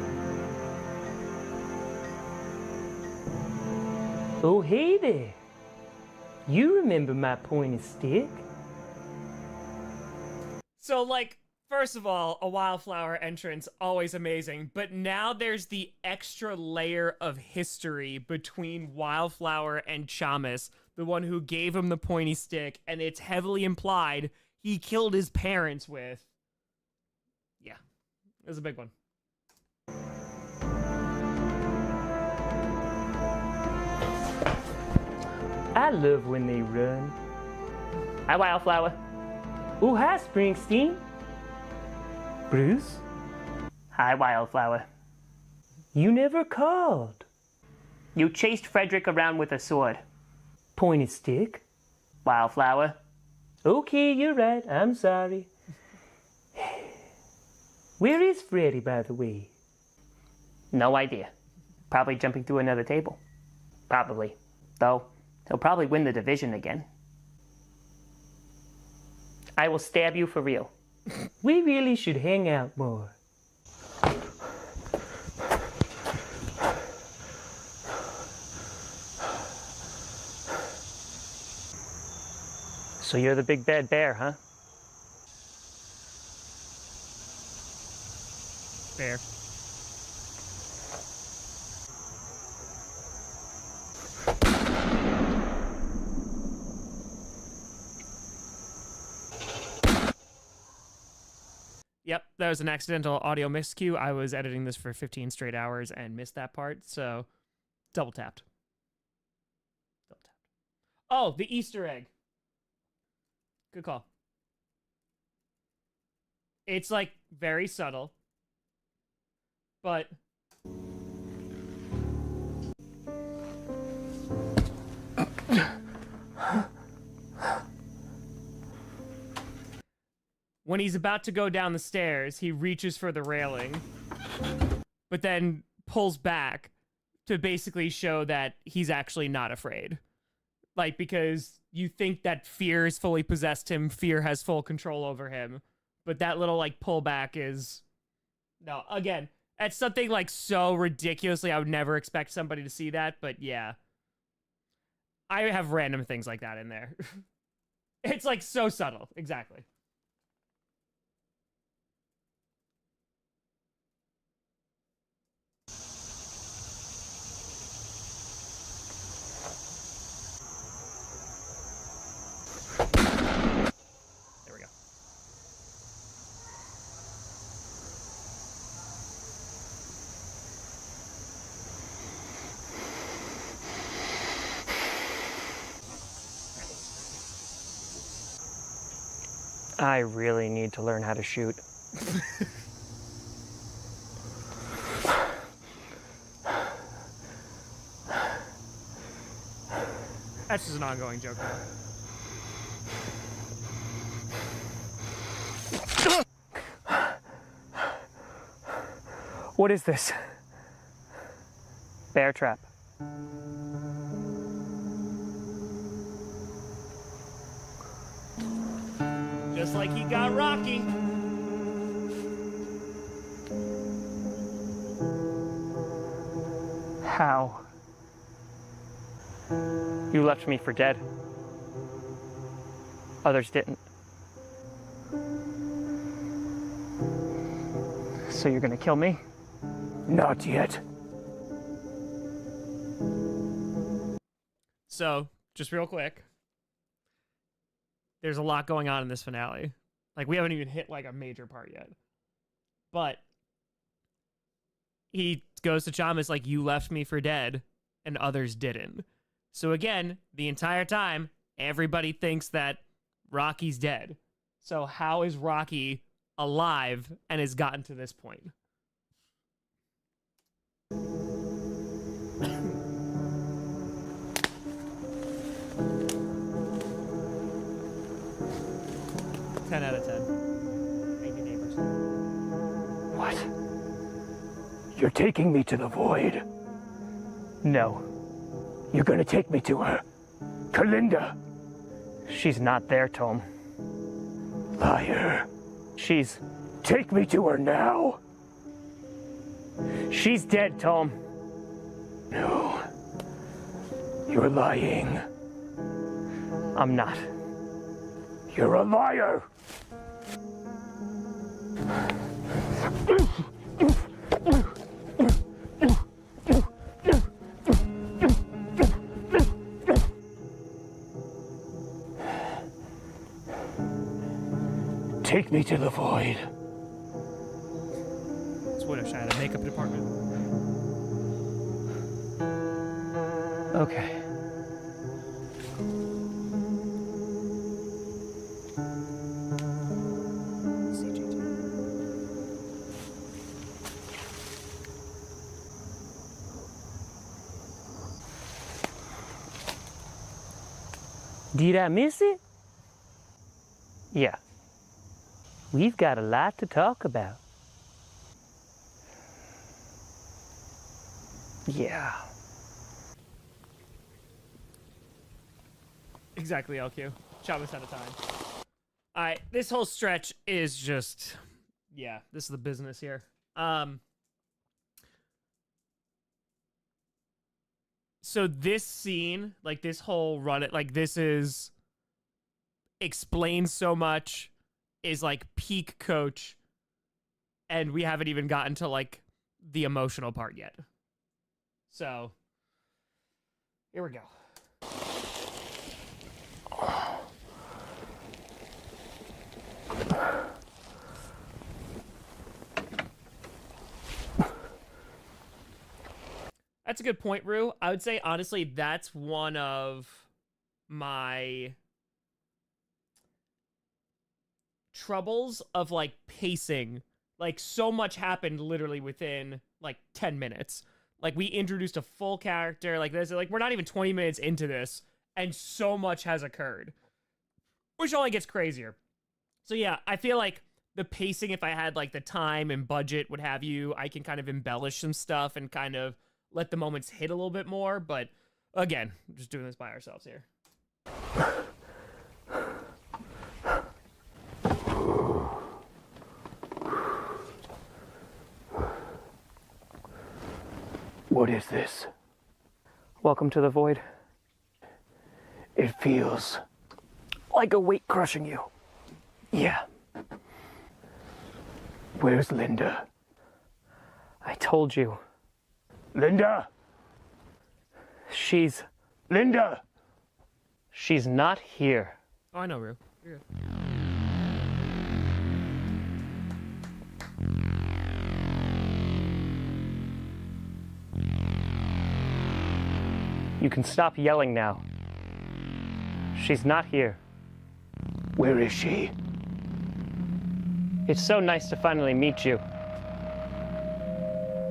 Oh, hey there. You remember my pointy stick? So, like, first of all, a Wildflower entrance, always amazing. But now there's the extra layer of history between Wildflower and Chamas, the one who gave him the pointy stick, and it's heavily implied he killed his parents with. Yeah, it was a big one. I love when they run. Hi, Wildflower. Oh, hi, Springsteen. Bruce, Hi, Wildflower. you never called. You chased Frederick around with a sword. Pointy stick? Wildflower. Okay, you're right. I'm sorry. Where is Freddy, by the way? No idea. Probably jumping through another table. Probably. Though, he'll probably win the division again. I will stab you for real. We really should hang out more. So you're the big bad bear, huh? Fair. Yep, that was an accidental audio miscue. I was editing this for 15 straight hours and missed that part, so double tapped. Double tapped. Oh, the Easter egg. Good call. It's like very subtle, but when he's about to go down the stairs, he reaches for the railing, but then pulls back to basically show that he's actually not afraid. Like, because you think that fear has fully possessed him, fear has full control over him, but that little, like, pullback is... No, again, that's something, like, so ridiculously, I would never expect somebody to see that, but yeah. I have random things like that in there. It's, like, so subtle. Exactly. There we go. I really need to learn how to shoot. That's just an ongoing joke, though. What is this? Bear trap. Just like he got Rocky. How? You left me for dead. Others didn't. So you're gonna kill me? Not yet. So, just real quick. There's a lot going on in this finale. Like, we haven't even hit, like, a major part yet. But he goes to Chalmers like, you left me for dead and others didn't. So again, the entire time, everybody thinks that Rocky's dead. So how is Rocky alive and has gotten to this point? Ten out of 10. Thank you, neighbors. What? You're taking me to the void. No, You're gonna take me to her. To Linda. she's not there, Tom. Liar. She's Take me to her now. dead, Tom. No. You're lying. I'm not. You're a liar. Take me to the void. It's Widow Shine, a makeup department. Okay. Did I miss it? Yeah. We've got a lot to talk about. Yeah. Exactly, LQ. Chavez out of time. All right, this whole stretch is just, yeah, this is the business here. So this scene, like this whole run, like this is explains so much, is like peak Coach, and we haven't even gotten to like the emotional part yet. So here we go. That's a good point, Rue. I would say, honestly, that's one of my troubles of, like, pacing. Like, so much happened literally within, like, 10 minutes. Like, we introduced a full character. Like, this, like, we're not even 20 minutes into this, and so much has occurred. Which only gets crazier. So, yeah, I feel like the pacing, if I had, like, the time and budget, what have you, I can kind of embellish some stuff and kind of let the moments hit a little bit more, but again, we're just doing this by ourselves here. What is this? Welcome to the void. It feels like a weight crushing you. Yeah. Where's Linda? I told you. Linda! She's Linda! not here. Oh, I know, Rue. You're good. You can stop yelling now. She's not here. Where is she? It's so nice to finally meet you.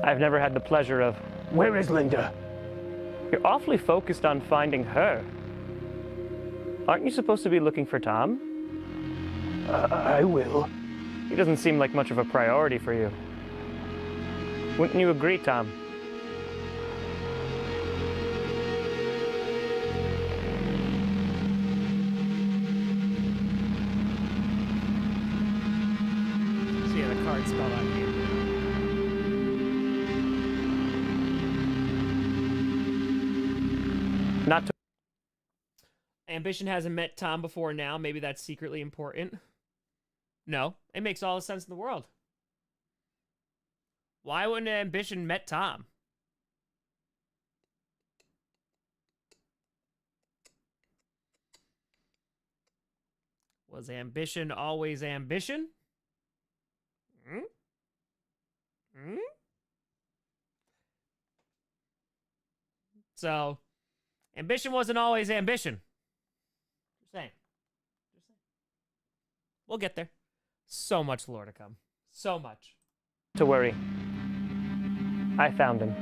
I've never had the pleasure of... Where is Linda? You're awfully focused on finding her. Aren't you supposed to be looking for Tom? I will. He doesn't seem like much of a priority for you. Wouldn't you agree, Tom? So yeah, the card spell out here. Not to... Ambition hasn't met Tom before now. Maybe that's secretly important. No, it makes all the sense in the world. Why wouldn't Ambition met Tom? Was Ambition always Ambition? Hmm? Hmm? So, ambition wasn't always ambition. Just saying. We'll get there. So much lore to come. So much. To worry. I found him.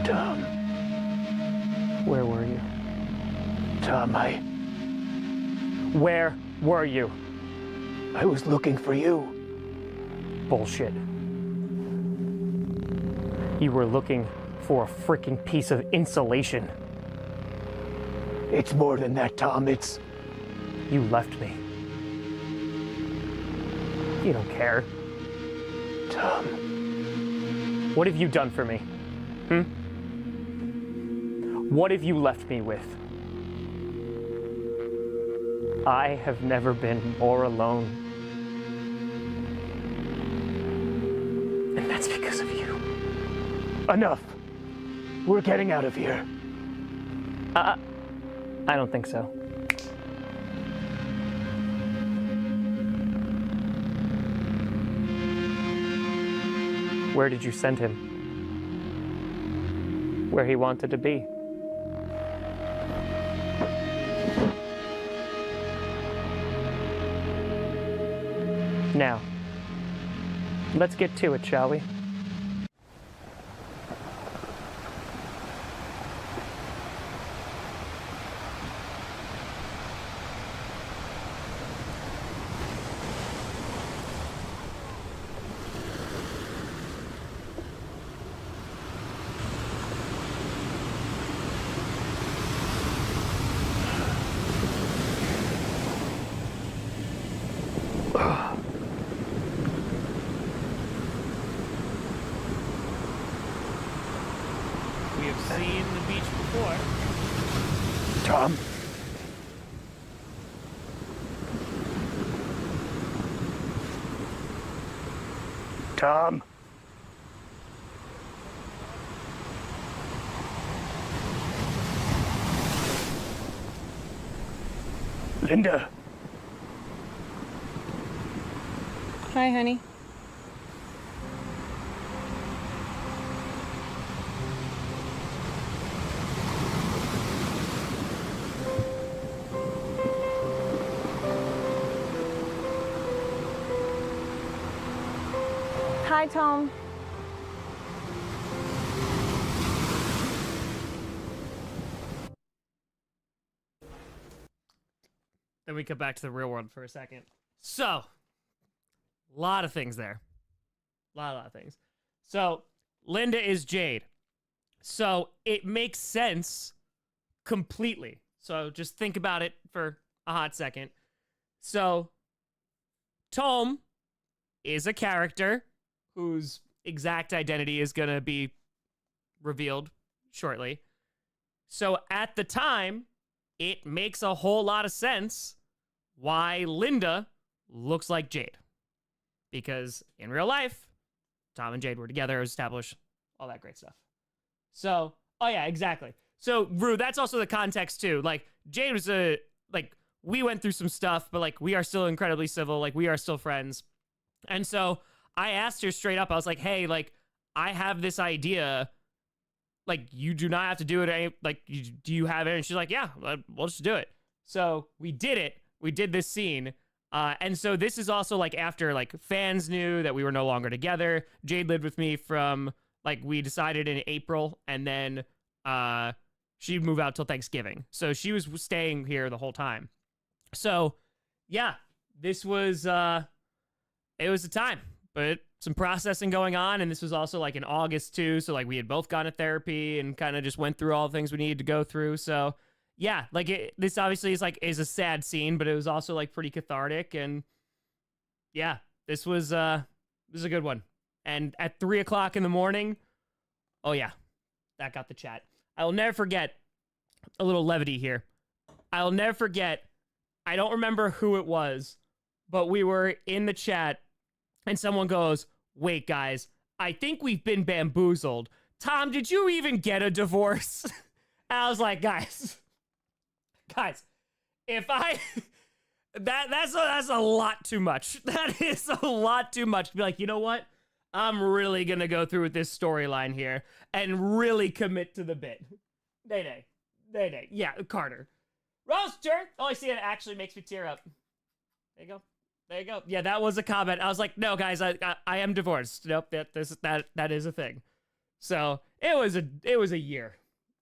Tom. Where were you? Tom, Where were you? I was looking for you. Bullshit. You were looking for a freaking piece of insulation. It's more than that, Tom. You left me. You don't care. Tom. What have you done for me? What have you left me with? I have never been more alone. And that's because of you. Enough. We're getting out of here. I don't think so. Where did you send him? Where he wanted to be. Now, let's get to it, shall we? We have seen the beach before. Tom. Tom. Linda. Hi, honey. Hi, Tom. Then we come back to the real world for a second. So, a lot of things there. A lot of things. So, Linda is Jade. So, it makes sense completely. So, just think about it for a hot second. So, Tom is a character whose exact identity is going to be revealed shortly. So, at the time, it makes a whole lot of sense why Linda looks like Jade. Because in real life, Tom and Jade were together, established, all that great stuff. So, oh yeah, exactly. So, Rue, that's also the context too. Like, Jade was we went through some stuff, but like, we are still incredibly civil. Like, we are still friends. And so, I asked her straight up, I was like, hey, like, I have this idea. Like, you do not have to do it. Do you have it? And she's like, yeah, we'll just do it. So we did it. We did this scene. And so this is also like after like fans knew that we were no longer together. Jade lived with me from like, we decided in April, and then she'd move out till Thanksgiving. So she was staying here the whole time. So yeah, this was, it was a time, but some processing going on. And this was also like in August too. So like we had both gone to therapy and kind of just went through all the things we needed to go through. So yeah, like this obviously is a sad scene, but it was also like pretty cathartic. And yeah, this was a good one. And at 3:00 in the morning, oh yeah, that got the chat. I will never forget a little levity here. I'll never forget. I don't remember who it was, but we were in the chat and someone goes, wait, guys, I think we've been bamboozled. Tom, did you even get a divorce? And I was like, guys, if I, that's a lot too much. That is a lot too much to be like, you know what? I'm really gonna go through with this storyline here and really commit to the bit. Day. Yeah, Carter. Roaster! Oh, I see it actually makes me tear up. There you go. Yeah, that was a comment. I was like, no, guys, I am divorced. Nope, that is a thing. So it was a year.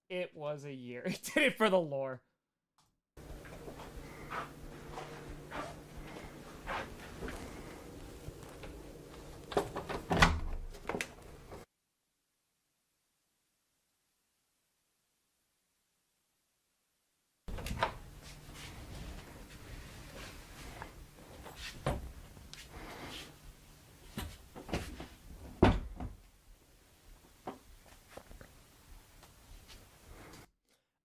It was a year. It did it for the lore.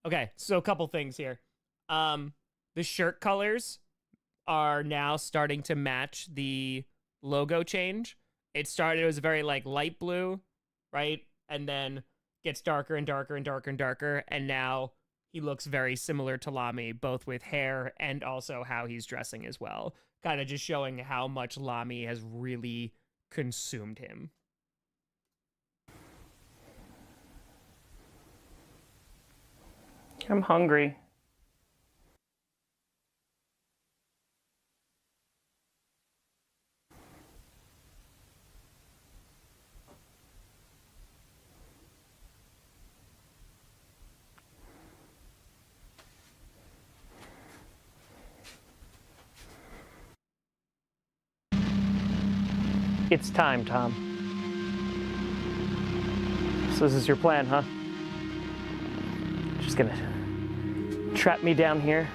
Okay, so a couple things here. The shirt colors are now starting to match the logo change. It was very like light blue, right? And then gets darker and darker and darker and darker. And now he looks very similar to Lamy, both with hair and also how he's dressing as well. Kind of just showing how much Lamy has really consumed him. I'm hungry. It's time, Tom. So this is your plan, huh? Just gonna trap me down here?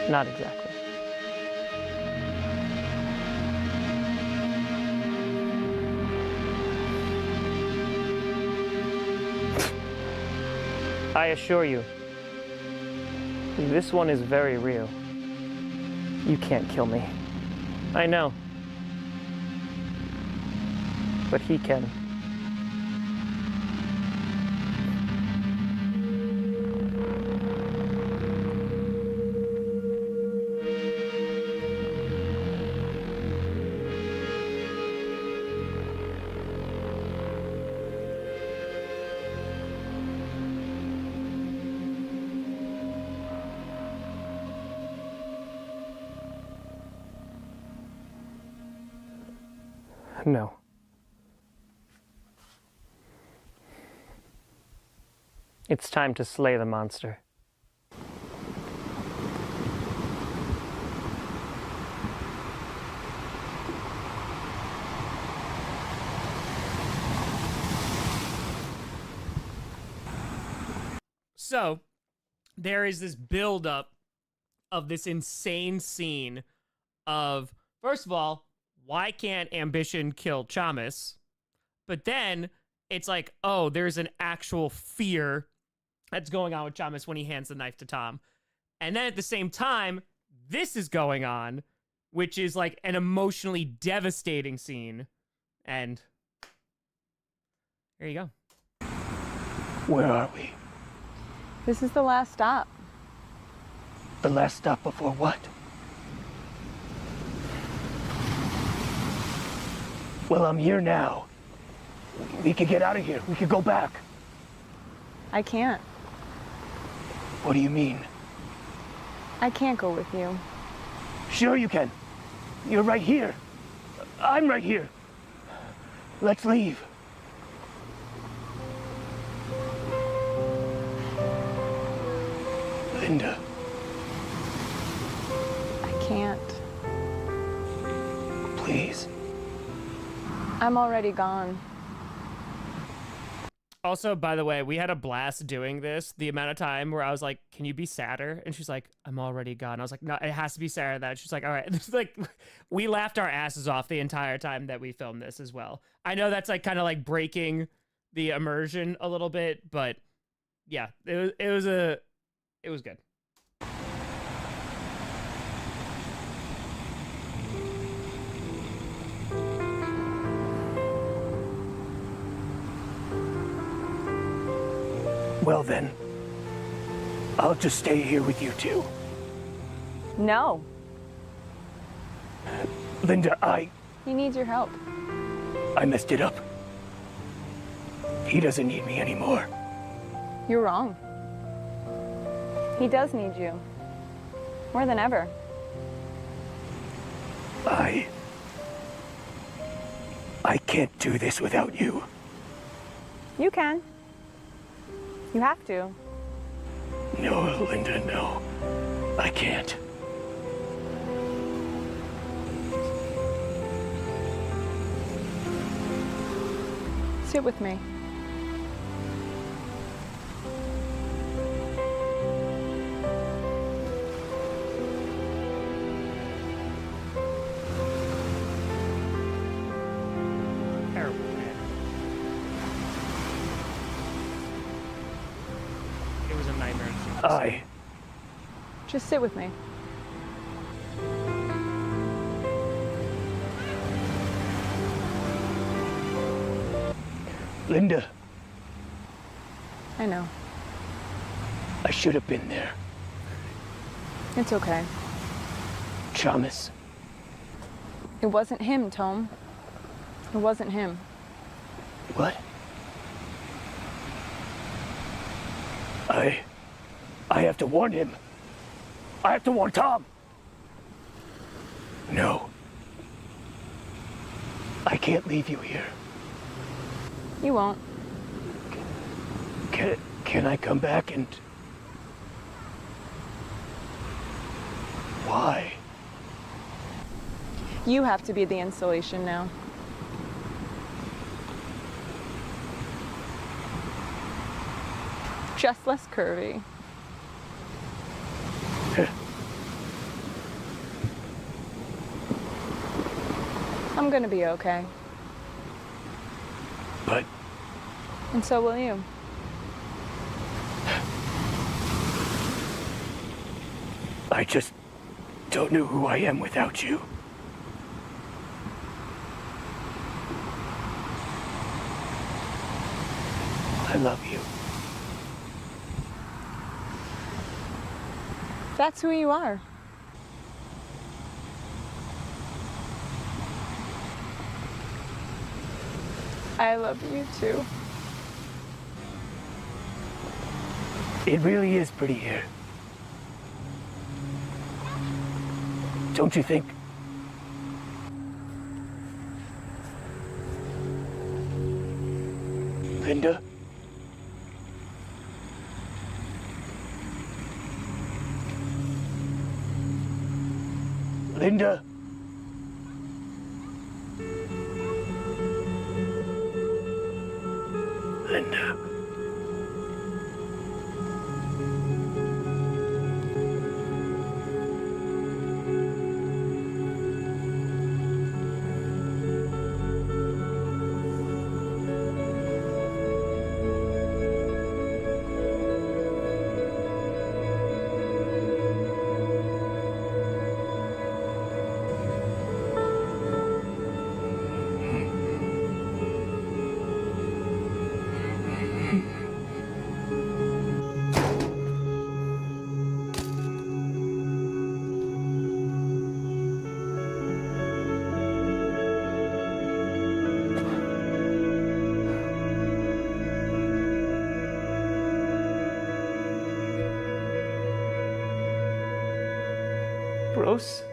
Not exactly. I assure you, this one is very real. You can't kill me. I know. But he can. No. It's time to slay the monster. So, there is this buildup of this insane scene of, first of all, why can't Ambition kill Chamas? But then it's like, oh, there's an actual fear that's going on with Chamas when he hands the knife to Tom. And then at the same time, this is going on, which is like an emotionally devastating scene. And there you go. Where are we? This is the last stop. The last stop before what? Well, I'm here now. We could get out of here. We could go back. I can't. What do you mean? I can't go with you. Sure you can. You're right here. I'm right here. Let's leave. Linda. I can't. Please. I'm already gone. Also, by the way, we had a blast doing this. The amount of time where I was like, can you be sadder? And she's like, I'm already gone. I was like, no, it has to be sadder than that. She's like, all right. It's like, we laughed our asses off the entire time that we filmed this as well. I know that's like kind of like breaking the immersion a little bit, but yeah, it was good. Well then, I'll just stay here with you two. No. Linda, He needs your help. I messed it up. He doesn't need me anymore. You're wrong. He does need you. More than ever. I can't do this without you. You can. You have to. No, Linda, no. I can't. Sit with me. Terrible, man. It was a nightmare. Just sit with me. Linda, I know. I should have been there. It's okay. Chamas. It wasn't him, Tom. It wasn't him. What? I have to warn him. I have to warn Tom. No. I can't leave you here. You won't. Can I come back and... Why? You have to be the installation now. Just less curvy. I'm gonna be okay. But And so will you. I just don't know who I am without you. I love you. That's who you are. I love you too. It really is pretty here. Don't you think? Linda? Linda? Linda. Gross.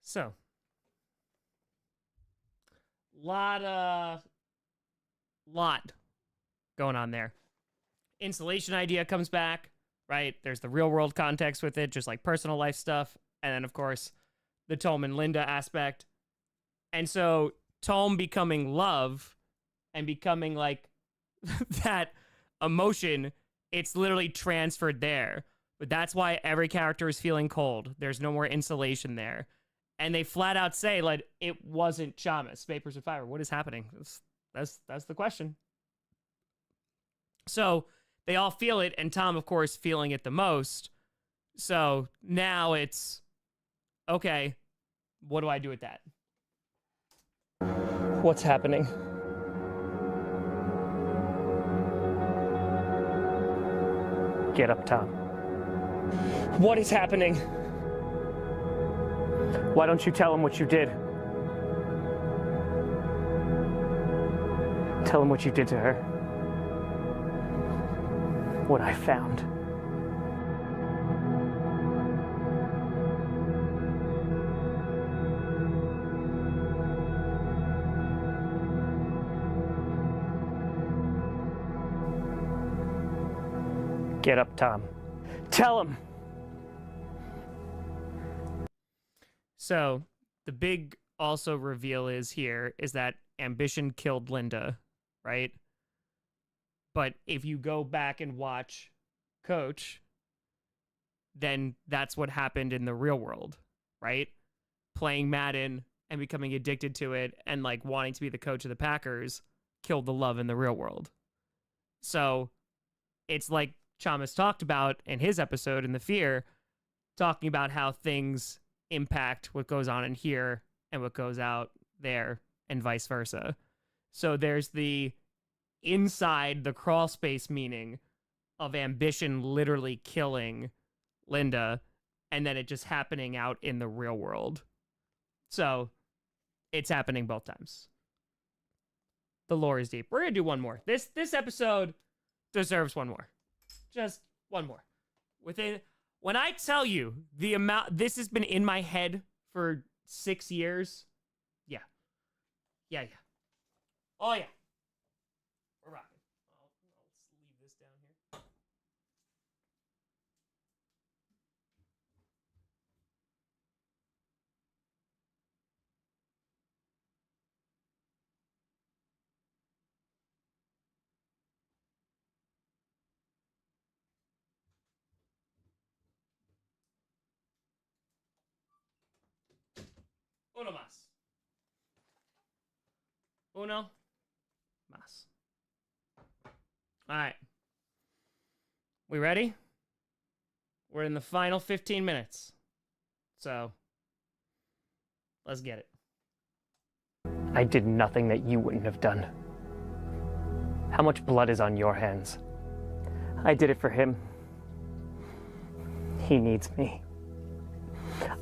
So, lot going on there. Installation idea comes back, right? There's the real world context with it, just like personal life stuff. And then, of course, the Tom and Linda aspect. And so Tom becoming love and becoming like that emotion, it's literally transferred there. But that's why every character is feeling cold. There's no more insulation there. And they flat out say, like, it wasn't Chamas. Vapors of Fire. What is happening? That's the question. So they all feel it, and Tom, of course, feeling it the most. So now it's, okay, what do I do with that? What's happening? Get up, Tom. What is happening? Why don't you tell him what you did? Tell him what you did to her. What I found. Get up, Tom. Tell him! So the big also reveal is that ambition killed Linda, right? But if you go back and watch Coach, then that's what happened in the real world, right? Playing Madden and becoming addicted to it and like wanting to be the coach of the Packers killed the love in the real world. So it's like Chamas talked about in his episode in The Fear, talking about how things impact what goes on in here and what goes out there and vice versa. So there's the inside the crawl space meaning of ambition literally killing Linda and then it just happening out in the real world. So it's happening both times. The lore is deep. We're going to do one more. This episode deserves one more. Just one more. When I tell you the amount, this has been in my head for 6 years. Yeah. Oh, yeah. We're rocking. I'll leave this down here. Uno más. Uno más. All right. We ready? We're in the final 15 minutes. So, let's get it. I did nothing that you wouldn't have done. How much blood is on your hands? I did it for him. He needs me.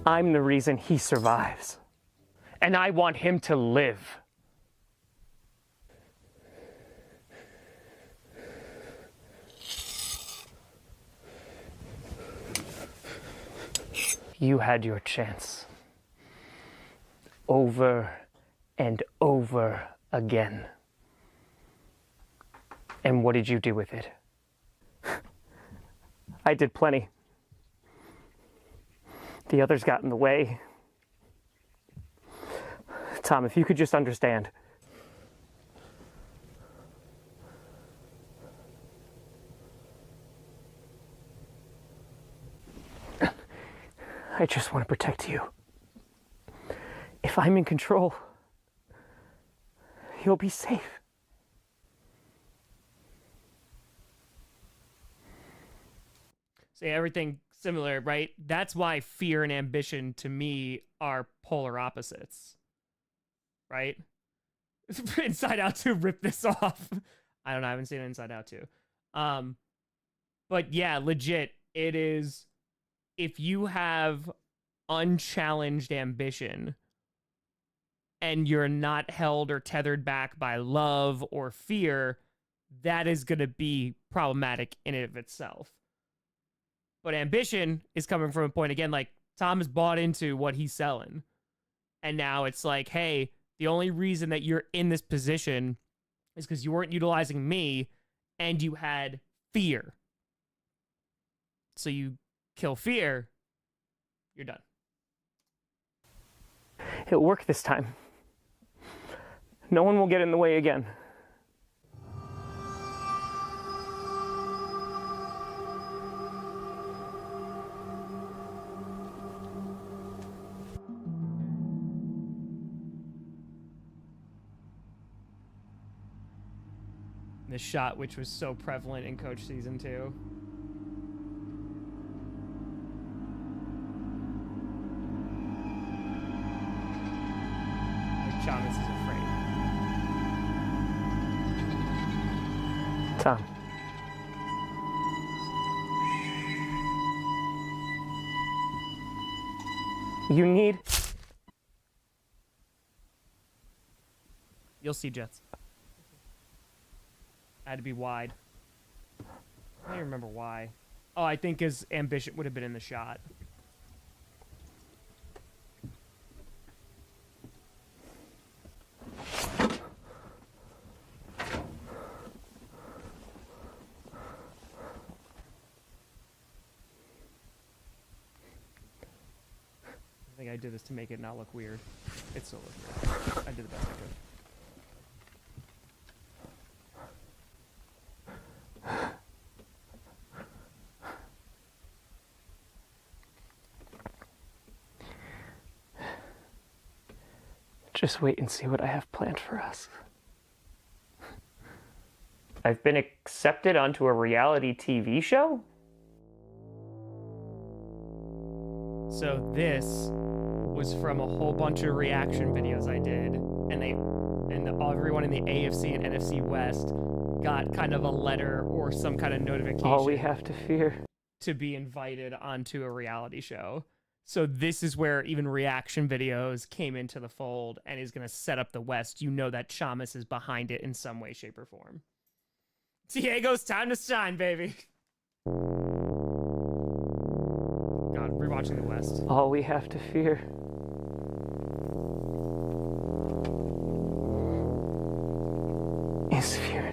I'm the reason he survives. And I want him to live. You had your chance. Over and over again. And what did you do with it? I did plenty. The others got in the way. Tom, if you could just understand. I just want to protect you. If I'm in control, you'll be safe. See, everything similar, right? That's why fear and ambition to me are polar opposites. Right? Inside Out 2, rip this off. I don't know, I haven't seen Inside Out 2. But yeah, legit, it is, if you have unchallenged ambition and you're not held or tethered back by love or fear, that is going to be problematic in and of itself. But ambition is coming from a point, again, like, Tom has bought into what he's selling. And now it's like, hey, the only reason that you're in this position is because you weren't utilizing me and you had fear. so you kill fear, you're done. It'll work this time. No one will get in the way again. This shot, which was so prevalent in Coach Season 2. Like Chavez is afraid. Tom. You need... You'll see, Jets. Had to be wide. I don't even remember why. Oh, I think his ambition would have been in the shot. I think I did this to make it not look weird. It still looks weird. I did the best I could. Just wait and see what I have planned for us. I've been accepted onto a reality TV show? So this was from a whole bunch of reaction videos I did, and everyone in the AFC and NFC West got kind of a letter or some kind of notification. All we have to fear. To be invited onto a reality show. So this is where even reaction videos came into the fold and is going to set up the West. You know that Chamas is behind it in some way, shape, or form. Diego's time to shine, baby. God, rewatching the West. All we have to fear. Is fear.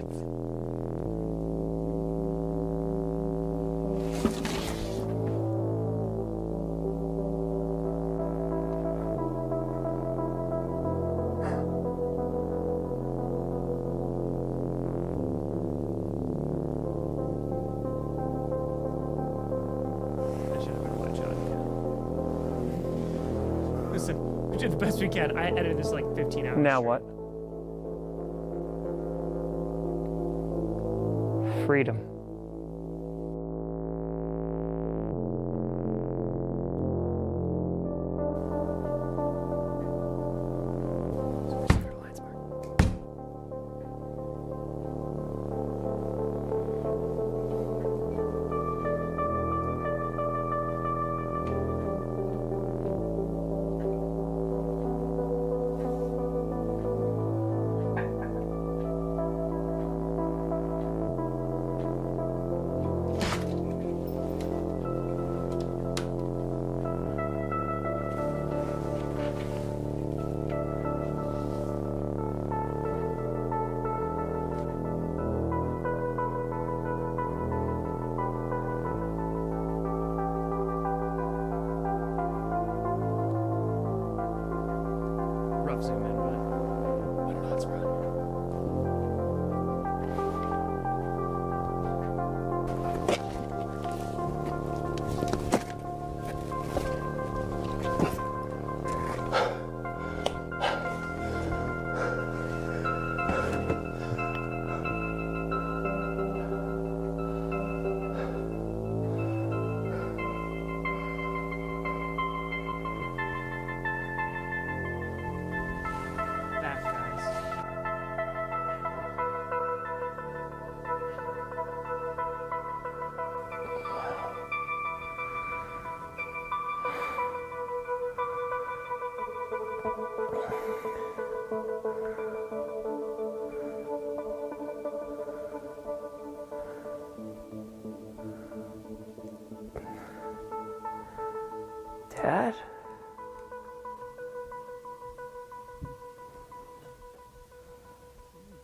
We did the best we can. I edited this like 15 hours. Now straight. what? Freedom. Rough zoom in, but not spread. Back, guys. Dad?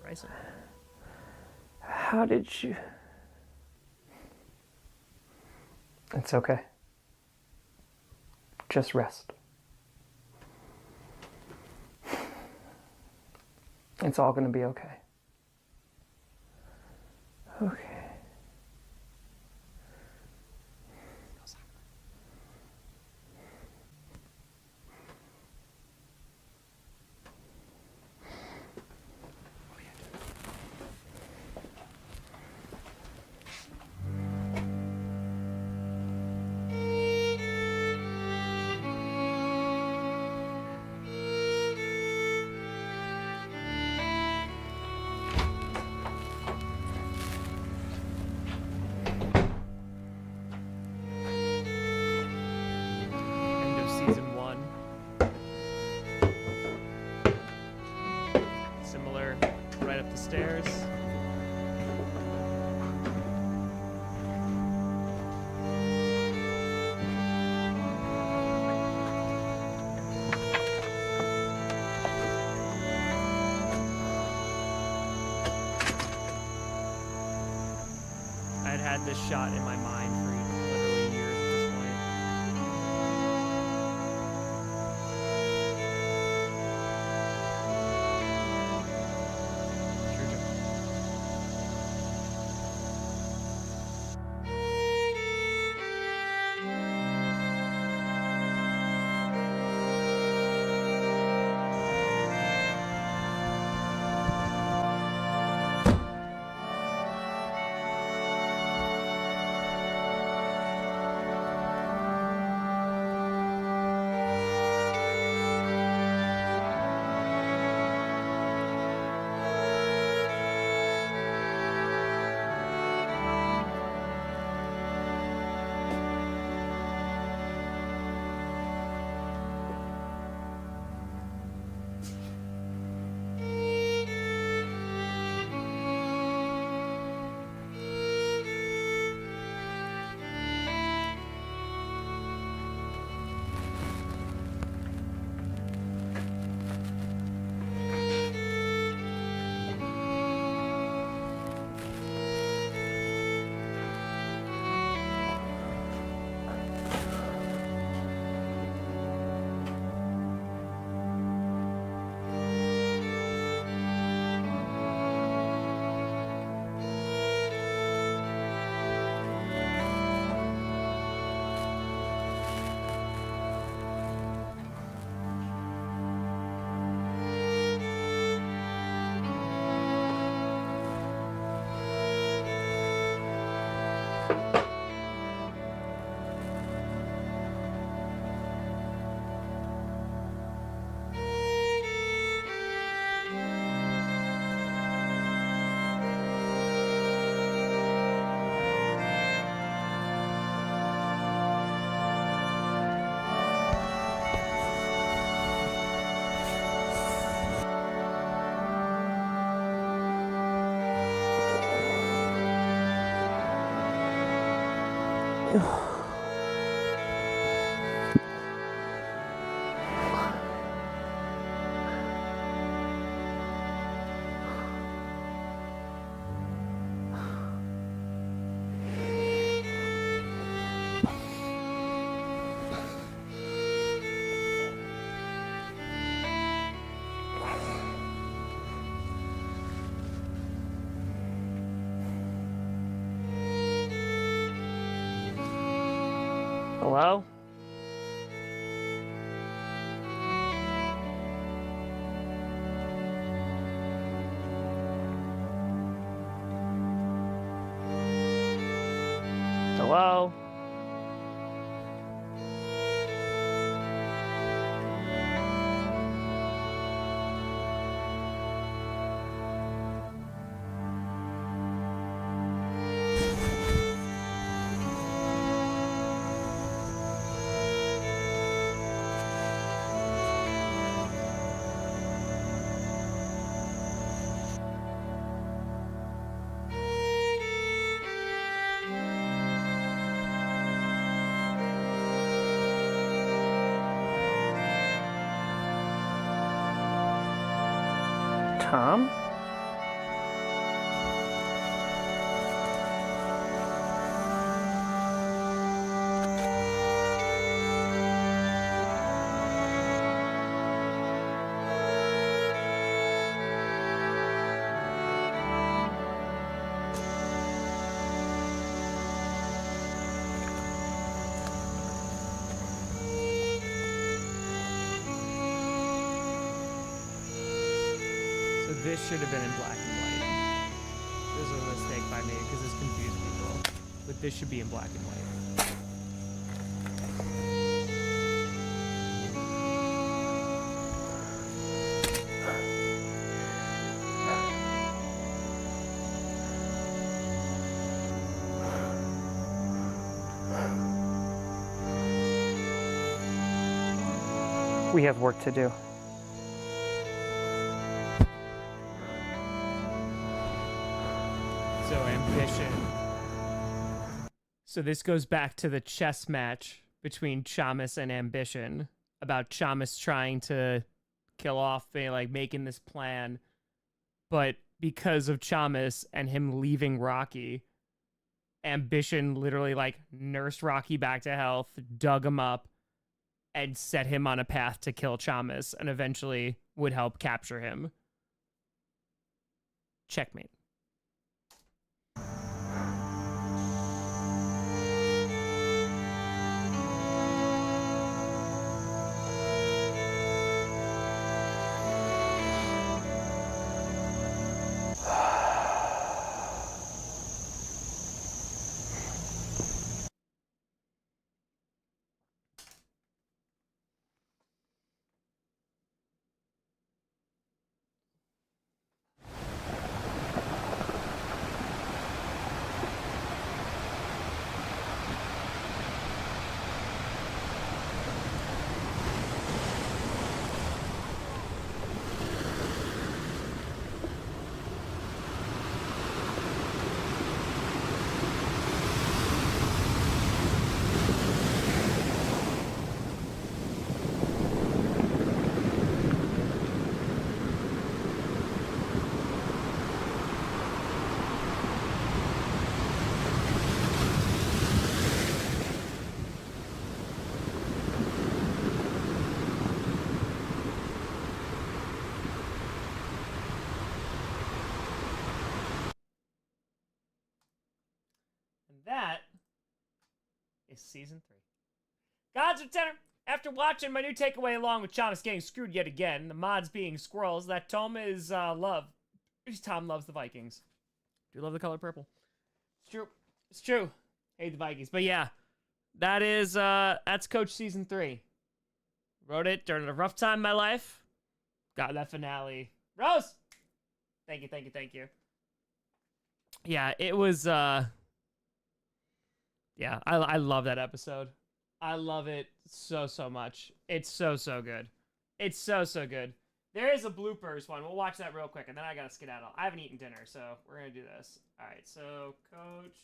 Bryson. How did you... It's okay. Just rest. It's all gonna be okay. Okay. End of season 1. Similar, right up the stairs. I'd had this shot in my mind for literally years at this point. Sure, Joe. Hello? Hello? Tom? this should have been in black and white. This was a mistake by me because this confused people. But this should be in black and white. We have work to do. So ambition. So this goes back to the chess match between Chamas and Ambition about Chamas trying to kill off, like making this plan, but because of Chamas and him leaving Rocky, Ambition literally like nursed Rocky back to health, dug him up, and set him on a path to kill Chamas, and eventually would help capture him. Checkmate. That is season 3. Gods of Tenor. After watching my new takeaway along with Chamas getting screwed yet again, the mods being squirrels, that Tom is love. Tom loves the Vikings. Do love the color purple. It's true. It's true. Hate the Vikings. But yeah, that is that's Coach season 3. Wrote it during a rough time in my life. Got that finale. Rose! Thank you, thank you, thank you. Yeah, it was yeah, I love that episode. I love it so much. It's so good. It's so good. There is a bloopers one. We'll watch that real quick, and then I gotta skedaddle. I haven't eaten dinner, so we're gonna do this. All right, so Coach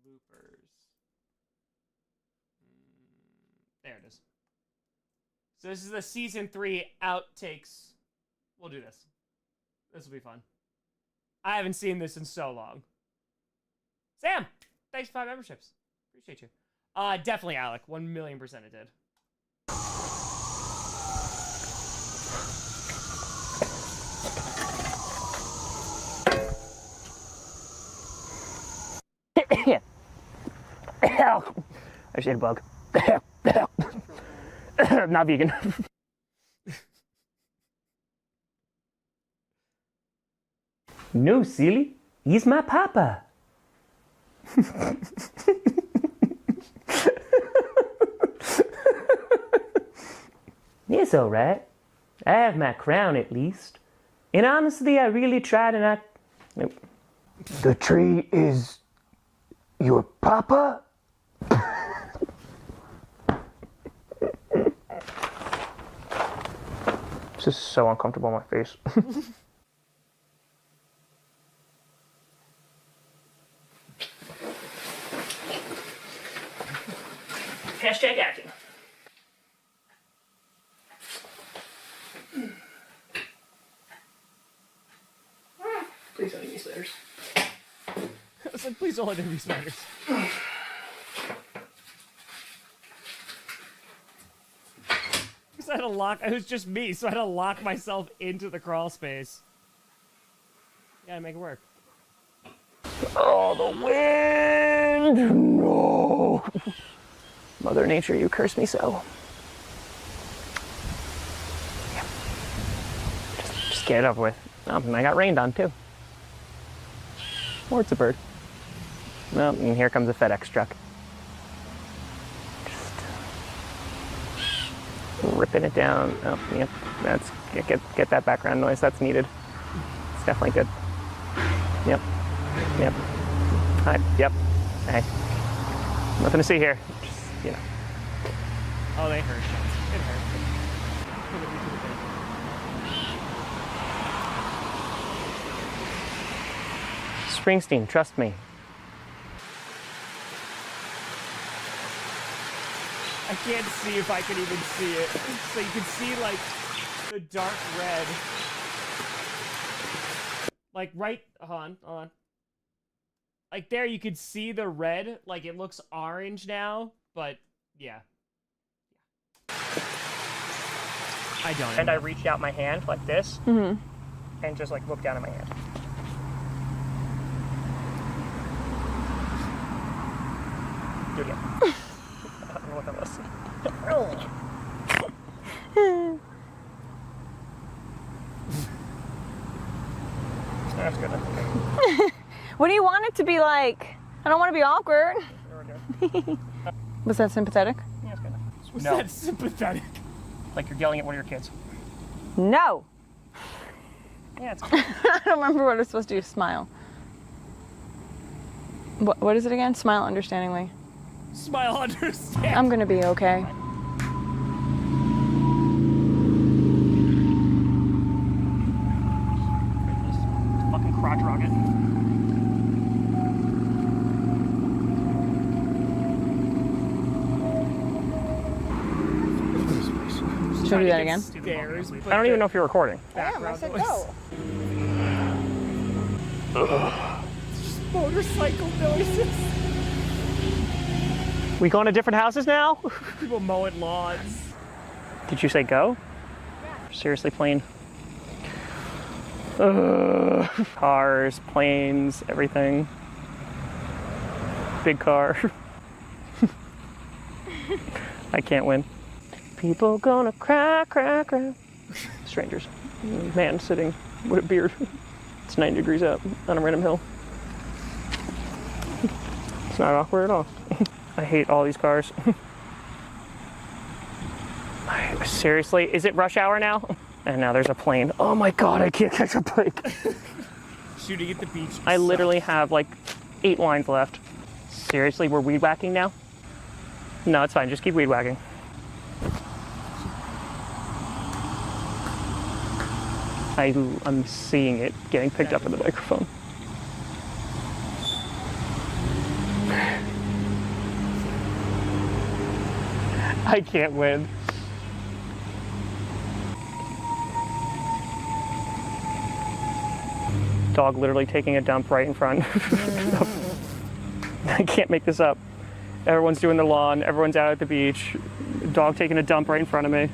bloopers. There it is. So this is the season 3 outtakes. We'll do this. This will be fun. I haven't seen this in so long. Sam! Thanks for 5 memberships. Appreciate you. Definitely Alec. 1,000,000% it did. I just ate a bug. Not vegan. No, silly. He's my papa. It's all right. I have my crown at least. And honestly, I really try to not... The tree is... your papa? This is so uncomfortable on my face. Hashtag acting. Please don't eat me spiders. I was like, please don't let there be spiders. Because I had to lock, it was just me, so I had to lock myself into the crawl space. You gotta make it work. Oh, the wind! No! Mother Nature, you curse me so. Just get it over with. Oh, and I got rained on too. Or it's a bird. Oh, and here comes a FedEx truck. Just ripping it down. Oh, yep. That's get that background noise. That's needed. It's definitely good. Yep. Yep. Hi. Yep. Hey. Nothing to see here. Just, you know. Oh, they hurt. It hurt. Springsteen, trust me. I can't see if I can even see it. So you can see, like, the dark red. Like, right... Hold on. Like, there you could see the red. Like, it looks orange now. But, yeah. I don't. And I reached out my hand like this. Mm-hmm. And just, like, looked down at my hand. Do it again. I don't know what that was. That's good. What do you want it to be like? I don't want to be awkward. Was that sympathetic? Yeah, it's good. Was that sympathetic? Like you're yelling at one of your kids. No. Yeah, it's good. I don't remember what it's supposed to do. Smile. What is it again? Smile understandingly. Smile, understand. I'm gonna be okay. Fucking crotch rocket. Should we do that again? Stairs, I don't even know if you're recording. background noise. Just motorcycle noises. We going to different houses now? People mowing lawns. Did you say go? Yeah. Seriously, plane? Cars, planes, everything. Big car. I can't win. People gonna cry, cry, cry. Strangers. Man sitting with a beard. It's 90 degrees out on a random hill. It's not awkward at all. I hate all these cars. Seriously, is it rush hour now? And now there's a plane. Oh my god, I can't catch a break. Shooting at the beach. I literally have like 8 lines left. Seriously, we're weed whacking now? No, it's fine, just keep weed whacking. I'm seeing it getting picked up in the microphone. I can't win. Dog literally taking a dump right in front. I can't make this up. Everyone's doing their lawn, everyone's out at the beach. Dog taking a dump right in front of me.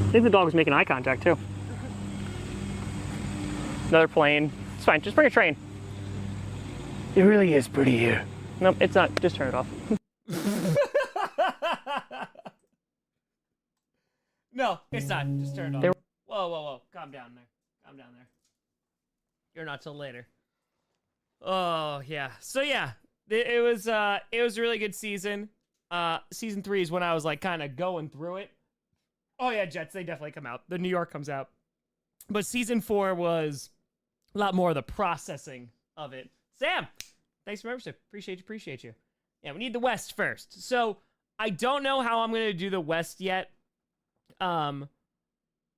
I think the dog was making eye contact too. Another plane. It's fine, just bring a train. It really is pretty here. Nope, it's not. Just turn it off. No, it's not. Just turn it off. Whoa. Calm down there. Calm down there. You're not till later. Oh, yeah. So, yeah. It was a really good season. Season 3 is when I was, like, kind of going through it. Oh, yeah, Jets, they definitely come out. The New York comes out. But season 4 was a lot more of the processing of it. Sam, thanks for membership. Appreciate you. Yeah, we need the West first. So, I don't know how I'm going to do the West yet. I'm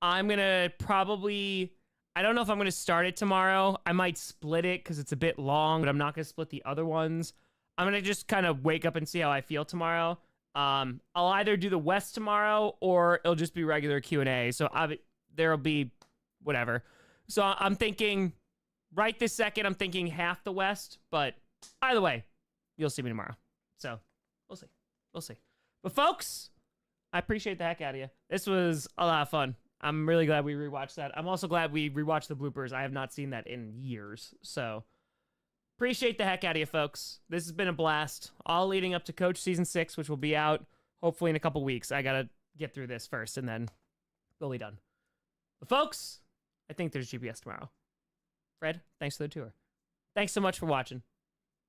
going to probably... I don't know if I'm going to start it tomorrow. I might split it because it's a bit long, but I'm not going to split the other ones. I'm going to just kind of wake up and see how I feel tomorrow. I'll either do the West tomorrow or it'll just be regular Q&A. So there'll be whatever. So I'm thinking right this second, I'm thinking half the West, but either way, you'll see me tomorrow. So we'll see. But folks, I appreciate the heck out of you. This was a lot of fun. I'm really glad we rewatched that. I'm also glad we rewatched the bloopers. I have not seen that in years. So appreciate the heck out of you, folks. This has been a blast. All leading up to Coach Season 6, which will be out hopefully in a couple weeks. I got to get through this first, and then we'll be done. But folks, I think there's GPS tomorrow. Fred, thanks for the tour. Thanks so much for watching.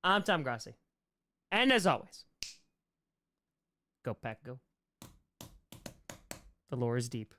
I'm Tom Grossi. And as always, go Pack, go. The lore is deep.